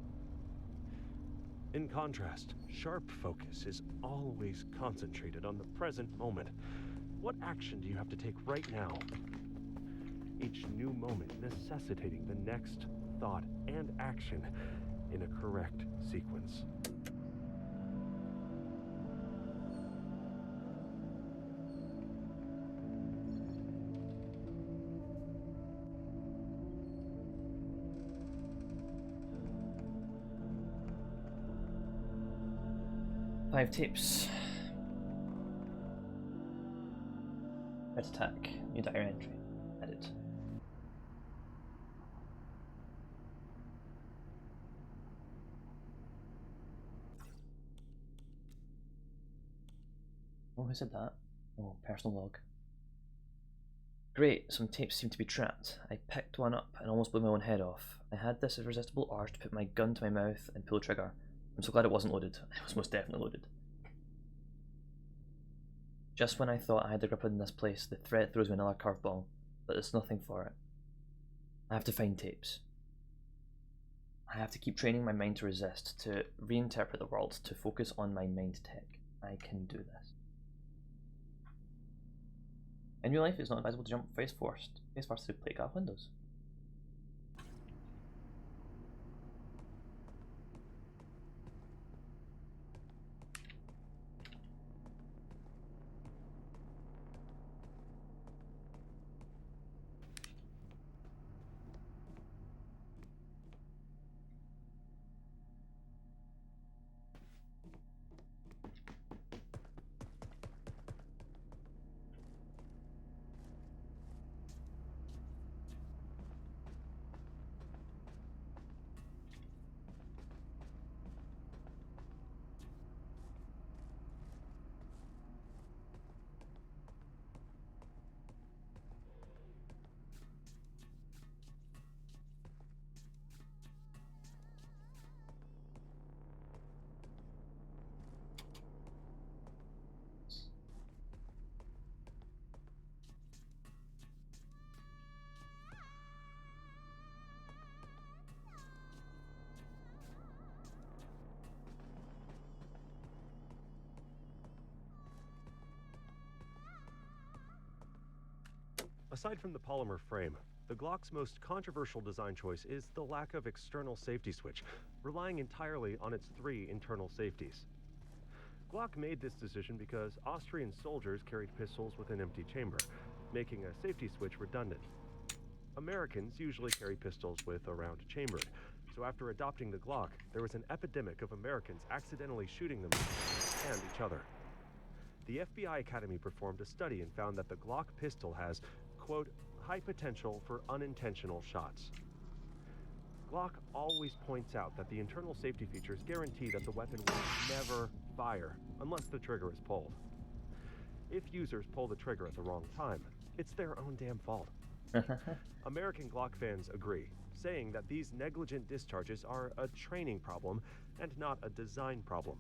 In contrast, sharp focus is always concentrated on the present moment. What action do you have to take right now? Each new moment necessitating the next thought and action in a correct sequence. Five tips. Red attack. New diary entry. Edit. Oh, who said that? Oh, personal log. Great, some tapes seem to be trapped. I picked one up and almost blew my own head off. I had this irresistible urge to put my gun to my mouth and pull the trigger. I'm so glad it wasn't loaded. It was most definitely loaded. Just when I thought I had the grip on this place, the threat throws me another curveball, but there's nothing for it. I have to find tapes. I have to keep training my mind to resist, to reinterpret the world, to focus on my mind tech. I can do this. In real life, it's not advisable to jump face first through plate glass windows. Aside from the polymer frame, the Glock's most controversial design choice is the lack of external safety switch, relying entirely on its 3 internal safeties. Glock made this decision because Austrian soldiers carried pistols with an empty chamber, making a safety switch redundant. Americans usually carry pistols with a round chamber, so after adopting the Glock, there was an epidemic of Americans accidentally shooting them and each other. The FBI Academy performed a study and found that the Glock pistol has, quote, high potential for unintentional shots. Glock always points out that the internal safety features guarantee that the weapon will never fire unless the trigger is pulled. If users pull the trigger at the wrong time, it's their own damn fault. American Glock fans agree, saying that these negligent discharges are a training problem and not a design problem.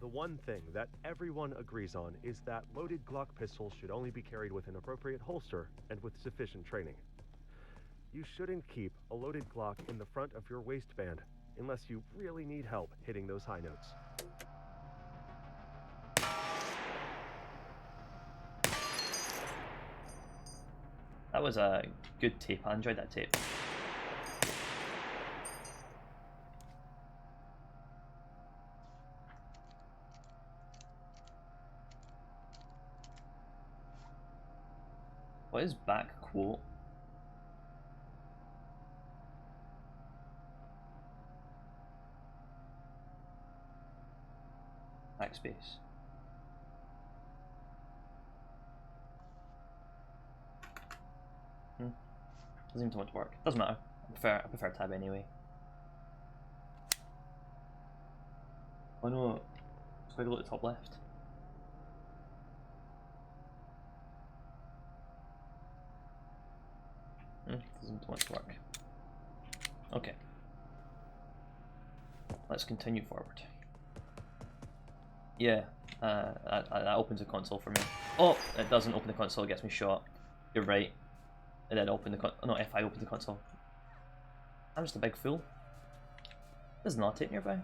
The one thing that everyone agrees on is that loaded Glock pistols should only be carried with an appropriate holster and with sufficient training. You shouldn't keep a loaded Glock in the front of your waistband unless you really need help hitting those high notes. That was a good tape. I enjoyed that tape. What is back quote? Backspace. Doesn't even want to work. Doesn't matter. I prefer tab anyway. Oh no, let's go to the top left. Doesn't want to work. Okay. Let's continue forward. Yeah, that opens the console for me. Oh, it doesn't open the console, it gets me shot. You're right. It did open the console. No, F5 opens the console. I'm just a big fool. There's not tape nearby.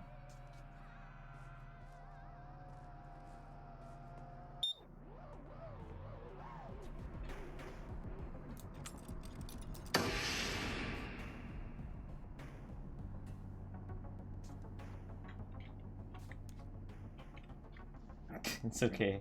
It's okay.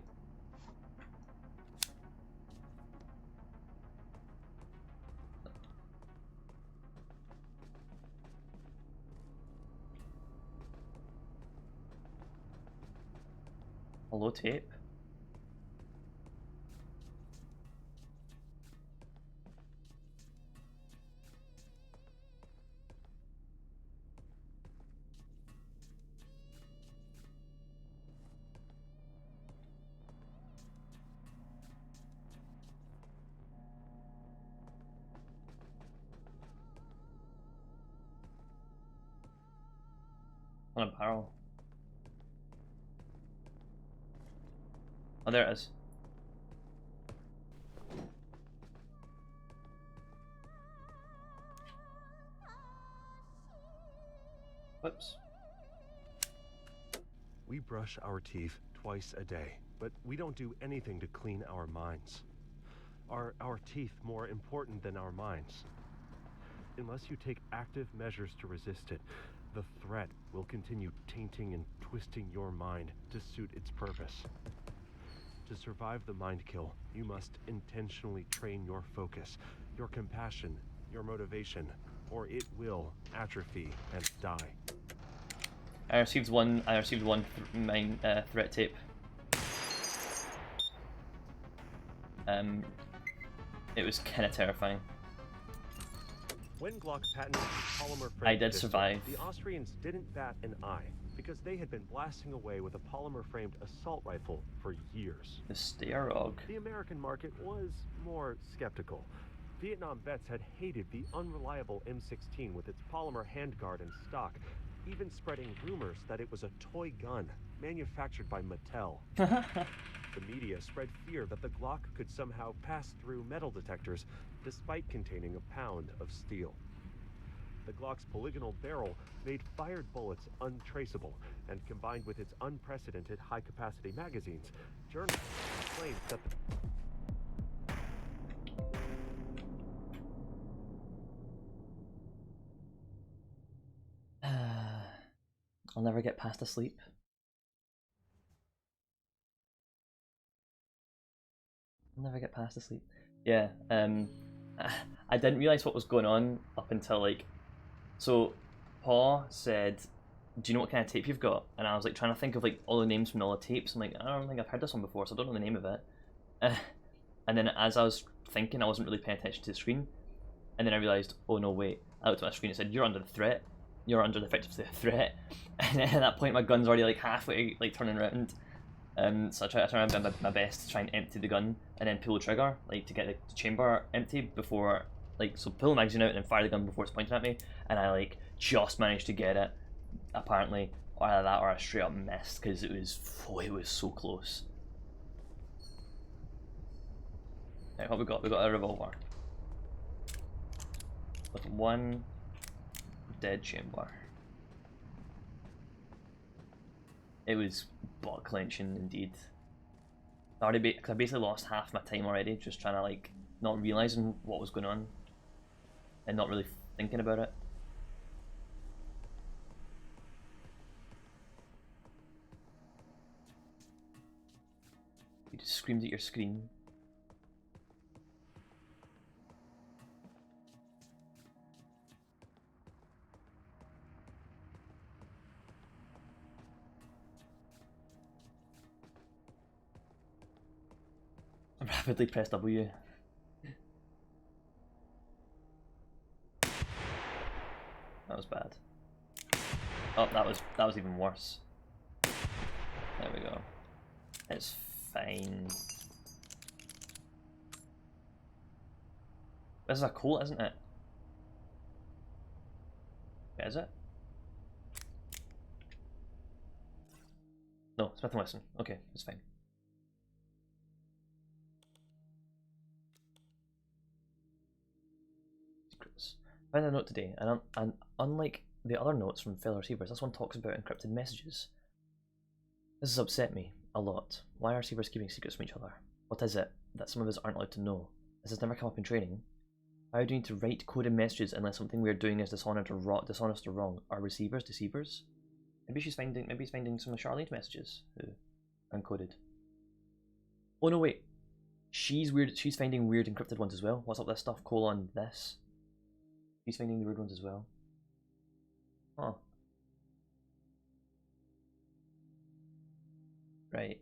Hello, tape. On a barrel. Oh, there it is. Whoops. We brush our teeth twice a day, but we don't do anything to clean our minds. Are our teeth more important than our minds? Unless you take active measures to resist it, the threat will continue tainting and twisting your mind to suit its purpose. To survive the mind kill, you must intentionally train your focus, your compassion, your motivation, or it will atrophy and die. I received one threat tape. It was kind of terrifying. When Glock patented the polymer frame I did pistol, survive. the Austrians didn't bat an eye because they had been blasting away with a polymer-framed assault rifle for years. The Starog. The American market was more skeptical. Vietnam vets had hated the unreliable M16 with its polymer handguard and stock, even spreading rumors that it was a toy gun manufactured by Mattel. The media spread fear that the Glock could somehow pass through metal detectors despite containing a pound of steel. The Glock's polygonal barrel made fired bullets untraceable, and combined with its unprecedented high-capacity magazines, journalists claimed that I'll never get past asleep. I'll never get past asleep. Yeah, I didn't realize what was going on up until like, so Paul said, do you know what kind of tape you've got? And I was like trying to think of like all the names from all the tapes. I'm like, I don't think I've heard this one before, so I don't know the name of it. And then as I was thinking. I wasn't really paying attention to the screen. And then I realised, oh no, wait. I looked at my screen and said, you're under the threat. You're under the effect of the threat. And then at that point, my gun's already like halfway like turning around. So I try my best to try and empty the gun and then pull the trigger, like to get the chamber empty before, like, so pull the magazine out and then fire the gun before it's pointing at me. And I like just managed to get it. Apparently, either that or I straight up missed because it was so close. Right, what we got? We got a revolver with one dead chamber. It was butt clenching indeed. I basically lost half my time already just trying to like not realizing what was going on and not really thinking about it. You just screamed at your screen. Rapidly press W. That was bad. Oh, that was even worse. There we go. It's fine. This is a Colt, isn't it? Is it? No, Smith & Wesson. Okay, it's fine. Secrets. I found a note today, and unlike the other notes from fellow receivers, this one talks about encrypted messages. This has upset me a lot. Why are receivers keeping secrets from each other? What is it that some of us aren't allowed to know? This has never come up in training. How do you need to write coded messages unless something we're doing is dishonest or wrong? Are receivers deceivers? Maybe he's finding some of Charlene's messages uncoded. Oh no, wait. She's finding weird encrypted ones as well. What's up with this stuff? Colon this. She's finding the weird ones as well. Huh. Right.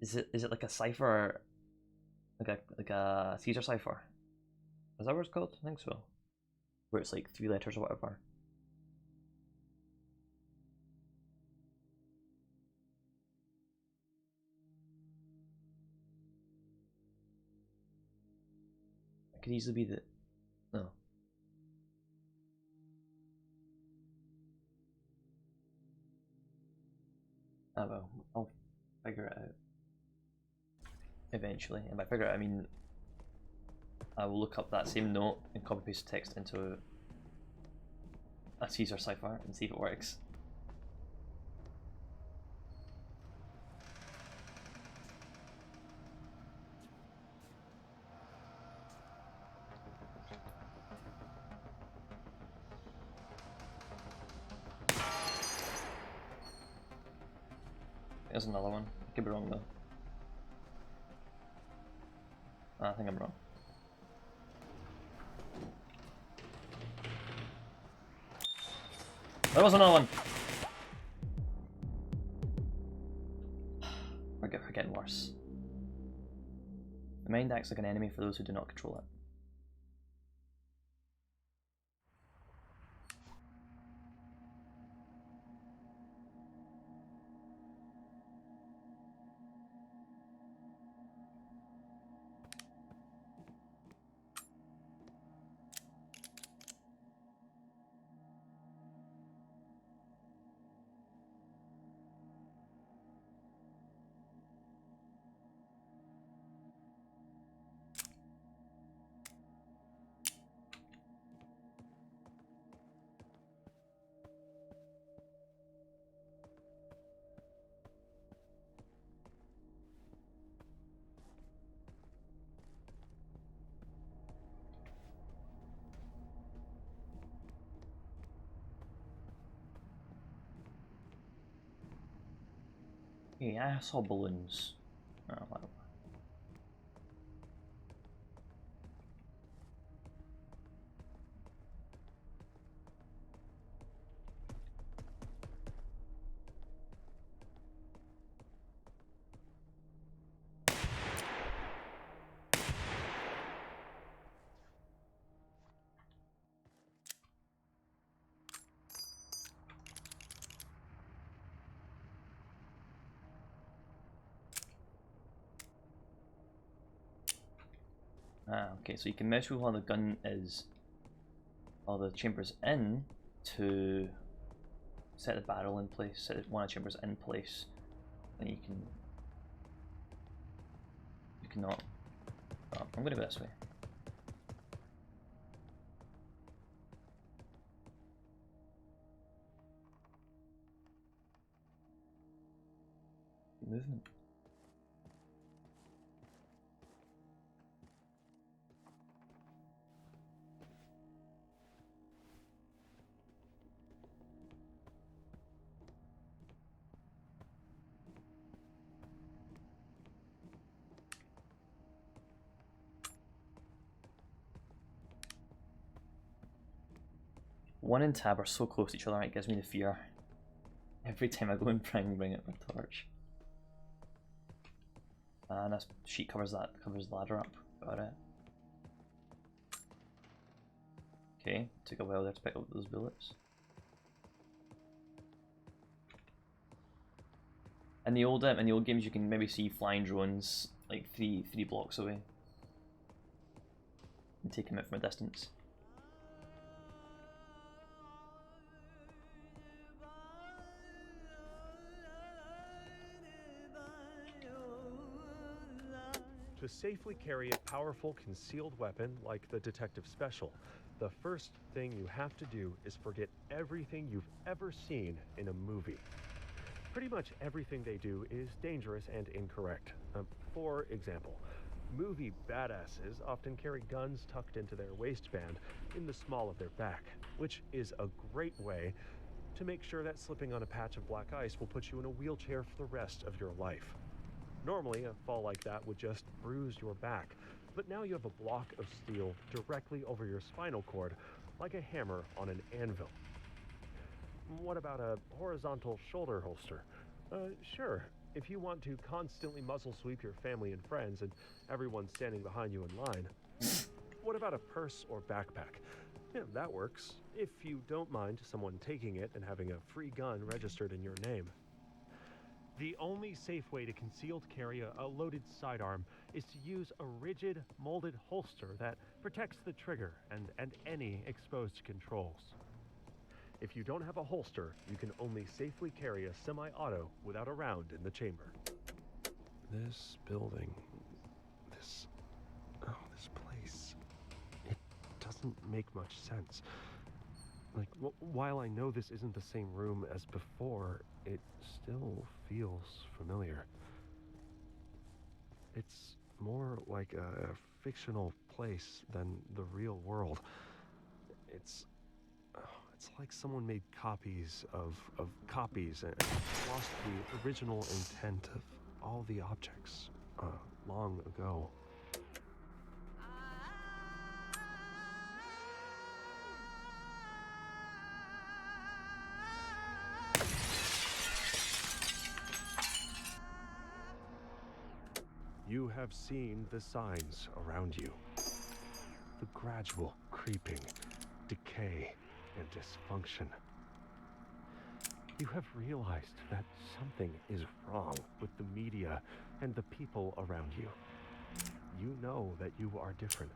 Is it like a cipher? Like a Caesar cipher? Is that what it's called? I think so. Where it's like 3 letters or whatever. It could easily be the... No. Oh well, I'll figure it out. Eventually. And by figure it out, I mean I will look up that same note and copy paste the text into a Caesar cipher and see if it works. There's another one. I could be wrong though. I think I'm wrong. There was another one! We're getting worse. The mind acts like an enemy for those who do not control it. Yeah, I saw balloons. Oh, whatever. Ah, okay, so you can mess with while the gun is, while the chamber's in, to set the barrel in place, set one of the chambers in place, and you cannot. Oh, I'm gonna go this way. Movement. One and tab are so close to each other, it gives me the fear. Every time I go and try and bring it with a torch. And this sheet covers the ladder up. Got it. Okay, took a while there to pick up those bullets. In the old games, you can maybe see flying drones like three blocks away and take them out from a distance. To safely carry a powerful concealed weapon like the Detective Special, the first thing you have to do is forget everything you've ever seen in a movie. Pretty much everything they do is dangerous and incorrect. For example, movie badasses often carry guns tucked into their waistband in the small of their back, which is a great way to make sure that slipping on a patch of black ice will put you in a wheelchair for the rest of your life. Normally, a fall like that would just bruise your back, but now you have a block of steel directly over your spinal cord, like a hammer on an anvil. What about a horizontal shoulder holster? Sure, if you want to constantly muzzle sweep your family and friends and everyone standing behind you in line. What about a purse or backpack? Yeah, that works, if you don't mind someone taking it and having a free gun registered in your name. The only safe way to concealed carry a loaded sidearm is to use a rigid, molded holster that protects the trigger and any exposed controls. If you don't have a holster, you can only safely carry a semi-auto without a round in the chamber. This building, this place, it doesn't make much sense. Like, while I know this isn't the same room as before, it still feels familiar. It's more like a fictional place than the real world. It's like someone made copies of copies and lost the original intent of all the objects long ago. You have seen the signs around you. The gradual creeping, decay, and dysfunction. You have realized that something is wrong with the media and the people around you. You know that you are different.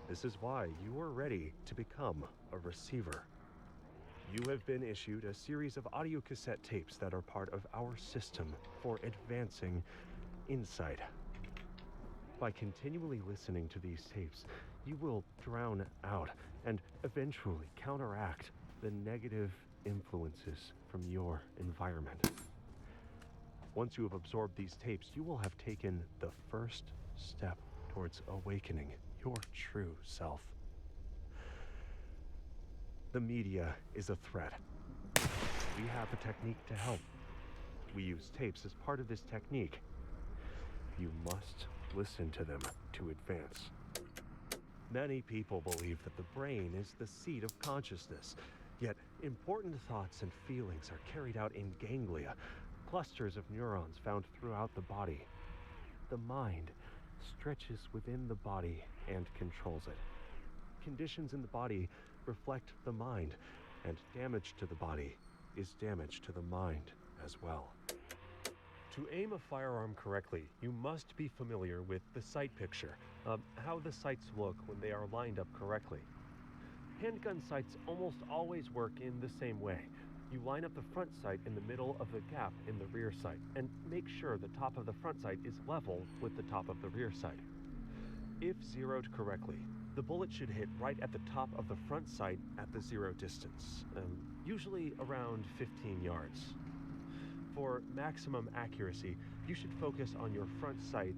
This is why you are ready to become a receiver. You have been issued a series of audio cassette tapes that are part of our system for advancing insight. By continually listening to these tapes, you will drown out and eventually counteract the negative influences from your environment. Once you have absorbed these tapes, you will have taken the first step towards awakening your true self. The media is a threat. We have a technique to help. We use tapes as part of this technique. You must listen to them to advance. Many people believe that the brain is the seat of consciousness, yet important thoughts and feelings are carried out in ganglia, clusters of neurons found throughout the body. The mind stretches within the body and controls it. Conditions in the body reflect the mind, and damage to the body is damage to the mind as well. To aim a firearm correctly, you must be familiar with the sight picture, how the sights look when they are lined up correctly. Handgun sights almost always work in the same way. You line up the front sight in the middle of the gap in the rear sight, and make sure the top of the front sight is level with the top of the rear sight. If zeroed correctly, the bullet should hit right at the top of the front sight at the zero distance, usually around 15 yards. For maximum accuracy, you should focus on your front sight,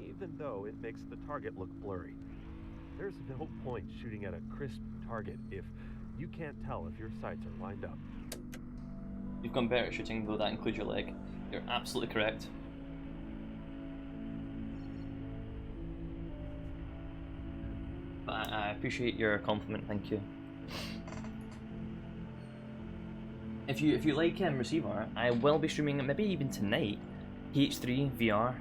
even though it makes the target look blurry. There's no point shooting at a crisp target if you can't tell if your sights are lined up. You've gone better at shooting, though that includes your leg. You're absolutely correct. But I appreciate your compliment, thank you. If you like Receiver, I will be streaming maybe even tonight PH3 VR,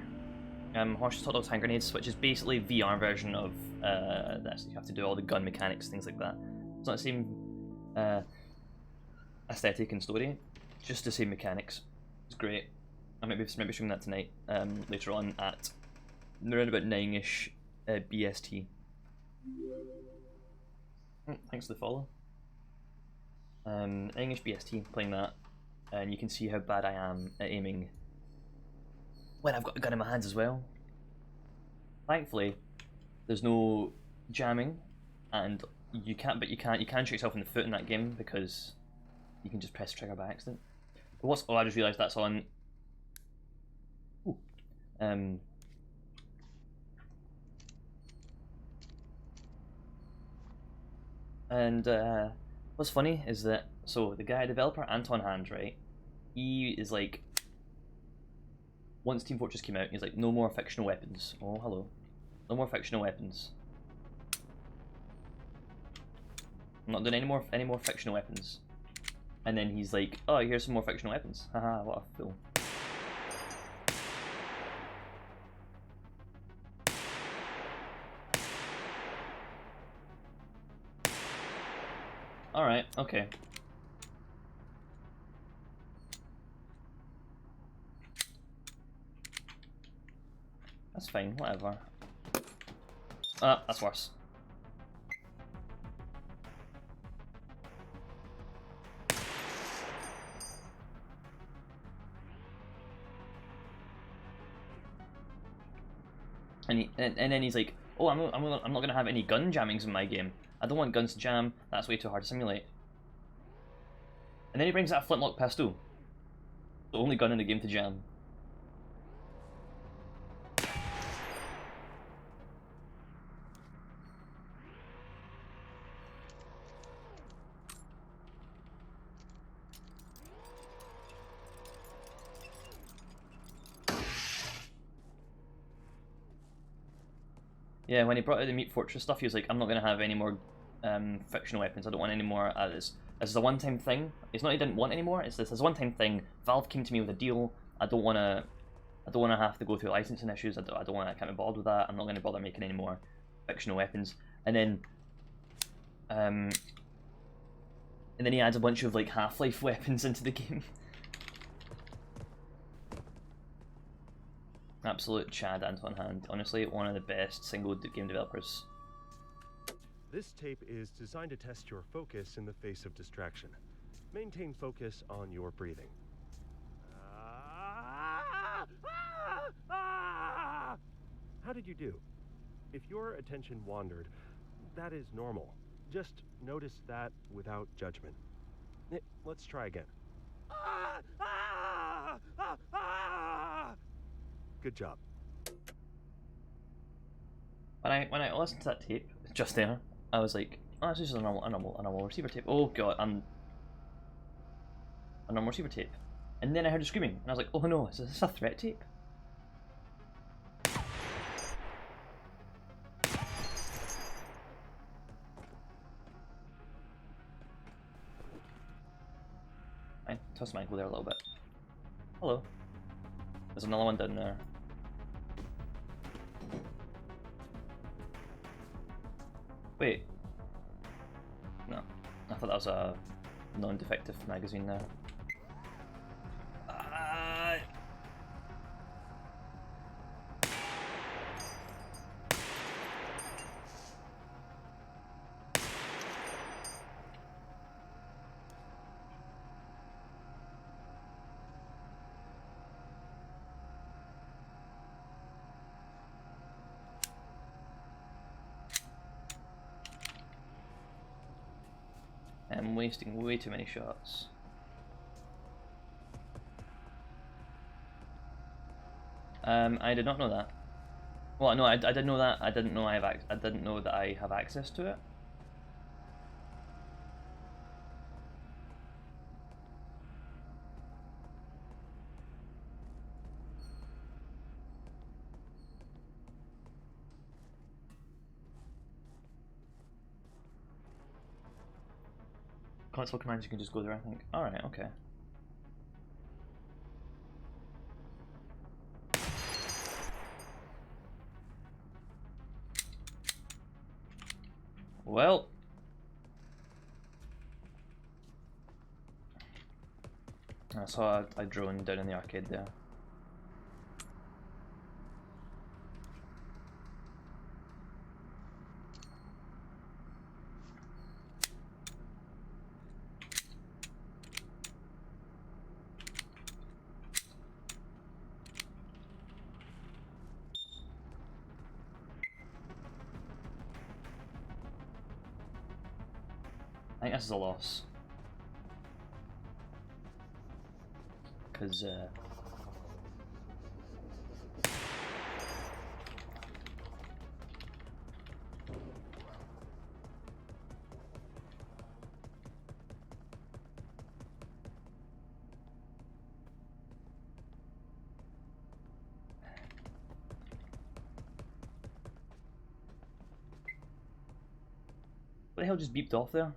Horses, Hot Dogs, Hand Grenades, which is basically VR version of this. You have to do all the gun mechanics, things like that. It's not the same aesthetic and story, just the same mechanics. It's great. I might be streaming that tonight, later on at around about 9ish BST. Thanks for the follow. 9ish BST, playing that, and you can see how bad I am at aiming when I've got a gun in my hands as well. Thankfully, there's no jamming, and you can shoot yourself in the foot in that game because you can just press the trigger by accident. But what's I just realised that's on. Ooh. And what's funny is that the developer Anton Hand, right? He is like, once Team Fortress came out, he's like, no more fictional weapons. Oh, hello. No more fictional weapons. I'm not doing any more fictional weapons. And then he's like, oh, here's some more fictional weapons. Haha, what a fool. Alright, okay. That's fine, whatever. Ah, that's worse. And then he's like, oh, I'm not gonna have any gun jammings in my game. I don't want guns to jam. That's way too hard to simulate. And then he brings out a flintlock pistol, the only gun in the game to jam. Yeah, when he brought out the Meat Fortress stuff, he was like, I'm not going to have any more fictional weapons. I don't want any more. This is a one-time thing. It's not he didn't want any more. It's this is a one-time thing. Valve came to me with a deal. I don't want to have to go through licensing issues. I don't want to. I can't be bothered with that. I'm not going to bother making any more fictional weapons. And then he adds a bunch of like Half-Life weapons into the game. Absolute Chad Anton Hand. Honestly, one of the best single game developers. This tape is designed to test your focus in the face of distraction. Maintain focus on your breathing. How did you do? If your attention wandered, that is normal. Just notice that without judgment. Let's try again. Good job. When I listened to that tape just there, I was like, oh, this is a normal receiver tape. Oh god, a normal receiver tape. And then I heard a screaming, and I was like, oh no, is this a threat tape? Fine, toss my ankle there a little bit. Hello. There's another one down there. Wait. No. I thought that was a non-defective magazine there. I I'm wasting way too many shots. I did not know that. Well, no, I didn't know that. I didn't know I didn't know that I have access to it. Console commands, you can just go there, I think. Alright, okay. Well. I saw a drone down in the arcade there. I think this is a loss. Because, what the hell just beeped off there?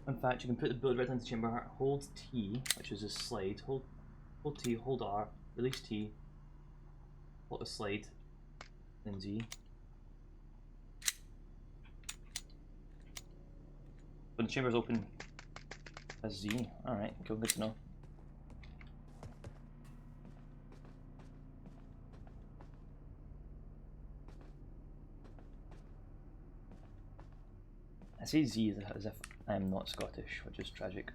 In fact, you can put the bullet right into the chamber, hold T, which is a slide, hold T, hold R, release T, hold the slide, then Z. When the chamber's open as Z. Alright, cool, good to know. I say Z as if I am not Scottish, which is tragic.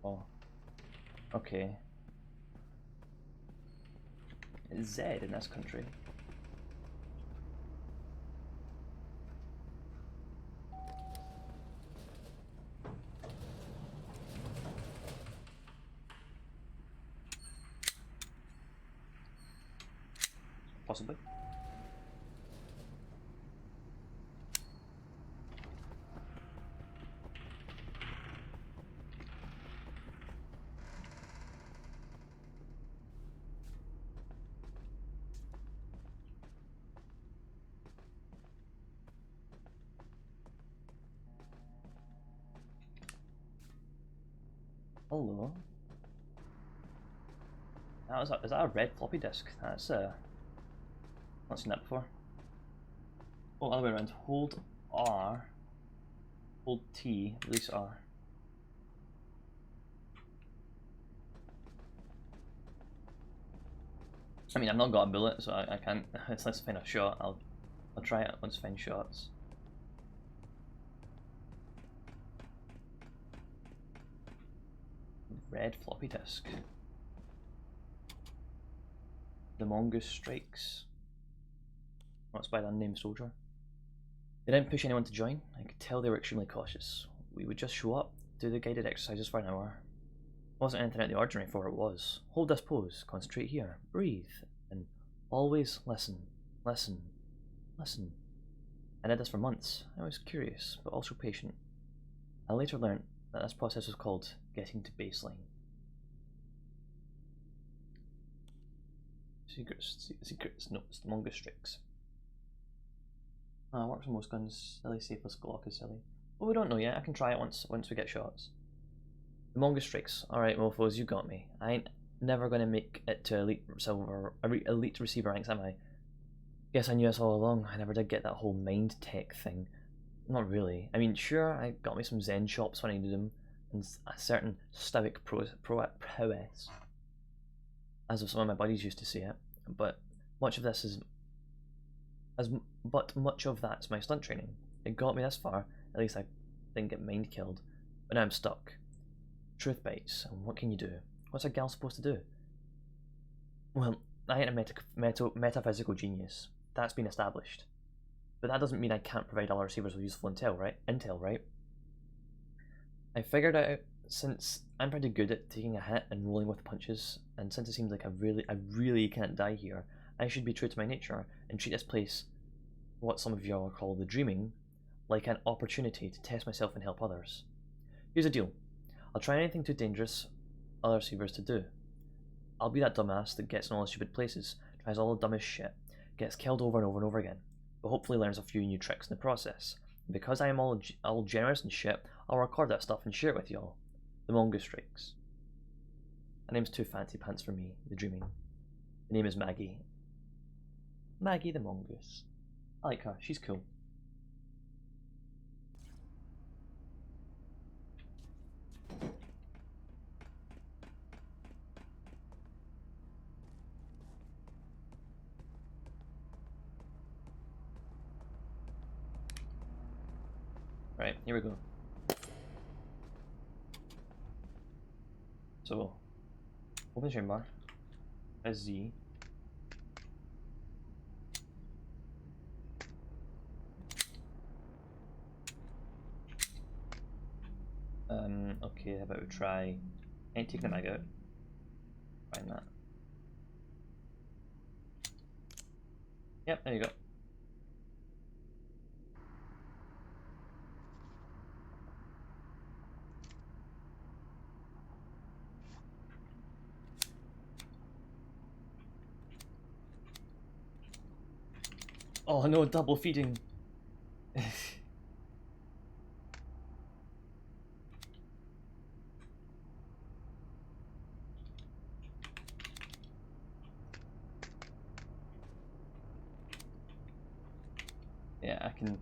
Oh. Okay. It's Z in this country. Possibly. Hello. Is that a red floppy disk? That's not seen that before. Oh, other way around. Hold R, hold T, release R. I mean, I've not got a bullet, so I can't. Let's find a shot. I'll try it. Let's find shots. Red floppy disk. The mongoose strikes. That's by the unnamed soldier. They didn't push anyone to join. I could tell they were extremely cautious. We would just show up, do the guided exercises for an hour. Wasn't anything out of the ordinary for it was. Hold this pose, concentrate here, breathe, and always listen, listen, listen. I did this for months. I was curious, but also patient. I later learned that this process was called getting to baseline. Secrets, no, it's the mongoose strikes. Works on most guns. Silly, safeless Glock is silly. Well, we don't know yet. I can try it once we get shots. The mongoose strikes. Alright, mofos, you got me. I ain't never gonna make it to elite receiver ranks, am I? Guess I knew this all along. I never did get that whole mind tech thing. Not really. I mean, sure, I got me some Zen shops when I needed them, and a certain stoic prowess, as of some of my buddies used to say it. But much of this is but much of that's my stunt training. It got me this far. At least I didn't get mind killed. But now I'm stuck. Truth bites, and what can you do? What's a gal supposed to do? Well, I ain't a metaphysical genius. That's been established. But that doesn't mean I can't provide other receivers with useful intel, right? I figured out, since I'm pretty good at taking a hit and rolling with punches, and since it seems like I really can't die here, I should be true to my nature and treat this place, what some of y'all call the dreaming, like an opportunity to test myself and help others. Here's the deal. I'll try anything too dangerous other receivers to do. I'll be that dumbass that gets in all the stupid places, tries all the dumbest shit, gets killed over and over and over again, but hopefully learns a few new tricks in the process. And because I am all generous and shit, I'll record that stuff and share it with y'all. The mongoose strikes. Her name's too fancy pants for me, the dreaming. The name is Maggie. Maggie the mongoose. I like her, she's cool. Right, here we go. So, open the chamber. Press Z. Okay, how about we try and take the mag out. Find that. Yep, there you go. Oh no, double feeding. Yeah, I can.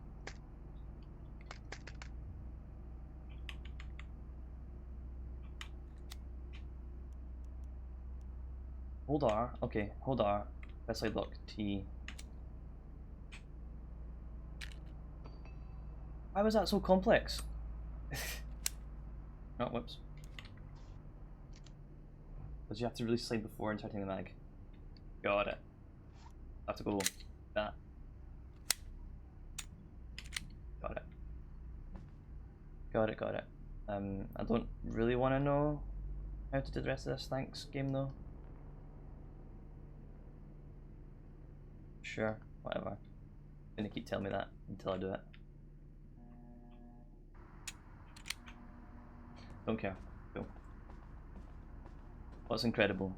Hold R. Okay, hold R. Press side lock T. Why was that so complex? Oh, whoops. Because you have to release slide before inserting the mag. Got it. I have to go that. Got it. Got it. I don't really want to know how to do the rest of this, thanks, game though. Sure, whatever. Gonna keep telling me that until I do it. Don't care. Cool. What's incredible?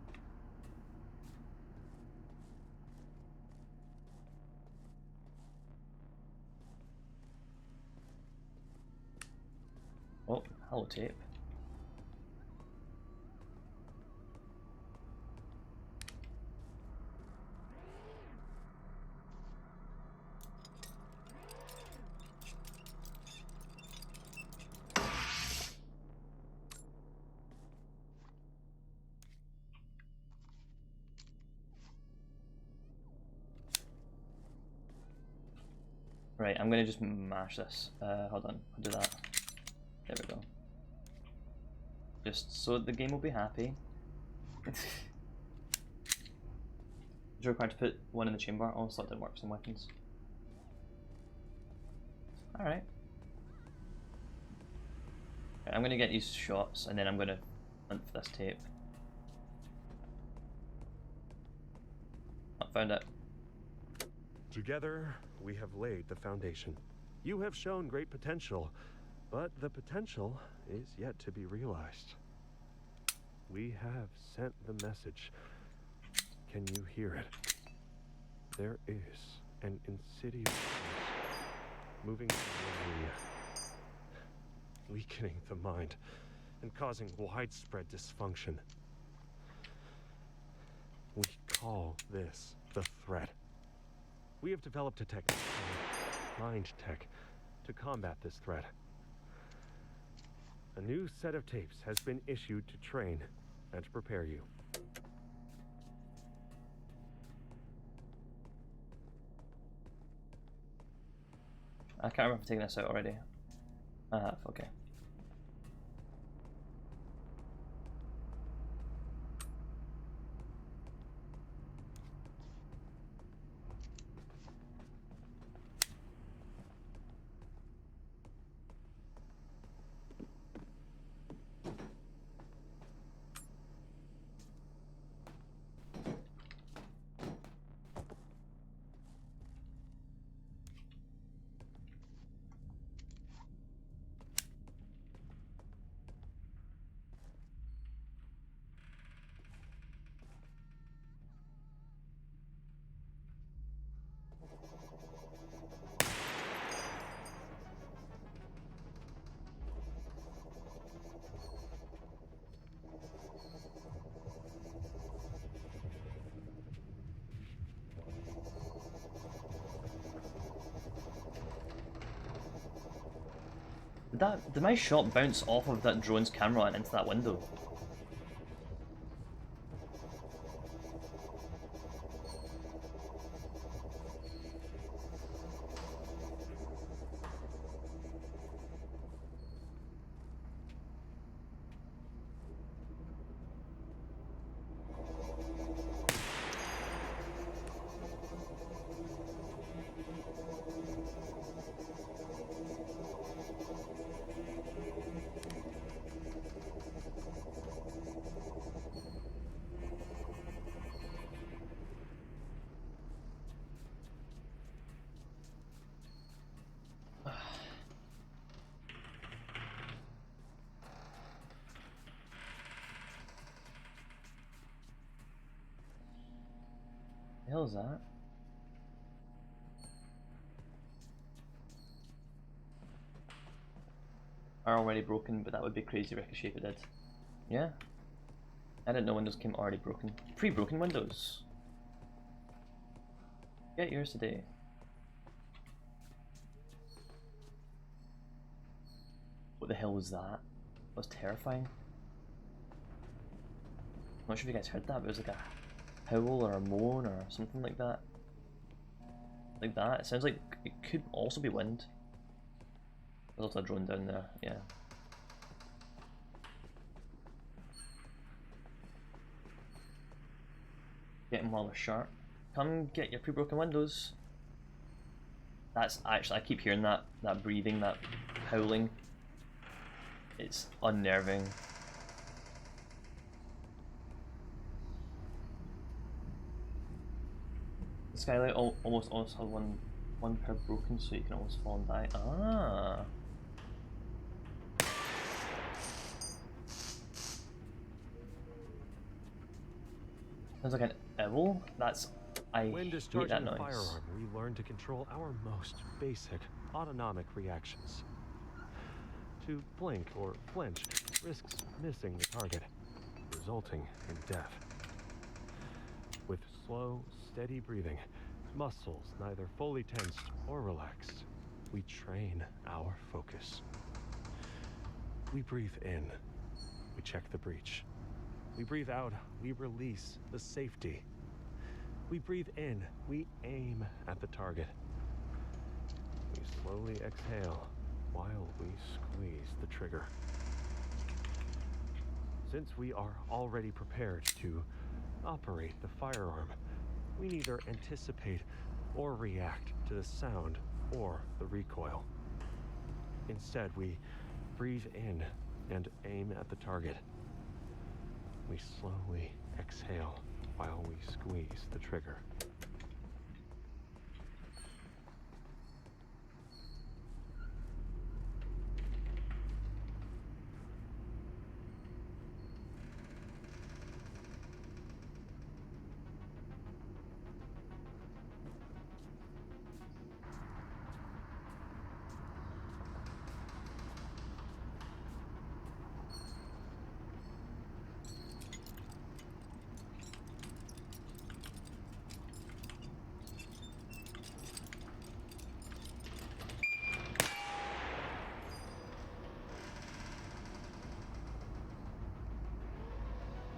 Oh, hello tape. Right, I'm gonna just mash this. Hold on, I'll do that. There we go. Just so the game will be happy. You're required to put one in the chamber. Oh, so that didn't work for some weapons. Alright. I'm gonna get these shots and then I'm gonna hunt for this tape. I found it. Together, we have laid the foundation. You have shown great potential, but the potential is yet to be realized. We have sent the message. Can you hear it? There is an insidious force moving through the area, weakening the mind and causing widespread dysfunction. We call this the threat. We have developed a technique called Mind Tech to combat this threat. A new set of tapes has been issued to train and to prepare you. I can't remember if I've taken this out already. I have, okay. Did my shot bounce off of that drone's camera and into that window? The hell is that? Are already broken, but that would be crazy ricochet if it did. Yeah. I didn't know Windows came already broken. Pre-broken Windows. Get yours today. What the hell was that? That was terrifying. I'm not sure if you guys heard that, but it was like a howl or a moan or something like that. Like that. It sounds like it could also be wind. There's also a drone down there, yeah. Get him while we're sharp. Come get your pre-broken windows. That's actually, I keep hearing that breathing, that howling. It's unnerving. The skylight almost has one pair broken, so you can almost fall and die. Ah. Sounds like an owl. I When hate discharging that a noise. firearm, we learn to control our most basic autonomic reactions. To blink or flinch risks missing the target, resulting in death. With slow, steady breathing, muscles neither fully tensed or relaxed, we train our focus. We breathe in, we check the breach. We breathe out, we release the safety. We breathe in, we aim at the target. We slowly exhale while we squeeze the trigger. Since we are already prepared to operate the firearm, we neither anticipate or react to the sound or the recoil. Instead, we breathe in and aim at the target. We slowly exhale while we squeeze the trigger.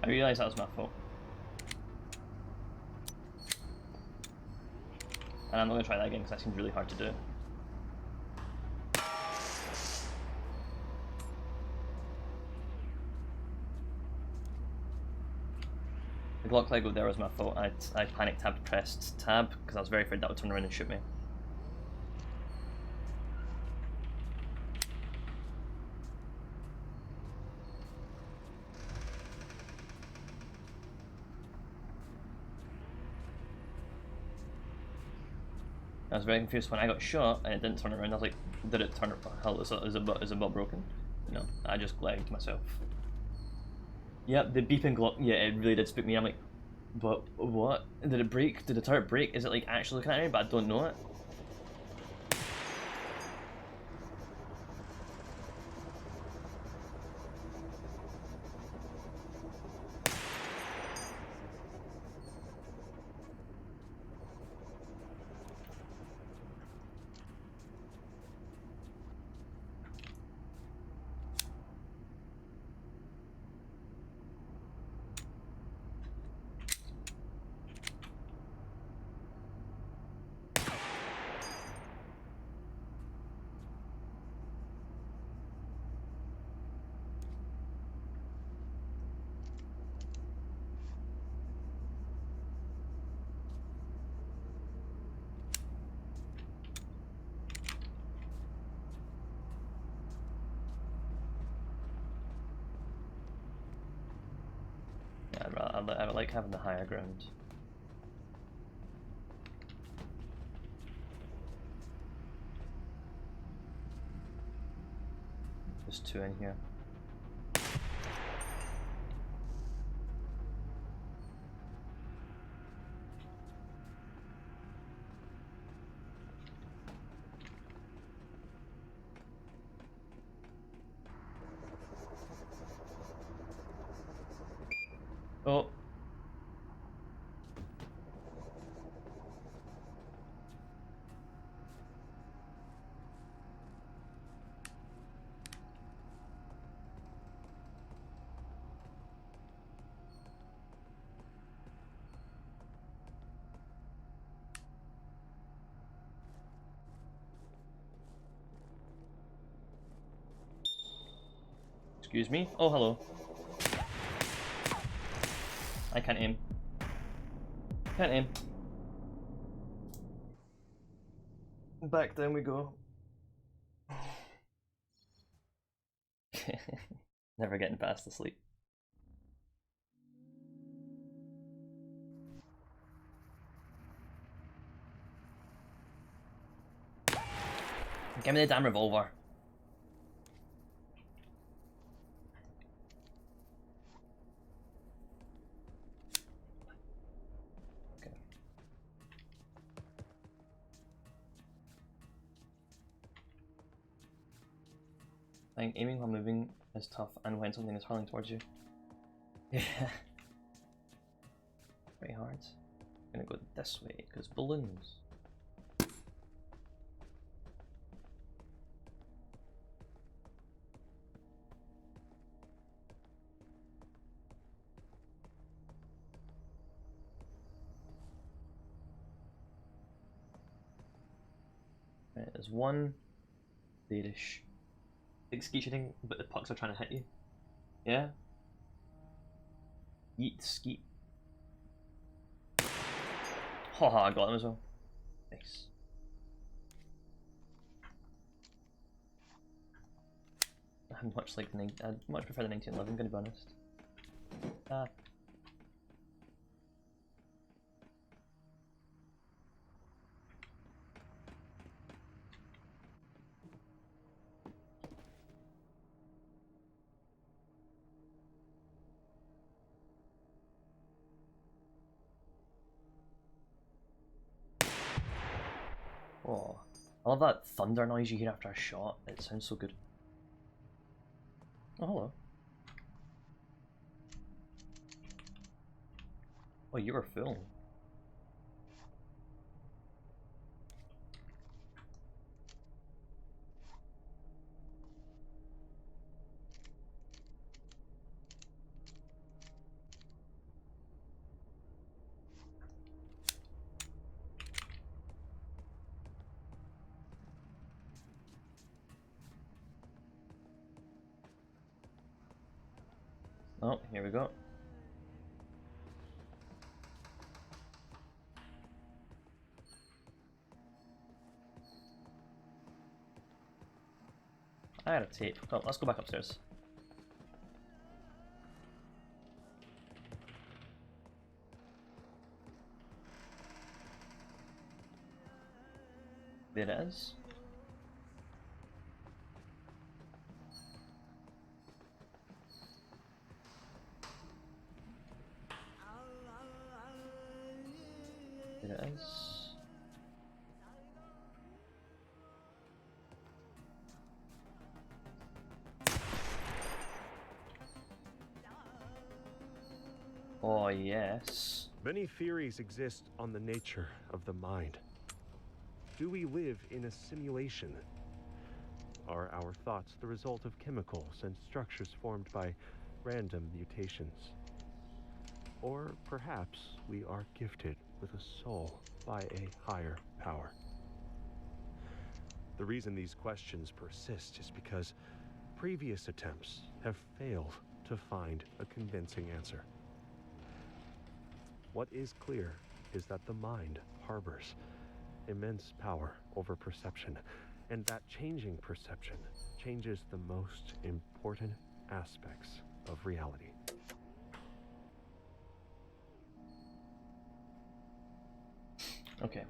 I realised that was my fault. And I'm not going to try that again because that seems really hard to do. The Glock Lego there was my fault. I panic tabbed pressed tab because I was very afraid that would turn around and shoot me. I was very confused when I got shot and it didn't turn around. I was like, did it turn around? Hell, is the bot broken? No, I just lagged myself. Yep, the beeping Glock, yeah, it really did spook me. I'm like, but what? Did it break? Did the turret break? Is it like actually looking at me, but I don't know it? I like having the higher ground. There's two in here. Oh. Excuse me? Oh, hello. I can't aim. Can't aim. Back down we go. Never getting past the sleep. Give me the damn revolver. Okay. I think aiming while moving is tough and when something is hurling towards you. Yeah. Very hard. I'm gonna go this way, because balloons. Right, there's one there-ish. Big skeet shooting, but the pucks are trying to hit you. Yeah? Yeet skeet. Haha, I got him as well. Nice. I much prefer the 1911, gonna be honest. Oh, I love that thunder noise you hear after a shot. It sounds so good. Oh, hello. Oh, you were full. Oh, here we go. I had a tape. Well, let's go back upstairs. There it is. There it is. Oh, yes. Many theories exist on the nature of the mind. Do we live in a simulation? Are our thoughts the result of chemicals and structures formed by random mutations? Or perhaps we are gifted with a soul by a higher power. The reason these questions persist is because previous attempts have failed to find a convincing answer. What is clear is that the mind harbors immense power over perception, and that changing perception changes the most important aspects of reality. Okay.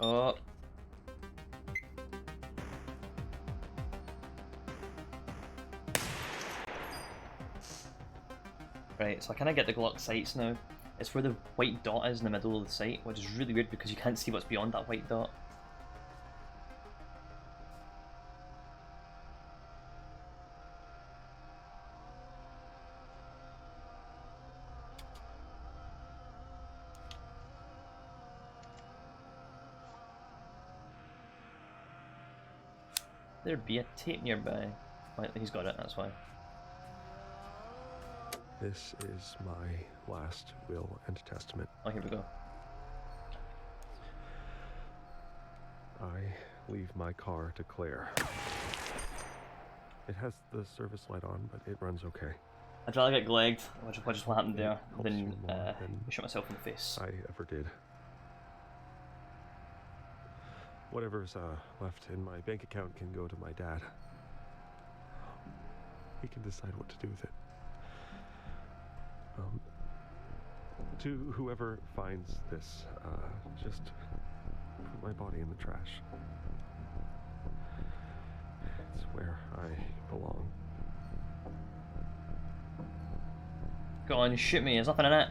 Oh. Right, so I kind of get the Glock sights now. It's where the white dot is in the middle of the sight, which is really weird because you can't see what's beyond that white dot. There'd be a tape nearby. Right, he's got it, that's why. This is my last will and testament. Oh, here we go. I leave my car to Claire. It has the service light on, but it runs okay. I'd rather get glegged, which is what happened there, Helps than me more than shot myself in the face. I ever did. Whatever's left in my bank account can go to my dad. He can decide what to do with it. To whoever finds this, just put my body in the trash. It's where I belong. Go on, shoot me, there's nothing in it.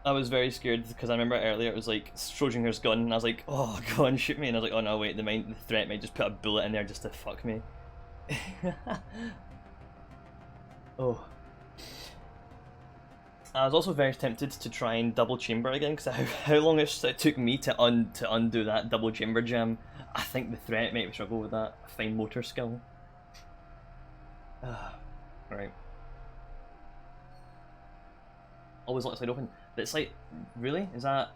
I was very scared because I remember earlier it was like Schrodinger's gun, and I was like, oh, go on, shoot me, and I was like, oh no, wait, the threat might just put a bullet in there just to fuck me. Oh. I was also very tempted to try and double chamber again, because how long it took me to undo that double chamber jam. I think the threat might struggle with that fine motor skill. Right. Always let the slide open. But it's like, really? Does that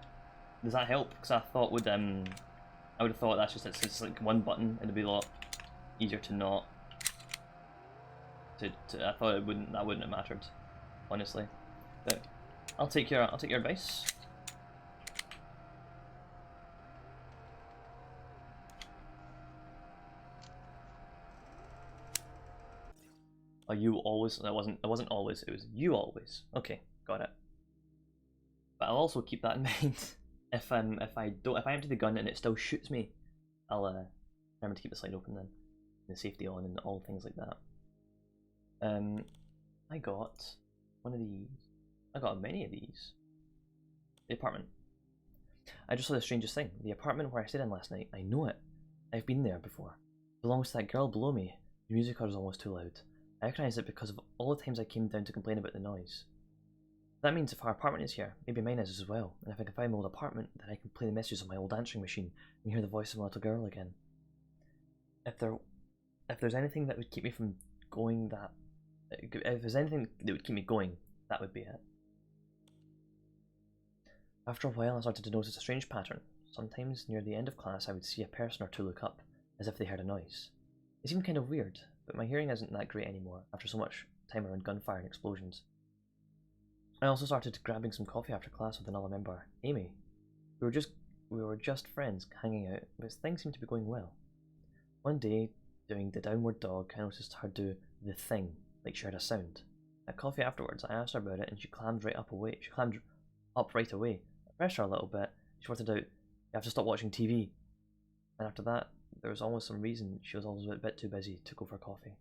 help? Because I thought I would have thought that's it's like one button. It'd be a lot easier to not. I thought that wouldn't have mattered, honestly. But I'll take your advice. Oh, you always? That wasn't always. It was you always. Okay, got it. But I'll also keep that in mind. If I empty the gun and it still shoots me, I'll remember to keep the slide open then, the safety on, and all things like that. I got one of these. I got many of these. The apartment. I just saw the strangest thing. The apartment where I stayed in last night. I know it. I've been there before. It belongs to that girl below me. The music was almost too loud. I recognise it because of all the times I came down to complain about the noise. That means if our apartment is here, maybe mine is as well, and if I can find my old apartment, then I can play the messages on my old answering machine and hear the voice of my little girl again. if there's anything that would keep me from going, that if there's anything that would keep me going, that would be it. After a while, I started to notice a strange pattern. Sometimes near the end of class, I would see a person or two look up, as if they heard a noise. It seemed kind of weird, but my hearing isn't that great anymore after so much time around gunfire and explosions. I also started grabbing some coffee after class with another member, Amy. We were just friends hanging out, but things seemed to be going well. One day, doing the downward dog, I noticed her do the thing, like she heard a sound. At coffee afterwards, I asked her about it, and she clammed up right away. I pressed her a little bit. She worked out, "You have to stop watching TV." And after that, there was always some reason she was always a bit too busy to go for coffee.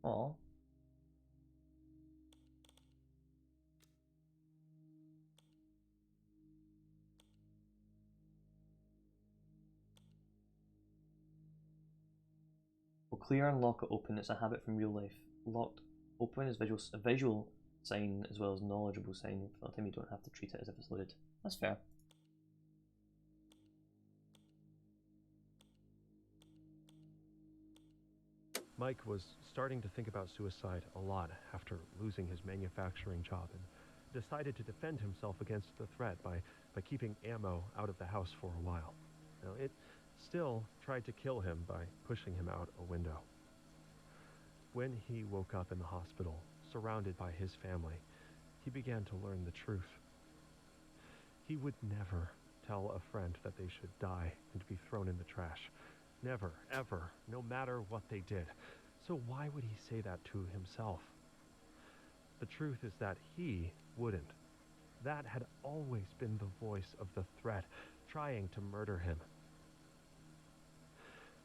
Aww. We'll clear and lock it open. It's a habit from real life. Locked open is a visual sign as well as knowledgeable sign. For the time you don't have to treat it as if it's loaded. That's fair. Mike was starting to think about suicide a lot after losing his manufacturing job and decided to defend himself against the threat by keeping ammo out of the house for a while. Now, it still tried to kill him by pushing him out a window. When he woke up in the hospital, surrounded by his family, he began to learn the truth. He would never tell a friend that they should die and be thrown in the trash. Never, ever, no matter what they did. So why would he say that to himself? The truth is that he wouldn't. That had always been the voice of the threat, trying to murder him.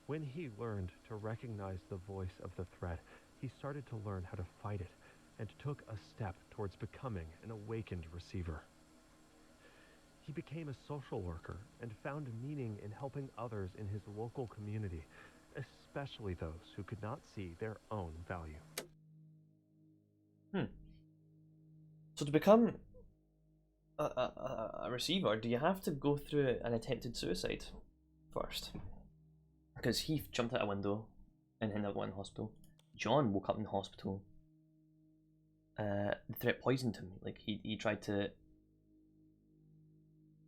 When he learned to recognize the voice of the threat, he started to learn how to fight it, and took a step towards becoming an awakened receiver. He became a social worker and found meaning in helping others in his local community, especially those who could not see their own value. So to become a receiver, do you have to go through an attempted suicide first? Because he jumped out a window and ended up in hospital. John woke up in the hospital. The threat poisoned him. Like he tried to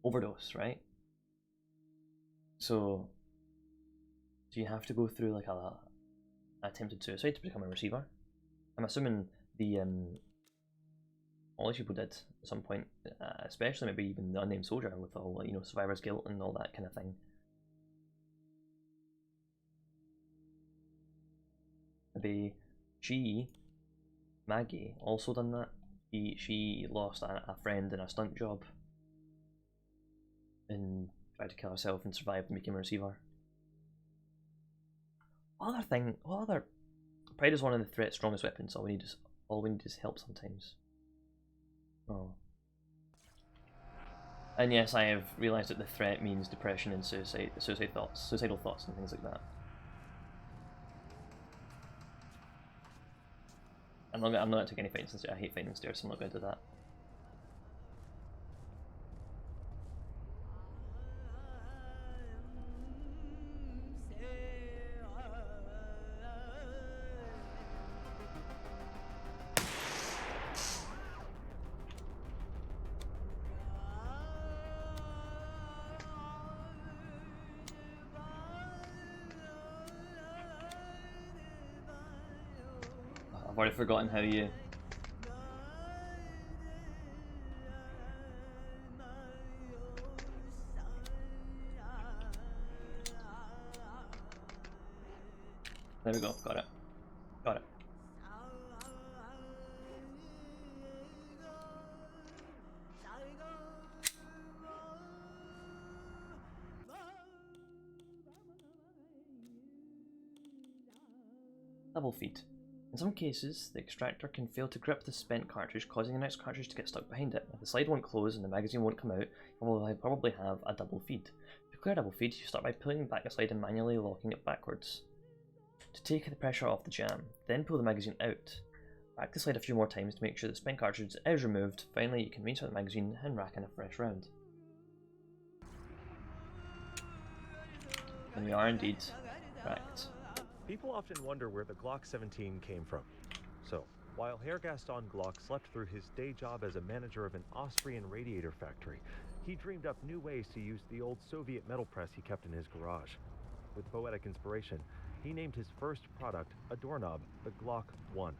overdose, right? So do you have to go through like a attempted suicide to become a receiver? I'm assuming the all these people did at some point, especially maybe even the unnamed soldier with all, you know, survivor's guilt and all that kind of thing. Maybe Maggie, also done that. She lost a friend in a stunt job and tried to kill herself and survived and became a receiver. Pride is one of the threat's strongest weapons. All we need is help sometimes. Oh. And yes, I have realised that the threat means depression and suicidal thoughts and things like that. I'm not going to take any fighting stairs. I hate fighting stairs, so I'm not going to do that. I've already forgotten how you... There we go, got it. Got it. Double feed. In some cases, the extractor can fail to grip the spent cartridge, causing the next cartridge to get stuck behind it. If the slide won't close and the magazine won't come out, you will probably have a double feed. To clear a double feed, you start by pulling back the slide and manually locking it backwards to take the pressure off the jam. Then pull the magazine out. Back the slide a few more times to make sure the spent cartridge is removed. Finally, you can reinsert the magazine and rack in a fresh round. And we are indeed Right. People often wonder where the Glock 17 came from. So, while Herr Gaston Glock slept through his day job as a manager of an Austrian radiator factory, he dreamed up new ways to use the old Soviet metal press he kept in his garage. With poetic inspiration, he named his first product, a doorknob, the Glock 1.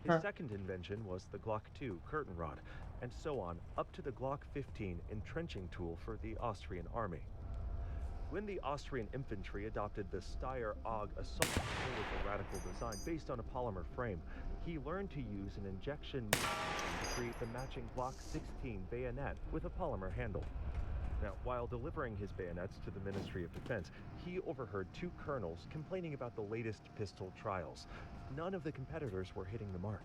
His second invention was the Glock 2 curtain rod, and so on, up to the Glock 15 entrenching tool for the Austrian army. When the Austrian infantry adopted the Steyr AUG assault rifle with a radical design based on a polymer frame, he learned to use an injection to create the matching Glock 16 bayonet with a polymer handle. Now, while delivering his bayonets to the Ministry of Defense, he overheard two colonels complaining about the latest pistol trials. None of the competitors were hitting the mark.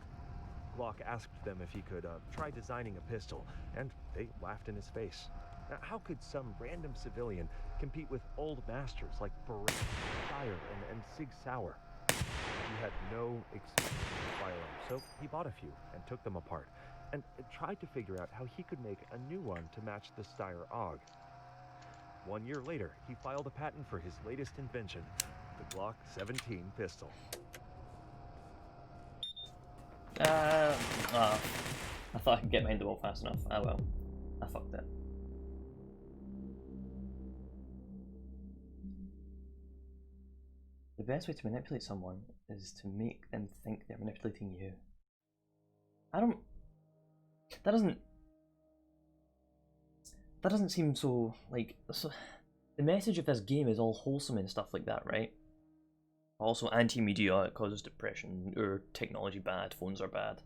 Glock asked them if he could try designing a pistol, and they laughed in his face. Now, how could some random civilian compete with old masters like Barrett, Steyr, and Sig Sauer? He had no experience with firearms, so he bought a few and took them apart, and tried to figure out how he could make a new one to match the Steyr AUG. 1 year later, he filed a patent for his latest invention, the Glock 17 pistol. I thought I could get behind the wall fast enough. Ah well, I fucked it. The best way to manipulate someone is to make them think they're manipulating you. That doesn't seem so, like, so, the message of this game is all wholesome and stuff like that, right? Also anti-media, it causes depression, or technology bad, phones are bad.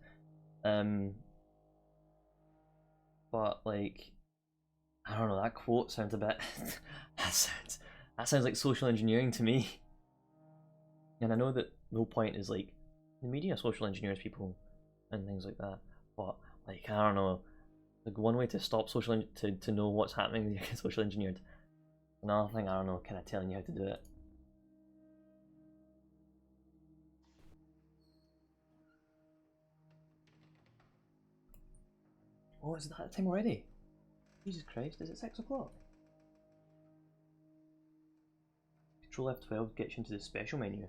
But like, I don't know, that quote sounds a bit that sounds like social engineering to me. And I know that the whole point is like the media social engineers people and things like that. But like, I don't know, like one way to stop to know what's happening when you get social engineered. Another thing, I don't know, kind of telling you how to do it. Oh, is it that time already? Jesus Christ, is it 6 o'clock? Control F12 gets you into the special menu.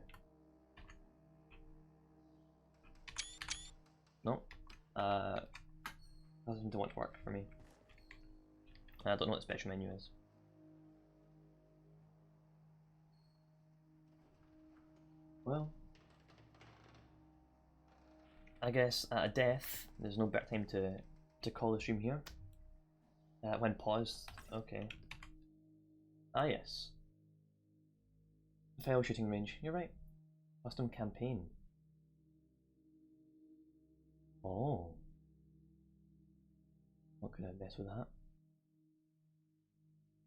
No. Doesn't want to work for me. I don't know what the special menu is. Well, I guess at a death, there's no better time to call the stream here. When paused, okay. Ah yes. File shooting range, you're right. Custom campaign. Oh. What could I mess with that?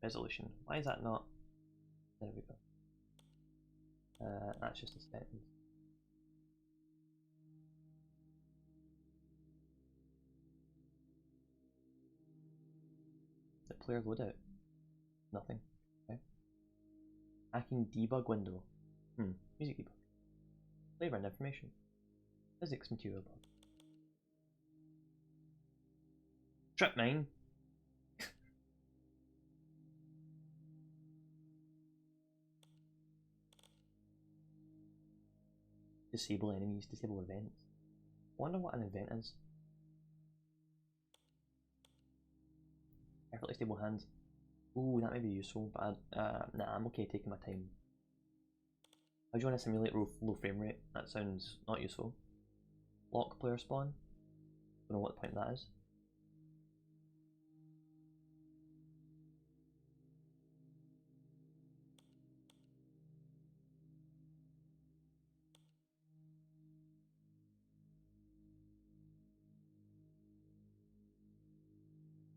Resolution. Why is that not? There we go. That's just a sentence. The player loadout. Nothing. Okay. Hacking debug window. Music debug. Flavor and information. Physics material bug. Strip mine. Disable enemies, disable events. Wonder what an event is. Perfectly stable hands. Ooh, that may be useful, but nah, I'm okay taking my time. How do you want to simulate low frame rate? That sounds not useful. Lock player spawn. Don't know what the point of that is.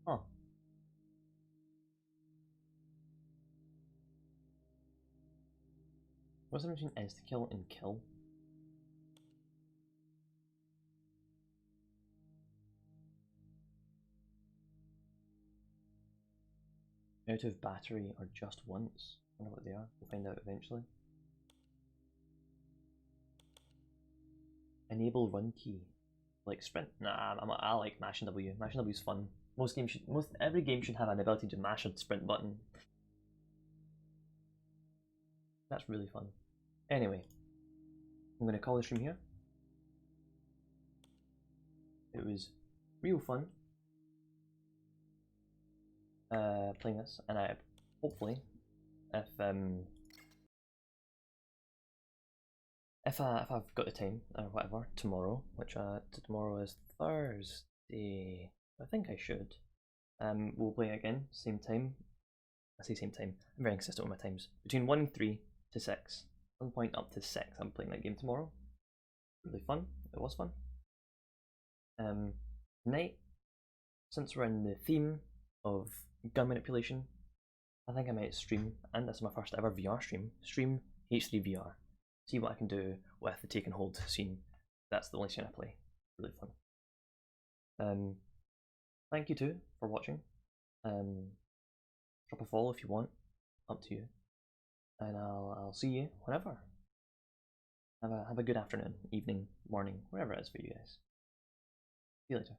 Huh. What's the difference between insta-kill and kill? Out of battery or just once? I wonder what they are. We'll find out eventually. Enable run key. Like sprint. Nah, I like mashing W. Mashing W is fun. Every game should have an ability to mash a sprint button. That's really fun. Anyway, I'm going to call the stream here. It was real fun playing this, and I hopefully, if I've got the time or whatever tomorrow, which tomorrow is Thursday, I think I should. We'll play again, same time. I say same time. I'm very consistent with my times. Between 1 and 3 to 6. 1 point up to 6. I'm playing that game tomorrow. Really fun. It was fun. Tonight, since we're in the theme of gun manipulation, I think I might stream, and this is my first ever VR stream H3 VR. See what I can do with the take and hold scene. That's the only scene I play. Really fun. Thank you too for watching. Drop a follow if you want. Up to you. And I'll see you whenever. Have a good afternoon, evening, morning, wherever it is for you guys. See you later.